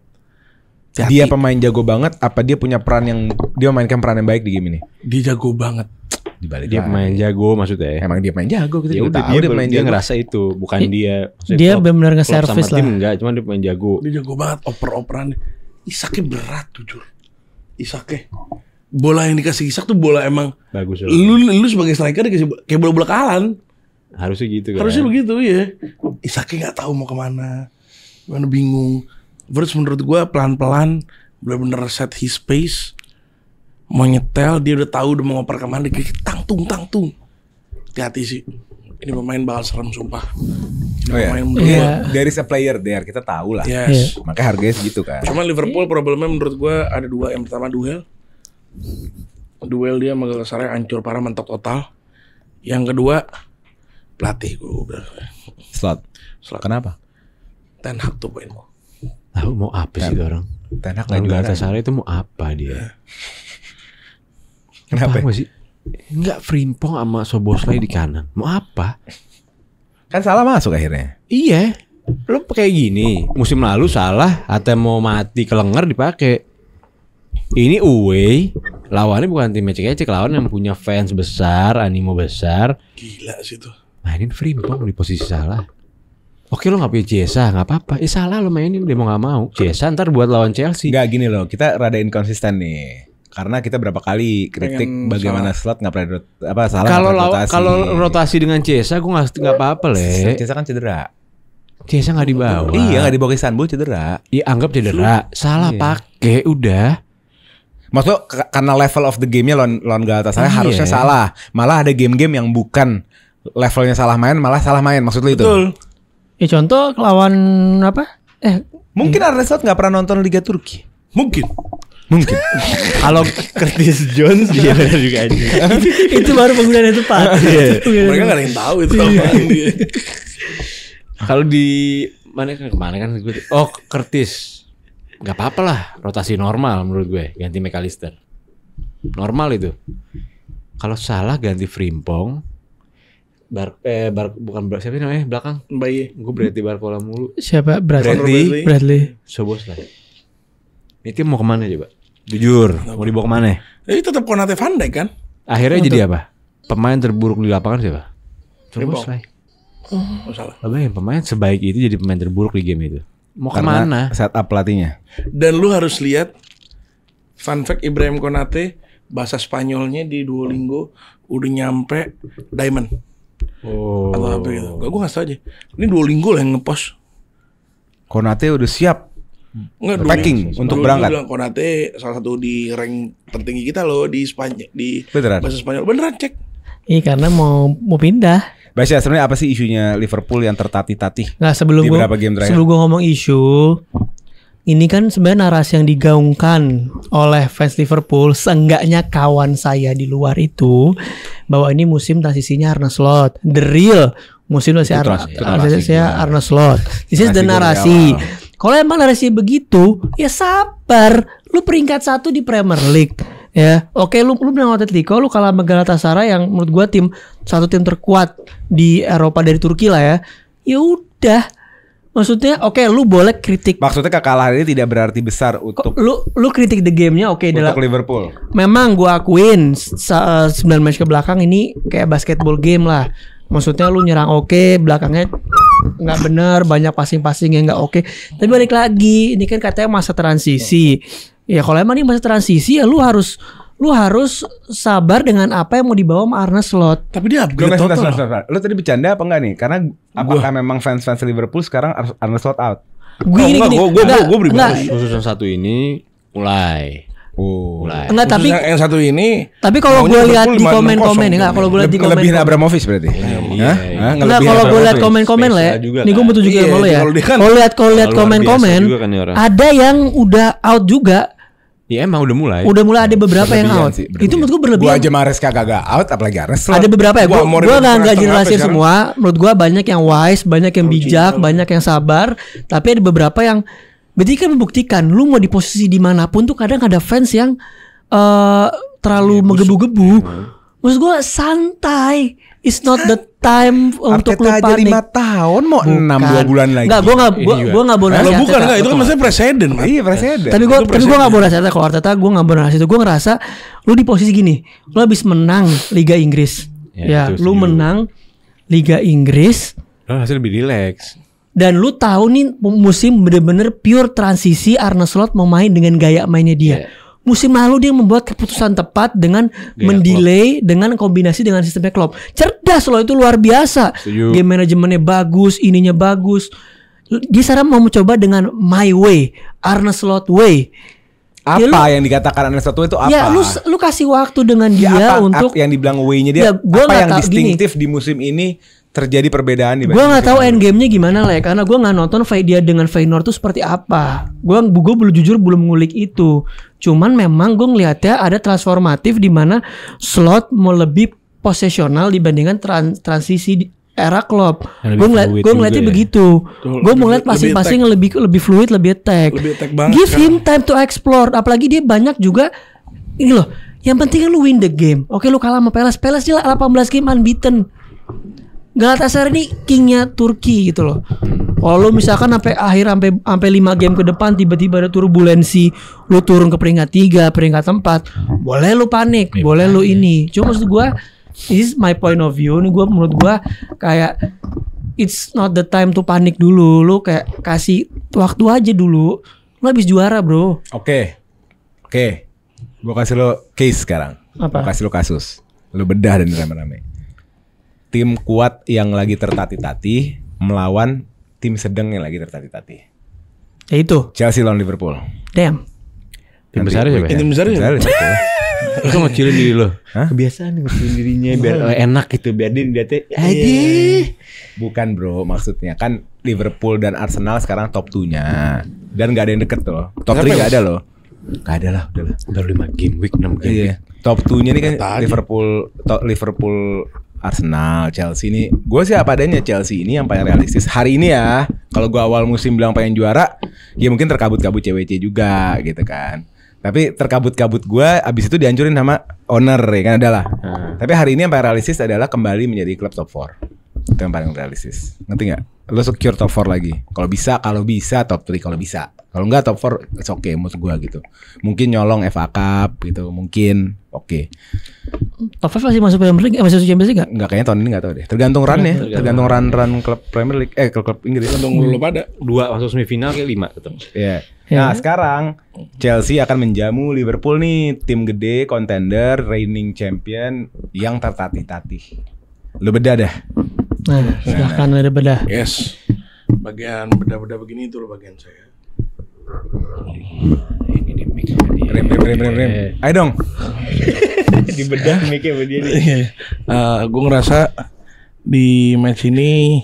Dia pemain jago banget. Apa dia punya peran yang dia memainkan peran yang baik di game ini? Dia jago banget. Dibalik Dia pemain jago maksudnya. Emang dia pemain jago kita Ya juga udah tahu dia pemain dia jago. ngerasa itu, bukan dia. Maksudnya Dia klub- benar-benar klub nge-service sama tim lah. enggak, cuman dia pemain jago. Dia jago banget oper-operan. Isaknya berat jujur. Isaknya. Bola yang dikasih Isak tuh bola emang Bagus. lu sebagai striker dikasih kayak bola-bola kalan. Harusnya gitu kan. Harusnya begitu ya. Isaknya nggak tahu mau kemana. Gimana bingung. Verts menurut gua pelan-pelan benar-benar set his pace. Mau nyetel dia udah tahu udah mau ngoper kemana dia tangtung. Hati-hati sih. Ini pemain bakal serem sumpah. Ini Oh ya. pemain menurut Iya. gua. There is a player there, kita tahu lah. Yes. Makanya harganya segitu kan. Cuma Liverpool problemnya menurut gua ada dua. Yang pertama duel dia sama Galatasaray hancur parah, mentok total. Yang kedua pelatih gua bilang. Slot. Kenapa? Ten Hag tuh poin mau. Tahu mau apa sih itu orang? Ten Hag Lawan lagi juara. Galatasaray itu mau apa dia? Kenapa? Paham gak sih? Enggak Frimpong sama Soboslai di kanan. Mau apa? Kan salah masuk akhirnya. Iya. Lo kayak gini. Musim lalu salah atau mau mati kelenger dipakai. Ini away. Lawannya bukan tim ecek-ecek, lawan yang punya fans besar, animo besar. Gila sih tuh. Mainin Frimpong di posisi salah. Oke lo gak punya Ciesa, gak apa-apa. Salah lo mainin, dia mau gak mau. Ciesa ntar buat lawan Chelsea. Enggak gini loh, kita rada inkonsisten nih. Karena kita berapa kali kritik Pengen bagaimana slot nggak pernah salah Kalau nggak pernah kalau rotasi dengan Ciesa gue nggak apa-apa le. Ciesa kan cedera. Ciesa nggak dibawa. Iya nggak dibawa ke Istanbul cedera. Iya anggap cedera. Salah pakai udah. Maksudnya karena level of the game-nya lawan Galatasaray Iya. harusnya salah. Malah ada game-game yang bukan levelnya salah main, malah salah main. Maksud lu itu? Betul. Ya contoh lawan apa? Mungkin Arne Slot nggak pernah nonton Liga Turki. Mungkin. Kalau Curtis Jones dia benar juga aja. Itu baru penggunaan yang tepat. Mereka nggak ada yang tahu itu apaan dia. Kalau di mana kan gue. Oh Curtis. Gak apa-apa lah, rotasi normal menurut gue. Ganti McAllister. Normal itu. Kalau salah ganti Frimpong. Bukan siapa namanya belakang? Bayi. Gue berarti Barcola mulu. Siapa? Bradley. Bradley. Soboslai. Ini tim mau kemana coba? Jujur, mau dibawa kemana? Tetap Konate Van Dijk kan? Akhirnya jadi apa? Pemain terburuk di lapangan siapa? Frimpong. Soboslai. Oh salah. Bayangin pemain sebaik itu jadi pemain terburuk di game itu. Mau Karena kemana? setup pelatihnya. Dan lu harus lihat fun fact Ibrahim Konate bahasa Spanyolnya di Duolingo udah nyampe Diamond Oh. atau apa gitu. Gue nggak tahu aja. Ini Duolingo lah yang ngepost. Konate udah siap. Nggak, Packing untuk berangkat. Bilang Konate salah satu di rank tertinggi kita loh di Spanyol di Beneran? bahasa Spanyol. Beneran cek. Iya karena mau pindah. Basya sebenarnya apa sih isunya Liverpool yang tertatih-tatih? Nah sebelum Di gua berapa game terakhir? sebelum gua ngomong isu, ini kan sebenarnya narasi yang digaungkan oleh fans Liverpool, seenggaknya kawan saya di luar itu, bahwa ini musim transisinya Arne Slot, the real musim transisi Itu narasi Arne Slot. This is the Narasi narasi. dari Kalau emang narasi begitu, ya sabar. Lu peringkat 1 di Premier League. Ya, oke lu menang Atletico, lu kalah sama Galatasaray yang menurut gua satu tim terkuat di Eropa dari Turki lah ya. Ya udah. Maksudnya oke lu boleh kritik. Maksudnya kekalahan ini tidak berarti besar untuk Lu kritik the game-nya oke dalam Liverpool. Memang gua akuin 9 match ke belakang ini kayak basketball game lah. Maksudnya lu nyerang oke, belakangnya nggak bener, banyak passing yang nggak oke. Tapi balik lagi, ini kan katanya masa transisi. Ya kalau emang ini masa transisi ya lu harus sabar dengan apa yang mau dibawa sama Arne Slot. Tapi dia upgrade total. Lu tadi bercanda apa enggak nih? Karena apakah memang fans Liverpool sekarang Arne Slot out? Gue pribadi. Khusus yang satu ini mulai. Enggak, tapi yang satu ini. Tapi kalau gue lihat di komen-komen enggak, kalau gue lihat di komen. Lebih Abramovich berarti. Enggak, kalau gue lihat komen-komen lah ya. Nih gue butuh juga sama lo ya. Kalau lihat komen-komen ada yang udah out juga. Ya emang udah mulai. Udah mulai ada beberapa yang out. Itu menurut gue berlebihan. Gua aja Mahrez kagak out apalagi Arne Slot. Ada beberapa ya. Gue nggak generalisir semua. Menurut gue banyak yang wise, banyak yang bijak, banyak yang sabar. Tapi ada beberapa yang berarti kan membuktikan lu mau di posisi dimanapun tuh kadang ada fans yang terlalu menggebu-gebu. Maksud gue santai. It's not the time untuk lu aja panik. 5 tahun mau 2 bulan lagi. Enggak, gue nggak boleh. Kalau bukan enggak, itu kan maksudnya presiden. Iya presiden. Tapi gue nggak boleh Arteta. Kalau Arteta gue nggak boleh itu. Gue ngerasa lu di posisi gini, lu habis menang Liga Inggris. Ya, lu menang Liga Inggris. Hasil lebih relax. Dan lu tahu nih musim bener-bener pure transisi Arne Slot mau main dengan gaya mainnya dia. Musim lalu dia membuat keputusan tepat dengan mendelay dengan kombinasi dengan sistemnya Klopp. Cerdas loh, itu luar biasa. Game manajemennya bagus, ininya bagus. Dia sekarang mau mencoba dengan my way, Arne Slot way. Apa yang dikatakan Arne Slot itu apa? Ya lu kasih waktu dengan dia untuk yang dibilang way-nya dia. Apa yang distinktif di musim ini terjadi perbedaan di. Gue nggak tahu end game-nya gimana lah ya, karena gue nggak nonton dia dengan Feyenoord tuh seperti apa. Gue belum jujur belum ngulik itu. Cuman memang gue ngelihatnya ada transformatif di mana Slot mau lebih posesional dibandingkan transisi di era Klopp. Gue ngeliatnya begitu. Gue mau ngeliat passing lebih fluid, lebih attack. Give him time to explore. Apalagi dia banyak juga ini loh. Yang penting kan lu win the game. Oke, lu kalah sama Palace dia 18 game unbeaten. Galatasaray ini kingnya Turki gitu loh. Kalau lu misalkan sampai 5 game ke depan tiba-tiba ada turbulensi, lu turun ke peringkat 3, peringkat 4, boleh lu panik, boleh lu ini. Cuma maksud gua, this is my point of view. Ini menurut gua kayak it's not the time to panik dulu. Lu kayak kasih waktu aja dulu. Lu habis juara, bro. Oke. Gua kasih lo case sekarang. Apa? Gua kasih lo kasus. Lu bedah dan rame-rame. Tim kuat yang lagi tertatih-tatih melawan tim sedang yang lagi tertatih-tatih. Ya itu. Chelsea lawan Liverpool. Damn. Tim besar siapa ya? Tim besar ya. Lu ngecilin diri lo. Kebiasaan ngecilin dirinya biar enak gitu, biar dia aja. Bukan bro, maksudnya kan Liverpool dan Arsenal sekarang top 2-nya. Dan gak ada yang deket loh. Top 3 gak ada loh. Gak ada lah, udah lah. Baru 5 game week, 6 game week. Top 2-nya ini kan Liverpool, Arsenal, Chelsea ini. Gue sih apa adanya, Chelsea ini yang paling realistis hari ini ya. Kalau gue awal musim bilang pengen juara, ya mungkin terkabut-kabut CWC juga gitu kan. Tapi terkabut-kabut gue abis itu dihancurin sama owner ya kan adalah. Tapi hari ini yang paling realistis adalah kembali menjadi klub top 4. Itu yang paling realistis. Ngerti gak? Lo secure top 4 lagi. Kalau bisa top 3 kalau bisa. Kalau enggak top 4 it's okay menurut gue gitu. Mungkin nyolong FA Cup gitu, mungkin oke. Top 5 masih masuk Premier League, masih masuk Champions League enggak? Enggak, kayaknya tahun ini enggak tahu deh. Tergantung run ya, tergantung run klub Premier League, klub Inggris. Tergantung lu pada 2 masuk semifinal kayak 5 tetap. Iya. Nah, sekarang Chelsea akan menjamu Liverpool nih, tim gede, contender, reigning champion yang tertatih-tatih. Lu bedah dah. Nah, silahkan ada bedah. Yes. Bagian bedah-bedah begini itu loh bagian saya. Ini di mix Rem. Ayo dong. Dibedah mic-nya sama dia nih. Gue ngerasa di match ini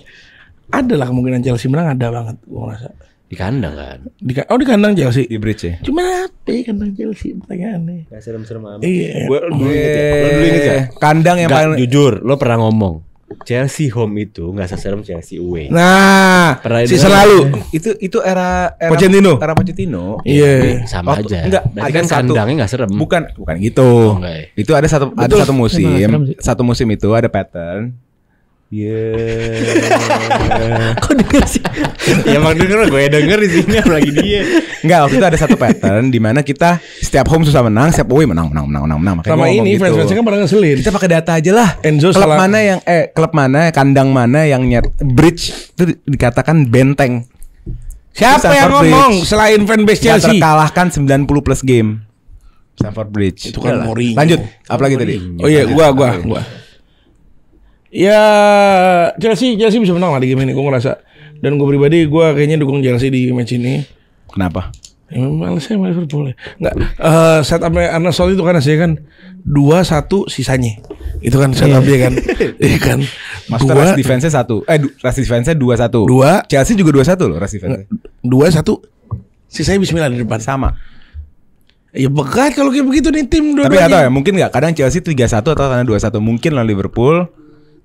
adalah kemungkinan Chelsea menang, ada banget gue ngerasa. Di kandang kan. Di kandang Chelsea. Di bridge ya. Cuma apa ya kandang Chelsea pertanyaannya. Gak serem-serem amat. Iya. Gue dulu inget ya. Kandang yang paling jujur, lo pernah ngomong Chelsea home itu nggak seserem Chelsea away. Nah, Pernah season dengar? lalu. Itu era Pochettino. Era Pochettino. Iya. Sama Oh, aja. enggak, Berarti ada kan satu. kandangnya nggak serem. Bukan gitu. enggak ya? Itu ada satu Emang serem musim. sih. Satu musim itu ada pattern. Kok denger sih? Ya emang denger di sini apalagi dia. Enggak, waktu itu ada satu pattern di mana kita setiap home susah menang, setiap away menang. Makanya Sama gua ngomong ini gitu. fans-fansnya kan pada ngeselin. Kita pakai data aja lah. Enzo klub salah. mana yang kandang mana yang bridge itu dikatakan benteng. Siapa yang Stamford ngomong Bridge. selain fanbase Nggak Chelsea? terkalahkan 90 plus game. Stamford Bridge. Itu kan Mourinho. Lanjut. Apa lagi tadi? Oh iya, gua. Ya Chelsea bisa menang lah di game ini, gue ngerasa. Dan gue pribadi gue kayaknya dukung Chelsea di match ini. Kenapa? Ya, males saya sama Liverpool. Enggak, setupnya Arne Slot itu kan hasilnya kan 2-1 sisanya. Itu kan setup dia kan. Iya kan. Maksudnya rush defense-nya 1. Rush defense-nya 2-1. Dua. Chelsea juga 2-1 loh rush defense-nya. 2-1 sisanya bismillah di depan. Sama. Ya bekat kalau kayak begitu nih tim Tapi dua-duanya. gak tau ya, mungkin gak. Kadang Chelsea 3-1 atau karena 2-1. Mungkin lawan Liverpool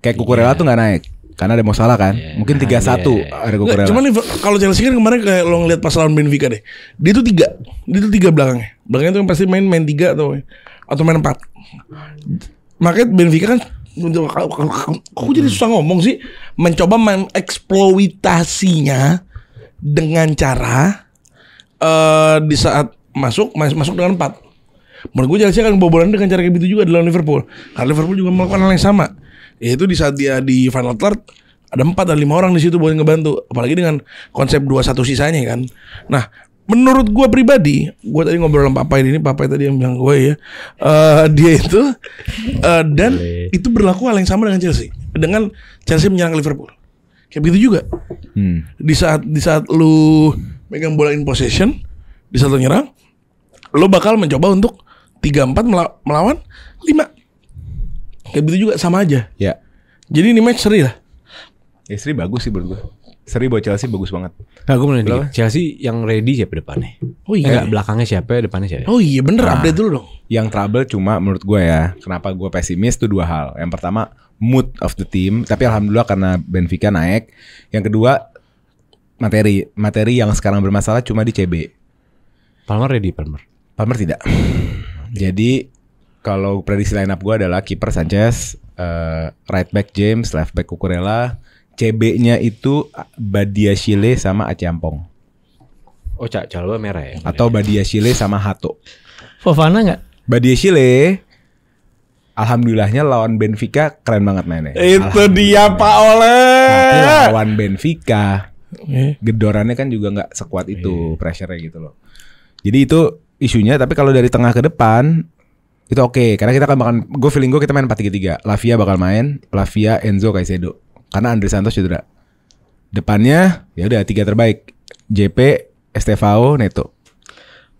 kayak Cucurella tuh gak naik. Karena ada masalah kan. Mungkin 3-1 ada Nggak, Cucurella. cuman kalau Chelsea kan kemarin kayak lo ngeliat pas lawan Benfica deh. Dia tuh 3 belakangnya. Belakangnya tuh yang pasti main 3 atau main 4. Makanya Benfica kan aku jadi susah ngomong sih, mencoba mengeksploitasinya dengan cara di saat masuk dengan 4. Menurut gue Chelsea akan kebobolan dengan cara kayak gitu juga di lawan Liverpool. Karena Liverpool juga melakukan hal yang sama. Yaitu di saat dia di final third ada 4 dan 5 orang di situ buat ngebantu. Apalagi dengan konsep 2-1 sisanya kan. Nah, menurut gue pribadi, gue tadi ngobrol sama Papai tadi yang bilang gue ya, dia itu dan itu berlaku hal yang sama dengan Chelsea. Dengan Chelsea menyerang Liverpool. Kayak begitu juga. Di saat lu megang bola in possession, di saat lu nyerang, lu bakal mencoba untuk 3-4 melawan 5. Kayak begitu juga sama aja. Ya. Jadi ini match seri lah. Ya seri bagus sih menurut gue. Seri buat Chelsea bagus banget. Nah, gue mau nanya dikit. Chelsea yang ready siapa depannya? Oh iya. Enggak, belakangnya siapa, depannya siapa? Oh iya bener, update dulu dong. Yang trouble cuma menurut gue ya, kenapa gue pesimis tuh 2 hal. Yang pertama mood of the team, tapi alhamdulillah karena Benfica naik. Yang kedua materi yang sekarang bermasalah cuma di CB. Palmer ready, Palmer tidak. Jadi kalau prediksi line up gue adalah kiper Sanchez, right back James, left back Cucurella, CB-nya itu Badiashile sama Aciampong. Oh, Calba merah ya? Atau Badiashile sama Hato. Fofana nggak? Badiashile alhamdulillahnya lawan Benfica keren banget mainnya. Itu dia Pak Ole. Tapi lawan Benfica gedorannya kan juga nggak sekuat itu, pressure-nya gitu loh. Jadi itu isunya. Tapi kalau dari tengah ke depan itu oke. Karena kita kan feeling gue kita main 4-3-3. Lavia bakal main, Lavia, Enzo, Caicedo. Karena Andre Santos cedera. Depannya ya udah 3 terbaik. JP, Estevao, Neto.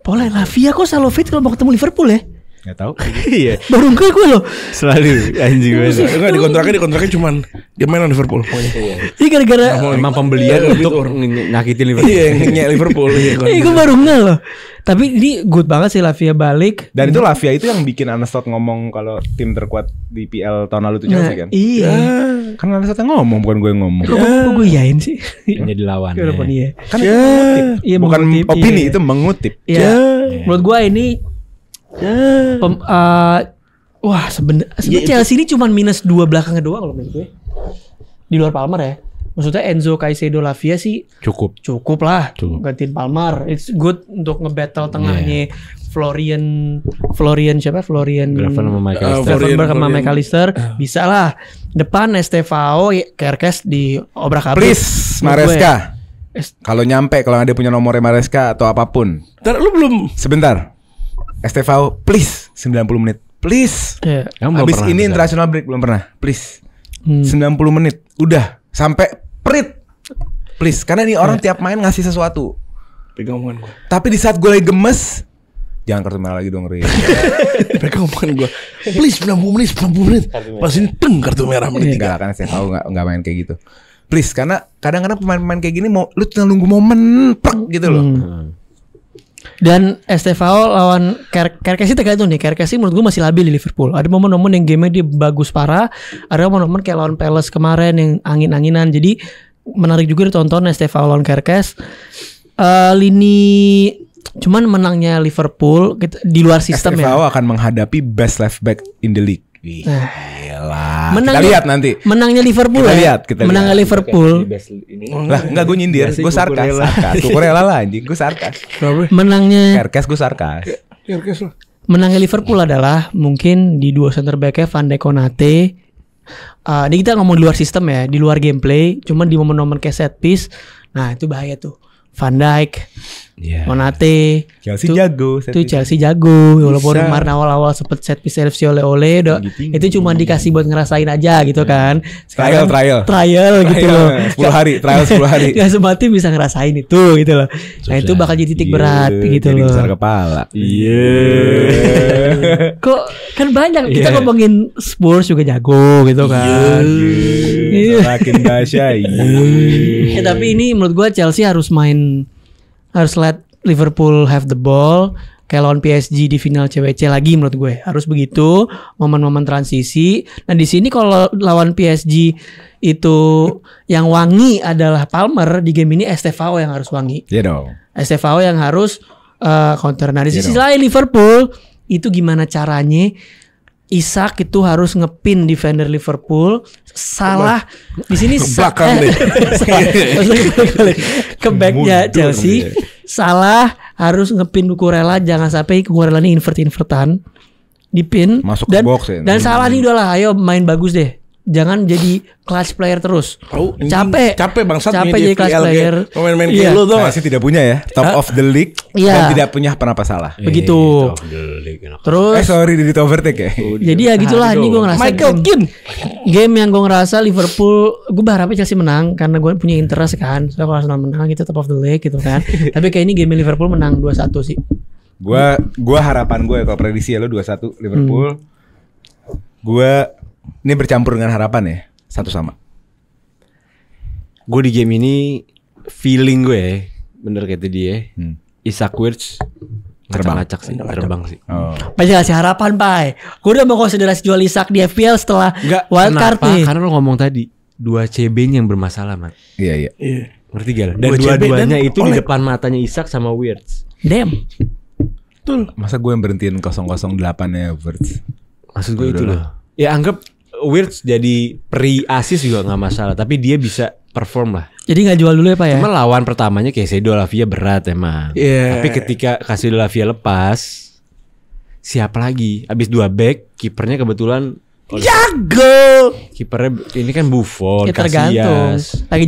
Pola Lavia kok selalu fit kalau mau ketemu Liverpool ya? Gak tahu. Iya, Baru enggak gue loh. selalu anjing banget. Enggak dikontraknya cuman dia main lawan Liverpool pokoknya. Iya gara-gara Emang pembelian untuk nyakitin Liverpool. Iya, nge Liverpool. gue baru enggak loh. Tapi ini good banget sih Lavia balik. Dan itu Lavia itu yang bikin Arne Slot ngomong kalau tim terkuat di PL tahun lalu itu Chelsea kan. Iya. Kan Arne Slot ngomong, bukan gue yang ngomong. Kok gue yain sih? Yang jadi lawan. Walaupun iya. Kan itu mengutip. Iya, Bukan mengutip, opini, iya. itu mengutip. Iya. Menurut gue ini wah sebenarnya Chelsea ini cuma minus 2 belakangnya doang loh menurut gue. Di luar Palmer ya. Maksudnya Enzo, Caicedo, Lavia sih Cukup. lah. Gantiin Palmer. It's good untuk nge-battle tengahnya. Florian siapa? Florian Graven sama McAllister. Gravenberch sama McAllister bisa lah. Depan Estevao, Kerkes di obrak-abrik. Please, Menurut gue. Maresca. Kalau nyampe, kalau ada punya nomornya Maresca atau apapun. Ntar lu belum. Sebentar. Estevao, please 90 menit. Please. Iya. Kamu belum Habis pernah ini bisa. international break belum pernah. Please. 90 menit. Udah sampai prit. Please, karena ini orang tiap main ngasih sesuatu. Pegang omongan gue. Tapi di saat gue lagi gemes, jangan kartu merah lagi dong, Ri. Pegang omongan gue. Please 90 menit. Pas ini teng kartu merah menit 3. Enggak, karena saya tahu enggak main kayak gitu. Please, karena kadang-kadang pemain-pemain kayak gini mau lu tinggal nunggu momen prek gitu loh. Dan STVO lawan Kerkesi tergantung nih. Kerkesi menurut gue masih labil di Liverpool. Ada momen-momen yang game-nya dia bagus parah. Ada momen-momen kayak lawan Palace kemarin yang angin-anginan. Jadi menarik juga ditonton STVO lawan Kerkes. Lini cuman menangnya Liverpool di luar sistem ya. STVO akan menghadapi best left back in the league. Gila. Kita lihat nanti. Menangnya Liverpool. Kita menangnya lihat. Liverpool. Lah enggak, gue nyindir, gue sarkas. Kukurela lah anjing, gue sarkas. Menangnya Kerkes gue sarkas. Kerkes lah. Menangnya Liverpool adalah mungkin di dua center back-nya Van de Konate. Ini kita ngomong di luar sistem ya, di luar gameplay, cuman di momen-momen kayak set piece. Nah, itu bahaya tuh. Van Dijk, Konate, Chelsea jago. Itu Chelsea jago. Walaupun kemarin awal-awal sempet set piece LFC oleh udah itu cuma dikasih buat ngerasain aja gitu kan. Sekarang trial gitu loh. 10 hari, trial 10 hari. Gak semua tim bisa ngerasain itu gitu loh. Nah itu bakal jadi titik berat gitu jadi loh. besar kepala. Kok kan banyak kita ngomongin Spurs juga jago gitu kan. Makin dahsyat. Tapi ini menurut gua Chelsea harus let Liverpool have the ball kayak lawan PSG di final CWC lagi menurut gue harus begitu momen-momen transisi. Nah di sini kalau lawan PSG itu yang wangi adalah Palmer, di game ini STVO yang harus wangi. Iya dong. STVO yang harus counter. Nah di sisi lain Liverpool itu gimana caranya? Isak itu harus ngepin defender Liverpool. Salah di sini ke backnya Chelsea. Salah harus ngepin Cucurella, jangan sampai Cucurella ini invertan dipin masuk dan, ke box ya. Dan salah nih udahlah, ayo main bagus deh. Jangan jadi clutch player terus. Capek bangsat. Capek jadi clutch player. Pemain-pemain kayak lu tuh masih tidak punya ya. Top of the league dan tidak punya apa salah. Begitu. Terus sorry di overtake ya. Jadi ya gitulah, ini gue ngerasa Michael Keane. Game yang gue ngerasa Liverpool, gue berharapnya Chelsea menang karena gue punya interest kan. So kalau Arsenal menang itu top of the league gitu kan. Tapi kayak ini game Liverpool menang 2-1 sih. Gua harapan gue kalau prediksi ya lo 2-1 Liverpool. Ini bercampur dengan harapan ya, satu sama. Gue di game ini feeling gue bener kata dia. Isak Wirtz terbang sih. Oh. Pasti kasih harapan, Pai. Gue udah mau konsiderasi jual Isak di FPL setelah wildcard nih. Karena lo ngomong tadi 2 CB yang bermasalah, Man. Iya. Ngerti gak? Dan dua-duanya itu di depan matanya Isak sama Wirtz. Damn. Betul. Masa gue yang berhentiin 008-nya Wirtz? Maksud gue itu loh. Ya anggap Wirtz jadi pre-assist juga gak masalah, tapi dia bisa perform lah. Jadi gak jual dulu ya Pak ya? Cuma lawan pertamanya Caicedo Lavia berat emang. Tapi ketika Caicedo Lavia lepas, siapa lagi? Abis 2 back, kipernya kebetulan jago. Kipernya ini kan Buffon, ya tergantung. Casillas. Lagi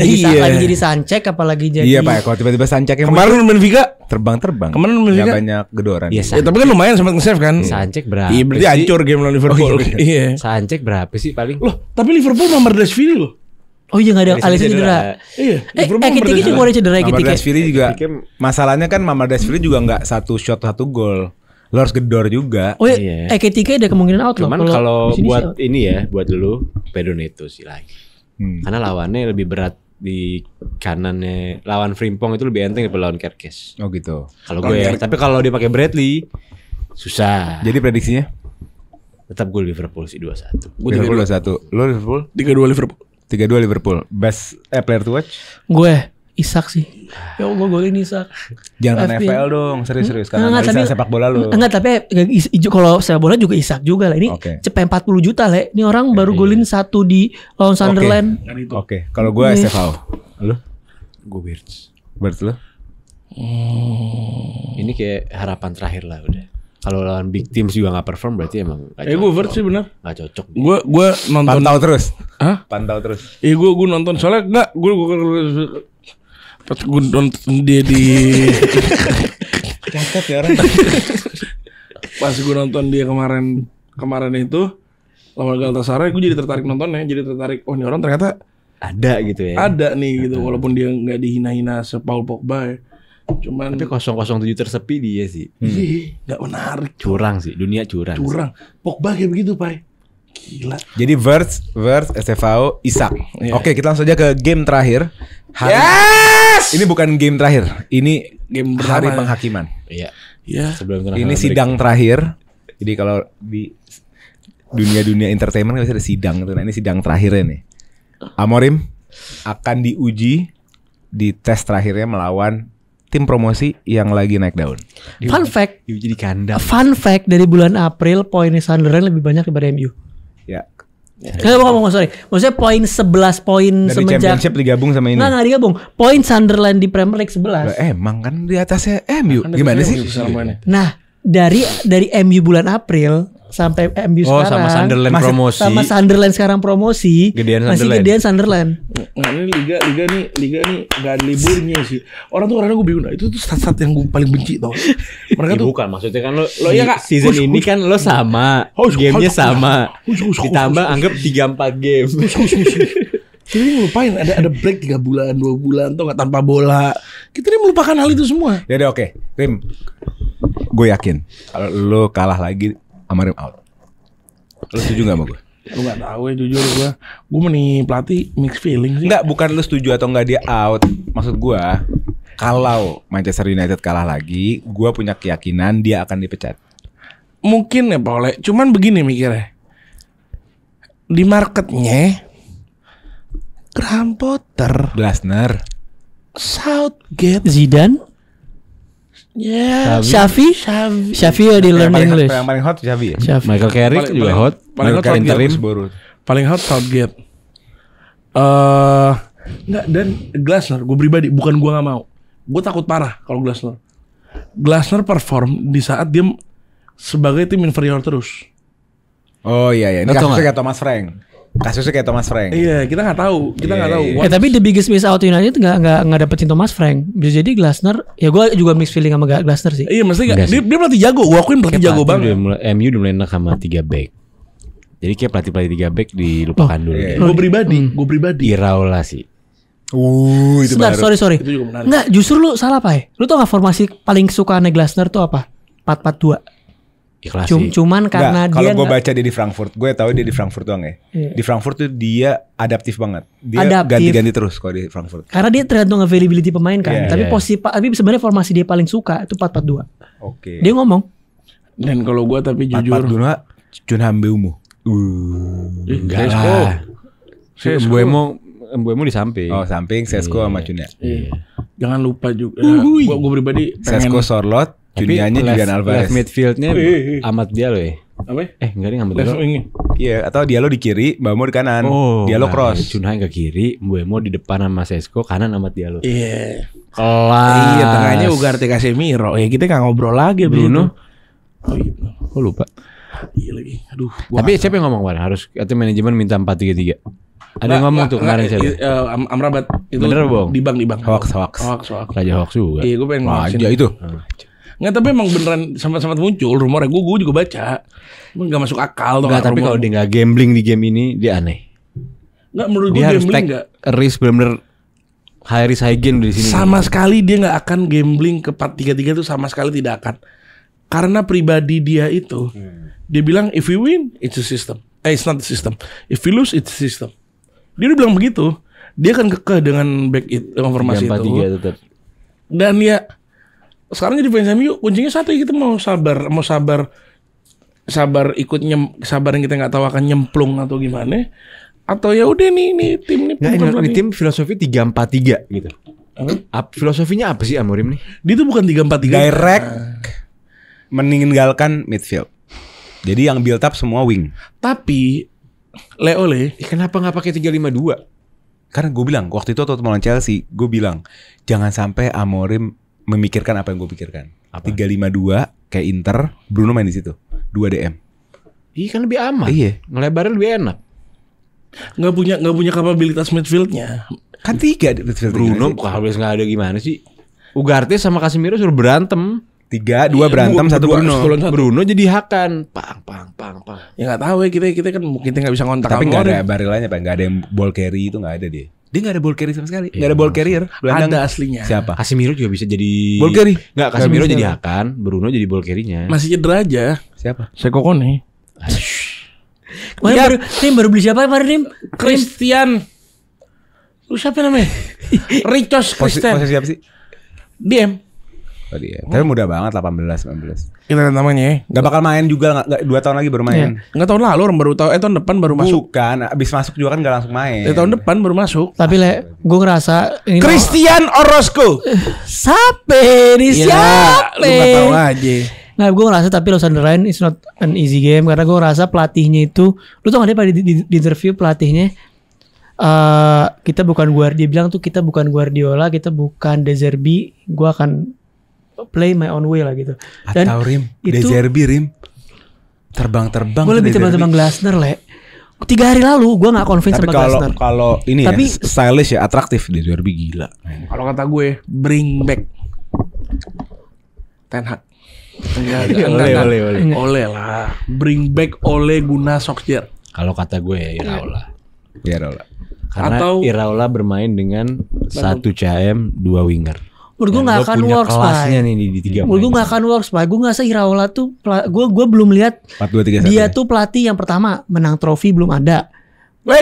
jadi Sanchez apalagi jadi. Iya Pak, kalau tiba-tiba Sanchez yang kemarin Benfica terbang. Kemarin Benfica banyak gedoran. Iya, ya, tapi kan lumayan sempat nge-save kan. Sanchez berapa? Iya, berarti hancur game lawan Liverpool. Iya. Sanchez berapa sih paling? Loh, tapi Liverpool Mamardashvili loh. Oh iya gak ada Alisson cedera. Iya. Ekitike juga ada cedera Ekitike. Mamardashvili juga. Masalahnya kan Mamardashvili juga nggak 1 shot 1 gol. Lo harus gedor juga. Oh iya. Ekitike ada kemungkinan out loh. Cuman kalau buat ini ya, buat dulu Pedro Neto sih lagi. Karena lawannya lebih berat di kanannya. Lawan Frimpong itu lebih enteng daripada lawan Kerkes. Oh gitu. Kalau gue ya. Tapi kalau dia pakai Bradley susah. Jadi prediksinya? Tetap gue Liverpool sih 2-1. Liverpool 2-1. Lo Liverpool? 3-2 Liverpool. 3-2 Liverpool. Best player to watch? Gue Isak sih. Ya Allah golin Isak. Jangan FPL dong, serius-serius karena analisa sepak bola lu. Enggak, tapi kalau sepak bola juga Isak juga lah. Ini cepet 40 juta lah. Ini orang baru golin 1 di lawan Sunderland. Oke. Kalau gue STVO. Lu? Gue Wirtz. Wirtz lu? Ini kayak harapan terakhir lah udah. Kalau lawan big teams juga gak perform berarti emang gak cocok. Gue Wirtz sih benar. Gak cocok. Gue nonton. Pantau terus. Hah? Pantau terus. Iya gue nonton soalnya enggak gue pas gue nonton dia di cacat ya orang. Pas gue nonton dia kemarin itu lawan Galatasaray, gue jadi tertarik nontonnya, jadi tertarik. Oh ini orang ternyata ada gitu ya. Ada nih gitu, walaupun dia nggak dihina-hina se-Paul Pogba ya. Cuman tapi 007 tersepi dia sih. Nggak menarik. Curang sih, dunia curang. Pogba kayak begitu, Pai. Gila. Jadi Wirtz, STVO, Isak. Oke, kita langsung aja ke game terakhir. Ini bukan game terakhir. Ini game hari penghakiman. Iya. Ya. Sebelum Ini sidang terakhir. Jadi kalau di dunia entertainment kan bisa ada sidang tuh. Nah, ini sidang terakhirnya nih. Amorim akan diuji di tes terakhirnya melawan tim promosi yang lagi naik daun. Fun fact, Diuji di kandang. fun fact dari bulan April poinnya Sunderland lebih banyak daripada MU. Ya. Sorry. Maksudnya poin 11 poin Dari semenjak championship digabung sama ini. Nggak digabung. Poin Sunderland di Premier League 11. Lah, emang kan di atasnya MU. Gimana sih? Nah, dari MU bulan April sampai MU Oh, sekarang. sama Sunderland masih promosi. Sama Sunderland sekarang promosi. Gedean masih Sunderland. gedean Sunderland. Nah ini liga nih nggak ada liburnya sih. Orang tuh kadang gue bingung. Nah, itu tuh stat-stat yang gue paling benci tau. Mereka Ya, tuh bukan maksudnya kan lo Lo ya, Kak. season Hush, ini hush. kan lo sama, Hush, gamenya hush, sama, hush, ditambah hush, anggap 3-4 game. kita ini ngelupain ada break 3 bulan 2 bulan tuh nggak tanpa bola. Kita ini melupakan hal itu semua. Ya udah oke. Rim. Gue yakin kalau lu kalah lagi sama Rim out. Lu setuju gak sama gue? Lu nggak tahu ya jujur gue nih pelatih mixed feeling sih. Enggak, bukan lu setuju atau enggak dia out. Maksud gue, kalau Manchester United kalah lagi, gue punya keyakinan dia akan dipecat. Mungkin ya boleh. Cuman begini mikirnya. Di marketnya Graham Potter, Glasner. Southgate, Zidane, ya, Xavi ya di learn English. Yang paling hot Xavi ya? Xavi. Michael Carrick Paling- juga paling- hot. paling hot Michael Southgate. interim. Baru. paling hot Southgate. Enggak, dan Glasner, gue pribadi bukan gue nggak mau. Gue takut parah kalau Glasner. Glasner perform di saat dia sebagai tim inferior terus. Oh iya iya, ini Lo tau kasusnya nggak? kayak Thomas Frank. Kasusnya kayak Thomas Frank. Iya, kita nggak tahu, kita nggak Iya, tahu. iya. What- Tapi the biggest miss out United nggak dapetin Thomas Frank. Bisa jadi Glasner. Ya gue juga mixed feeling sama Glasner sih. Iya, mesti Enggak dia, sih. dia pelatih jago. Gue akuin pelatih jago banget. MU udah mulai enak sama 3 back. Jadi kayak pelatih 3 back dilupakan dulu. iya. Gue pribadi. Iraola sih. Itu Sebentar, baru. sorry. Itu juga menarik. Enggak, justru lu salah Pak. Lu tau gak formasi paling kesukaannya Glasner tuh apa? 4-4-2. Ikhlas sih. Cuman karena Nggak, kalau dia gue nggak- baca dia di Frankfurt, gue tahu dia di Frankfurt doang ya. Iya. Di Frankfurt tuh dia adaptif banget. Dia Adaptif. ganti-ganti terus kalau di Frankfurt. karena dia tergantung availability pemain kan. Iya, Tapi iya. tapi sebenarnya formasi dia paling suka itu 4-4-2. Oke. Dia ngomong, Dan kalau gue tapi jujur, 4-4-2 Chunhambeumu. Enggak Sesko. lah. Sesko. Mbuemo di samping. Oh, samping Sesko sama Cunha. Iya. Jangan lupa juga. Gue pribadi pengen. Sesko Sorlot, Tapi Cunhanya Julian Alvarez. left midfieldnya Amat Diallo ya. Apa? Enggak nih Amat Left Diallo. wing. Iya, atau Diallo di kiri, Mbamo di kanan. Diallo cross. Cunha ke kiri, Mbuemo di depan sama Sesko, kanan Amat Diallo. Iya. Kelas. Iya, tengahnya Ugarte Casemiro. Ya kita nggak ngobrol lagi abis Bruno. itu. Oh iya. Kok lupa. Iya lagi. Aduh. Tapi siapa yang ngomong kemarin? Harus atau manajemen minta 4-3-3. Ada yang ngomong tuh kemarin siapa? Amrabat itu Bener, Bang? di bang. Hoax. Raja Hoax juga. Iya, gue pengen Wah, ngelasin. aja itu. Nggak, tapi emang beneran sama-sama muncul rumornya. Gue juga baca. Emang nggak masuk akal tuh. Enggak, tapi kalau dia enggak gambling di game ini, dia aneh. nggak, menurut gue Dia harus gambling take nggak. risk bener-bener high risk high gain di sini. Sama sekali dia nggak akan gambling ke 4-3-3 tuh sama sekali tidak akan. Karena pribadi dia itu, dia bilang if we win it's a system. It's not the system. If we lose it's a system. Dia udah bilang begitu. Dia akan kekeh dengan back it, dengan formasi 3-4-3 itu. tetap. Dan ya sekarang jadi fans MU kuncinya satu, kita mau sabar ikut sabar yang kita nggak tahu akan nyemplung atau gimana, atau ya udah nih tim nih. Nah, bukan ini pelatih. tim filosofi 3-4-3 gitu. Filosofinya apa sih Amorim nih? Dia tuh bukan 3-4-3. Direct meninggalkan midfield. Jadi yang build up semua wing. Tapi Leole Kenapa nggak pakai 3-5-2? Karena gue bilang waktu itu waktu melawan Chelsea, gue bilang jangan sampai Amorim memikirkan apa yang gue pikirkan. 3-5-2 kayak Inter, Bruno main di situ. 2 DM. Iya kan lebih aman. Iya. Ngelebarin lebih enak. nggak punya kapabilitas midfieldnya. Kan 3 di midfield. Bruno kalau nggak ada gimana sih? Ugarte sama Casemiro suruh berantem. 3, 2 berantem, 1 berdua, Bruno. sepuluh, satu. Bruno jadi hakan. Pang. Ya nggak tahu ya, kita kan kita nggak bisa kontak. Tapi sama nggak ada orang. barilanya, Pak. Nggak ada yang ball carry itu, nggak ada dia. Dia nggak ada ball carry sama sekali. Nggak ada ball carrier. Ada aslinya. Siapa? Casemiro juga bisa jadi Ball carry. Nggak, Casemiro Nggak bisa. jadi hakan, Bruno jadi ball carry-nya. Masih cedera aja. Siapa? Seko Kone. kemarin baru beli siapa kemarin Rim? Christian. Lu siapa namanya? Richos Posisi Christian. siapa sih? DM. dia. Tapi muda banget 18-19. Kita lihat namanya ya. Gak bakal main juga, gak 2 tahun lagi baru main. Enggak tahun lalu orang baru tahu tahun depan baru masuk. Bukan, abis masuk juga kan gak langsung main. Tahun depan baru masuk. Tapi gue ngerasa ini Christian Orozco. Sape ini Lu siapa? gak tahu aja. Nah, gue ngerasa tapi Los Angeles is not an easy game karena gue ngerasa pelatihnya itu, lu tau gak dia pada di interview pelatihnya, kita bukan dia bilang tuh kita bukan Guardiola, kita bukan De Zerbi, gue akan play my own way lah gitu. Dan atau Rim, itu De Zerbi Rim terbang-terbang. gue lebih teman-teman Glasner le. 3 hari lalu gue nggak convince Tapi sama Glasner. kalau ini Tapi- ya stylish ya, atraktif De Zerbi gila. Kalau kata gue bring back Ten Hag. Oleh. Oleh lah. Bring back Ole Gunnar Solskjaer. Kalau kata gue ya Iraola. Ya Rola. Karena Atau- Iraola bermain dengan 1 CM 2 winger. Menurut gue Dan nggak lo akan punya works kelasnya Pak. nih di 3 Menurut gue nggak akan works Pak. Gue nggak Iraola tuh gue belum lihat 4-2-3-1. dia tuh pelatih yang pertama menang trofi belum ada.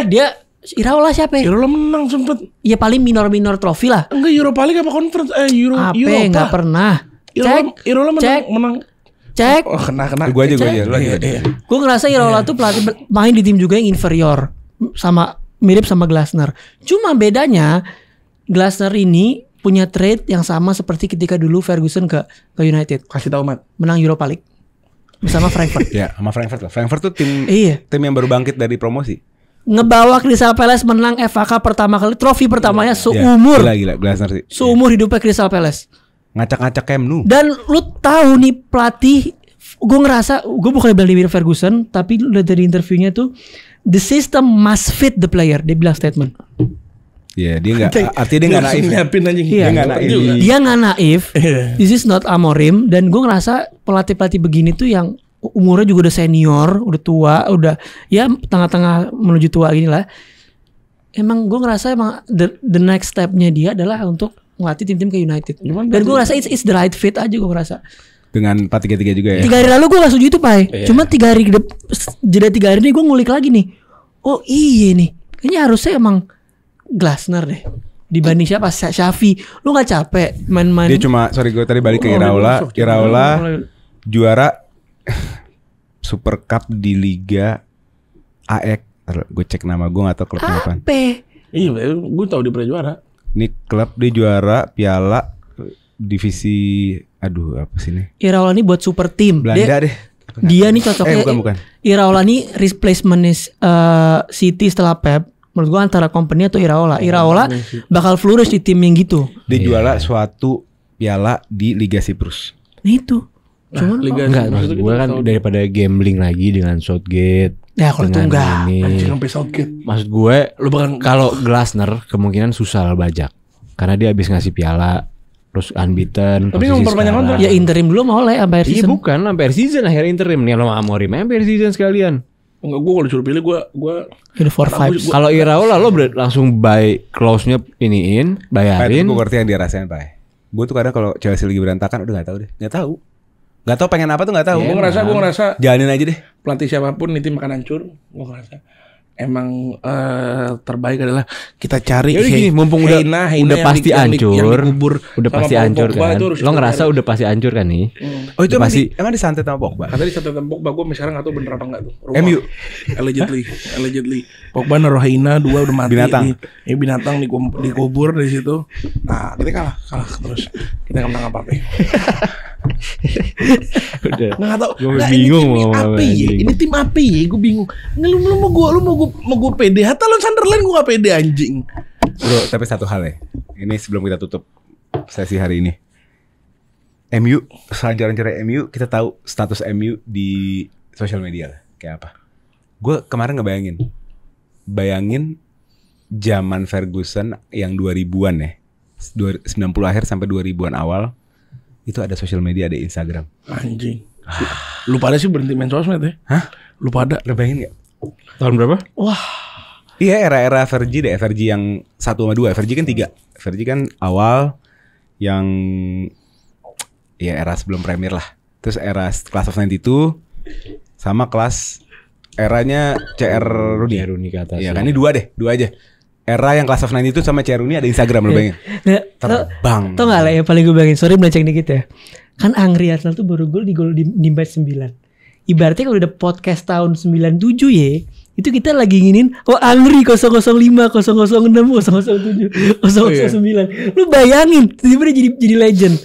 Dia Iraola siapa ya? Euro menang sempet. Ya paling minor trofi lah. Enggak Europa League apa conference? Europa. Nggak pernah. Euro Cek. menang. Cek. Oh kena. Gue aja, lu aja. Gue ngerasa Iraola tuh pelatih main di tim juga yang inferior sama mirip sama Glasner. Cuma bedanya Glasner ini punya trade yang sama seperti ketika dulu Ferguson ke United, Kasih tahu Mat. menang Europa League bersama Frankfurt. Ya, sama Frankfurt lah. Frankfurt tuh tim Iya, yang baru bangkit dari promosi. ngebawa Crystal Palace menang FA Cup pertama kali, trofi pertamanya seumur Gila Glasner sih. seumur hidupnya Crystal Palace. Ngacak-ngacak Camp Nou. Dan lu tahu nih pelatih, gue ngerasa gue bukan bilang dia mirip Ferguson, tapi lu lihat dari interviewnya tuh, the system must fit the player. Dia bilang statement. Iya, dia enggak artinya dia enggak naif. Nyiapin anjing. Iya. Dia enggak naif. Dia nggak naif. This is not Amorim. Dan gue ngerasa pelatih-pelatih begini tuh yang umurnya juga udah senior, udah tua, udah ya tengah-tengah menuju tua gini lah. Emang gue ngerasa emang the next stepnya dia adalah untuk ngelatih tim-tim ke United. Dan gue ngerasa it's the right fit aja gue ngerasa. Dengan 4-3-3 juga ya. 3 hari lalu gue gak setuju itu Pai. Cuma 3 hari jeda 3 hari ini gue ngulik lagi nih. Oh iya nih, kayaknya harusnya emang Glasner deh dibanding siapa? Xavi. Lu gak capek main-main? Dia cuma gue tadi balik ke Iraola. Iraola juara Super Cup di Liga AEK. Gue cek nama gue gak tau klubnya apa. Iya, gue tahu dia pernah juara. Ini klub dia juara piala divisi apa sih ini? Iraola ini buat super team. Belanda deh. Dia nih cocoknya. Bukan. Iraola nih replacement City setelah Pep. Menurut gua antara company atau Iraola. Iraola bakal flourish di tim yang gitu. Dia juara suatu piala di Liga Siprus. Nah itu. Cuman Liga Enggak, Siprus maksud itu gue kita kan tahu. daripada gambling lagi dengan Southgate. ya kalau itu dengan enggak. ini. Anjing sampai Southgate. Maksud gue Lu bakal kalau Glasner kemungkinan susah lah bajak. Karena dia habis ngasih piala, terus unbeaten. Tapi posisi ngomong perpanjang sekarang. kontrak. Ya interim dulu mau oleh sampai akhir Iya season. bukan, sampai akhir season akhir interim nih lo mau Amorim sampai akhir season sekalian. Enggak, gue kalau disuruh pilih gue Ini 4-5. Kalau Iraola lo langsung buy clause-nya iniin, bayarin. Gue ngerti yang dia rasain, Pak. Gue tuh kadang kalau Chelsea lagi berantakan udah gak tahu deh. Gak tahu pengen apa tuh gak tahu. gue ngerasa Jalanin aja deh. pelatih siapapun nih tim akan hancur. Gue ngerasa emang terbaik adalah kita cari Ya udah gini, mumpung udah Heina pasti yang hancur, dikubur udah sama pasti Paul hancur Pogba kan. itu harus Lo kita ngerasa cari. udah pasti hancur kan nih? Oh itu Udah emang disantet sama Pogba. Kata di catatan Pogba gue sekarang gak tahu bener apa enggak tuh. MU. Allegedly. Pogba naruh Heina 2 udah mati. Binatang. Ini binatang dikubur dari situ. Nah, kita kalah terus. Kita gak menang apa-apa. Udah. Nggak tahu. Gue Nggak, bingung ini tim mau apa ya? Ini tim apa ya? Gue bingung. Nggak, lu mau gue pede. Hatta lawan Sunderland gue gak pede anjing. Bro, tapi satu hal ya. Ini sebelum kita tutup sesi hari ini. MU, selancar-lancarnya MU, kita tahu status MU di sosial media lah. Kayak apa. Gue kemarin bayangin zaman Ferguson yang 2000-an ya. 90 akhir sampai 2000-an awal. Itu ada sosial media, ada Instagram. Anjing. Lu pada sih berhenti main sosmed ya? Hah? Lu pada? Lo bayangin gak? Tahun berapa? Iya era-era Fergie deh. Fergie yang 1 sama 2. Fergie kan 3. Fergie kan awal yang ya era sebelum Premier lah. Terus era Class of 92 sama kelas eranya CR Rooney. Rooney ke atas. Iya kan ini 2 deh, 2 aja. era yang Class of 92 sama Ceruni ada Instagram lu bayangin. Terbang. Tau gak lah yang paling gue bayangin. Sorry melenceng dikit ya. Kan Angri Arsenal tuh baru gol di match 9. Ibaratnya kalau udah podcast tahun 97 ya, itu kita lagi nginin Angri 005, 006, 007, 009. Lu bayangin tiba-tiba jadi legend.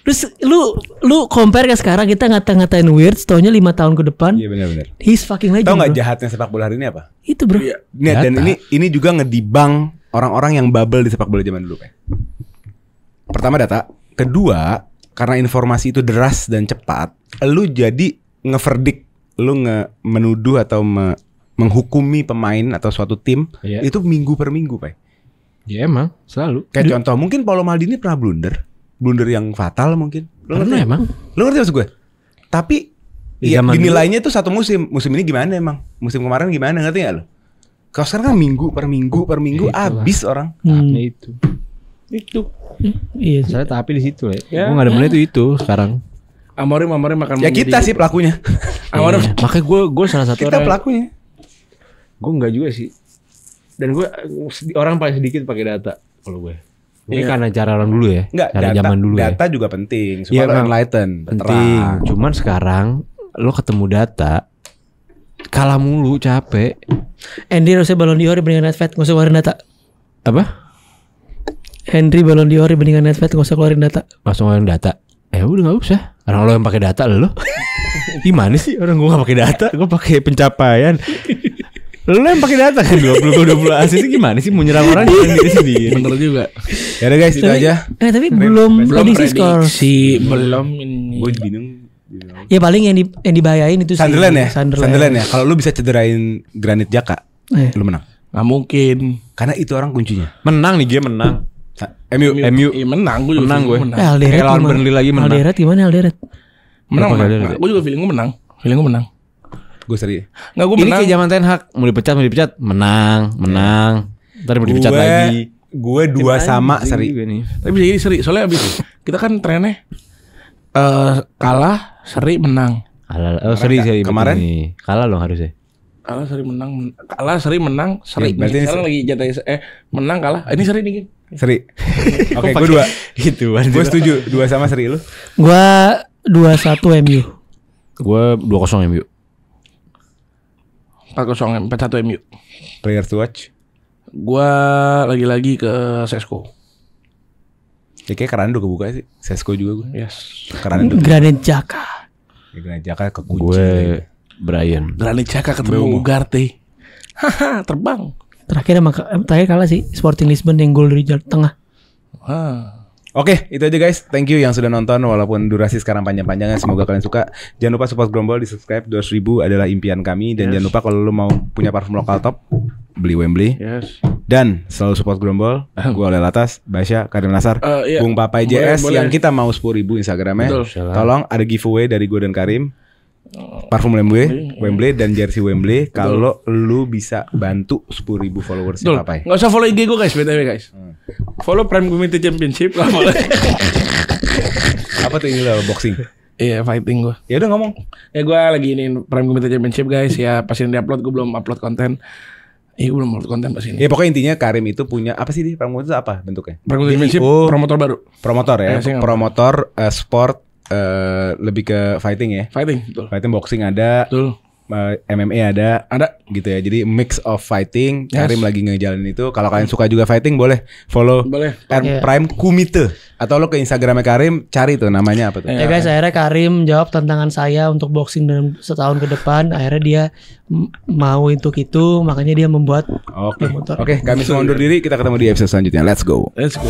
Terus lu compare ke sekarang kita ngata-ngatain Wirtz, taunya 5 tahun ke depan. Iya benar-benar. He's fucking legend. Tahu nggak bro. jahatnya sepak bola hari ini apa? Itu bro. Nih, dan ini juga ngedibang orang-orang yang bubble di sepak bola zaman dulu, Pak. Pertama data, kedua karena informasi itu deras dan cepat, lu jadi ngeverdict, lu menuduh atau menghukumi pemain atau suatu tim itu minggu per minggu, Pak. Ya emang selalu. Kayak contoh, mungkin Paulo Maldini pernah blunder yang fatal mungkin. Lu ngerti emang? Lu ngerti maksud gue? Tapi ya, dinilainya itu satu musim. Musim ini gimana emang? Musim kemarin gimana, ngerti gak lu? Kalau sekarang kan minggu per minggu abis orang. Itu. Iya sih. Saya tapi di situ ya. Gue nggak ada menit itu sekarang. Amorim makan. Ya kita sih pelakunya. Amorim. Makanya gue salah satu Kita orang. pelakunya. Gue nggak juga sih. Dan gue orang paling sedikit pakai data kalau gue. Ini karena cara orang dulu ya. Enggak, cara zaman dulu data juga penting. Iya, Supaya enlighten, penting. terang. Cuman sekarang lo ketemu data kalah mulu capek. Henry harusnya Ballon d'Or dibandingkan Nedved, gak usah keluarin data. Apa? Henry Ballon d'Or dibandingkan Nedved, gak usah keluarin data. Langsung ngeluarin data. Udah nggak usah. Orang lo yang pakai data lo. Gimana sih orang gue nggak pakai data? Gue pakai pencapaian. Lo yang pakai data kan 20 asis itu gimana sih mau nyerang orang dengan diri sendiri. Bener juga. Ya udah guys, itu aja. Tapi belum prediksi skor. Belum ini. Gue bingung. Ya paling yang dibayain itu Sunderland ya? Sunderland. Sunderland ya. Kalau lu bisa cederain Granit Xhaka, lu menang. Nggak mungkin. Karena itu orang kuncinya. Menang nih dia menang. MU. Iya menang. Gue juga Menang gue. Alderet Kayak lawan gimana? Burnley lagi menang. Alderet gimana Alderet? Menang. Berapa kali? Gue juga feeling gue menang. Gue seri. Nggak, gue Ini menang. kayak zaman Ten Hag mau dipecat, menang. Ntar mau dipecat lagi. Gue 2 sama seri. Tapi bisa jadi seri. Soalnya abis kita kan trennya kalah, seri, menang. Seri kemarin? nih. Kalah dong harusnya. Kalah, seri, menang. Kalah, seri, menang. Seri. Ya, berarti ini Sekarang lagi jatah menang, kalah. Ini seri nih. Seri. Oke, gue 2. Gitu. Gue setuju. 2 sama seri lu. Gua 2-1 MU. Gue 2-0 MU. 4-0, 4-1 MU. Player to watch. Gua lagi-lagi ke Sesko. Ya kayak karena udah kebuka sih. Sesko juga gue. Yes. Karena udah. Granit Xhaka. Ya Granit Xhaka kekunci. Gue Brian. Granit Xhaka ketemu Ugarte. Haha, terbang. Terakhir kalah sih Sporting Lisbon yang gol dari tengah. Oke, itu aja guys. Thank you yang sudah nonton walaupun durasi sekarang panjang-panjangnya. Semoga kalian suka. Jangan lupa support Grombol, di-subscribe. 200.000 adalah impian kami. Dan jangan lupa kalau lu mau punya parfum lokal top, beli Wembley. Yes. Dan selalu support Grombol. Gua Oleh Latas, Basya, Karim Nasar, Iya. Bung Papai Boleh, JS boleh. yang kita mau 10.000 Instagramnya. Betul. Tolong ada giveaway dari gue dan Karim. Parfum Wembley dan jersey Wembley. Kalau lu bisa bantu 10.000 followers Betul. Papai. Nggak usah follow IG gue guys, BTW guys. Follow Prime Community Championship lah boleh. Apa tuh ini lah boxing? Iya, fighting gue. Ya udah ngomong. Ya gue lagi ini Prime Community Championship guys. Ya pasti di-upload. Gue belum upload konten. Iya, gue belum upload konten pas ini. Ya pokoknya intinya Karim itu punya apa sih dia? Promotor itu apa bentuknya? Prime Community Championship promotor baru. Promotor ya. saya nggak Promotor sport lebih ke fighting ya. Fighting, betul. Fighting, boxing ada, Betul. MMA ada gitu ya. Jadi mix of fighting. Karim lagi ngejalanin itu. Kalau kalian suka juga fighting boleh follow Boleh. Prime Kumite atau lo ke Instagramnya Karim cari tuh namanya apa tuh. Ya guys, akhirnya Karim jawab tantangan saya untuk boxing dalam setahun ke depan. Akhirnya dia mau untuk itu, makanya dia membuat Oke. promotor. Oke, kami semua undur diri. Kita ketemu di episode selanjutnya. Let's go. Let's go.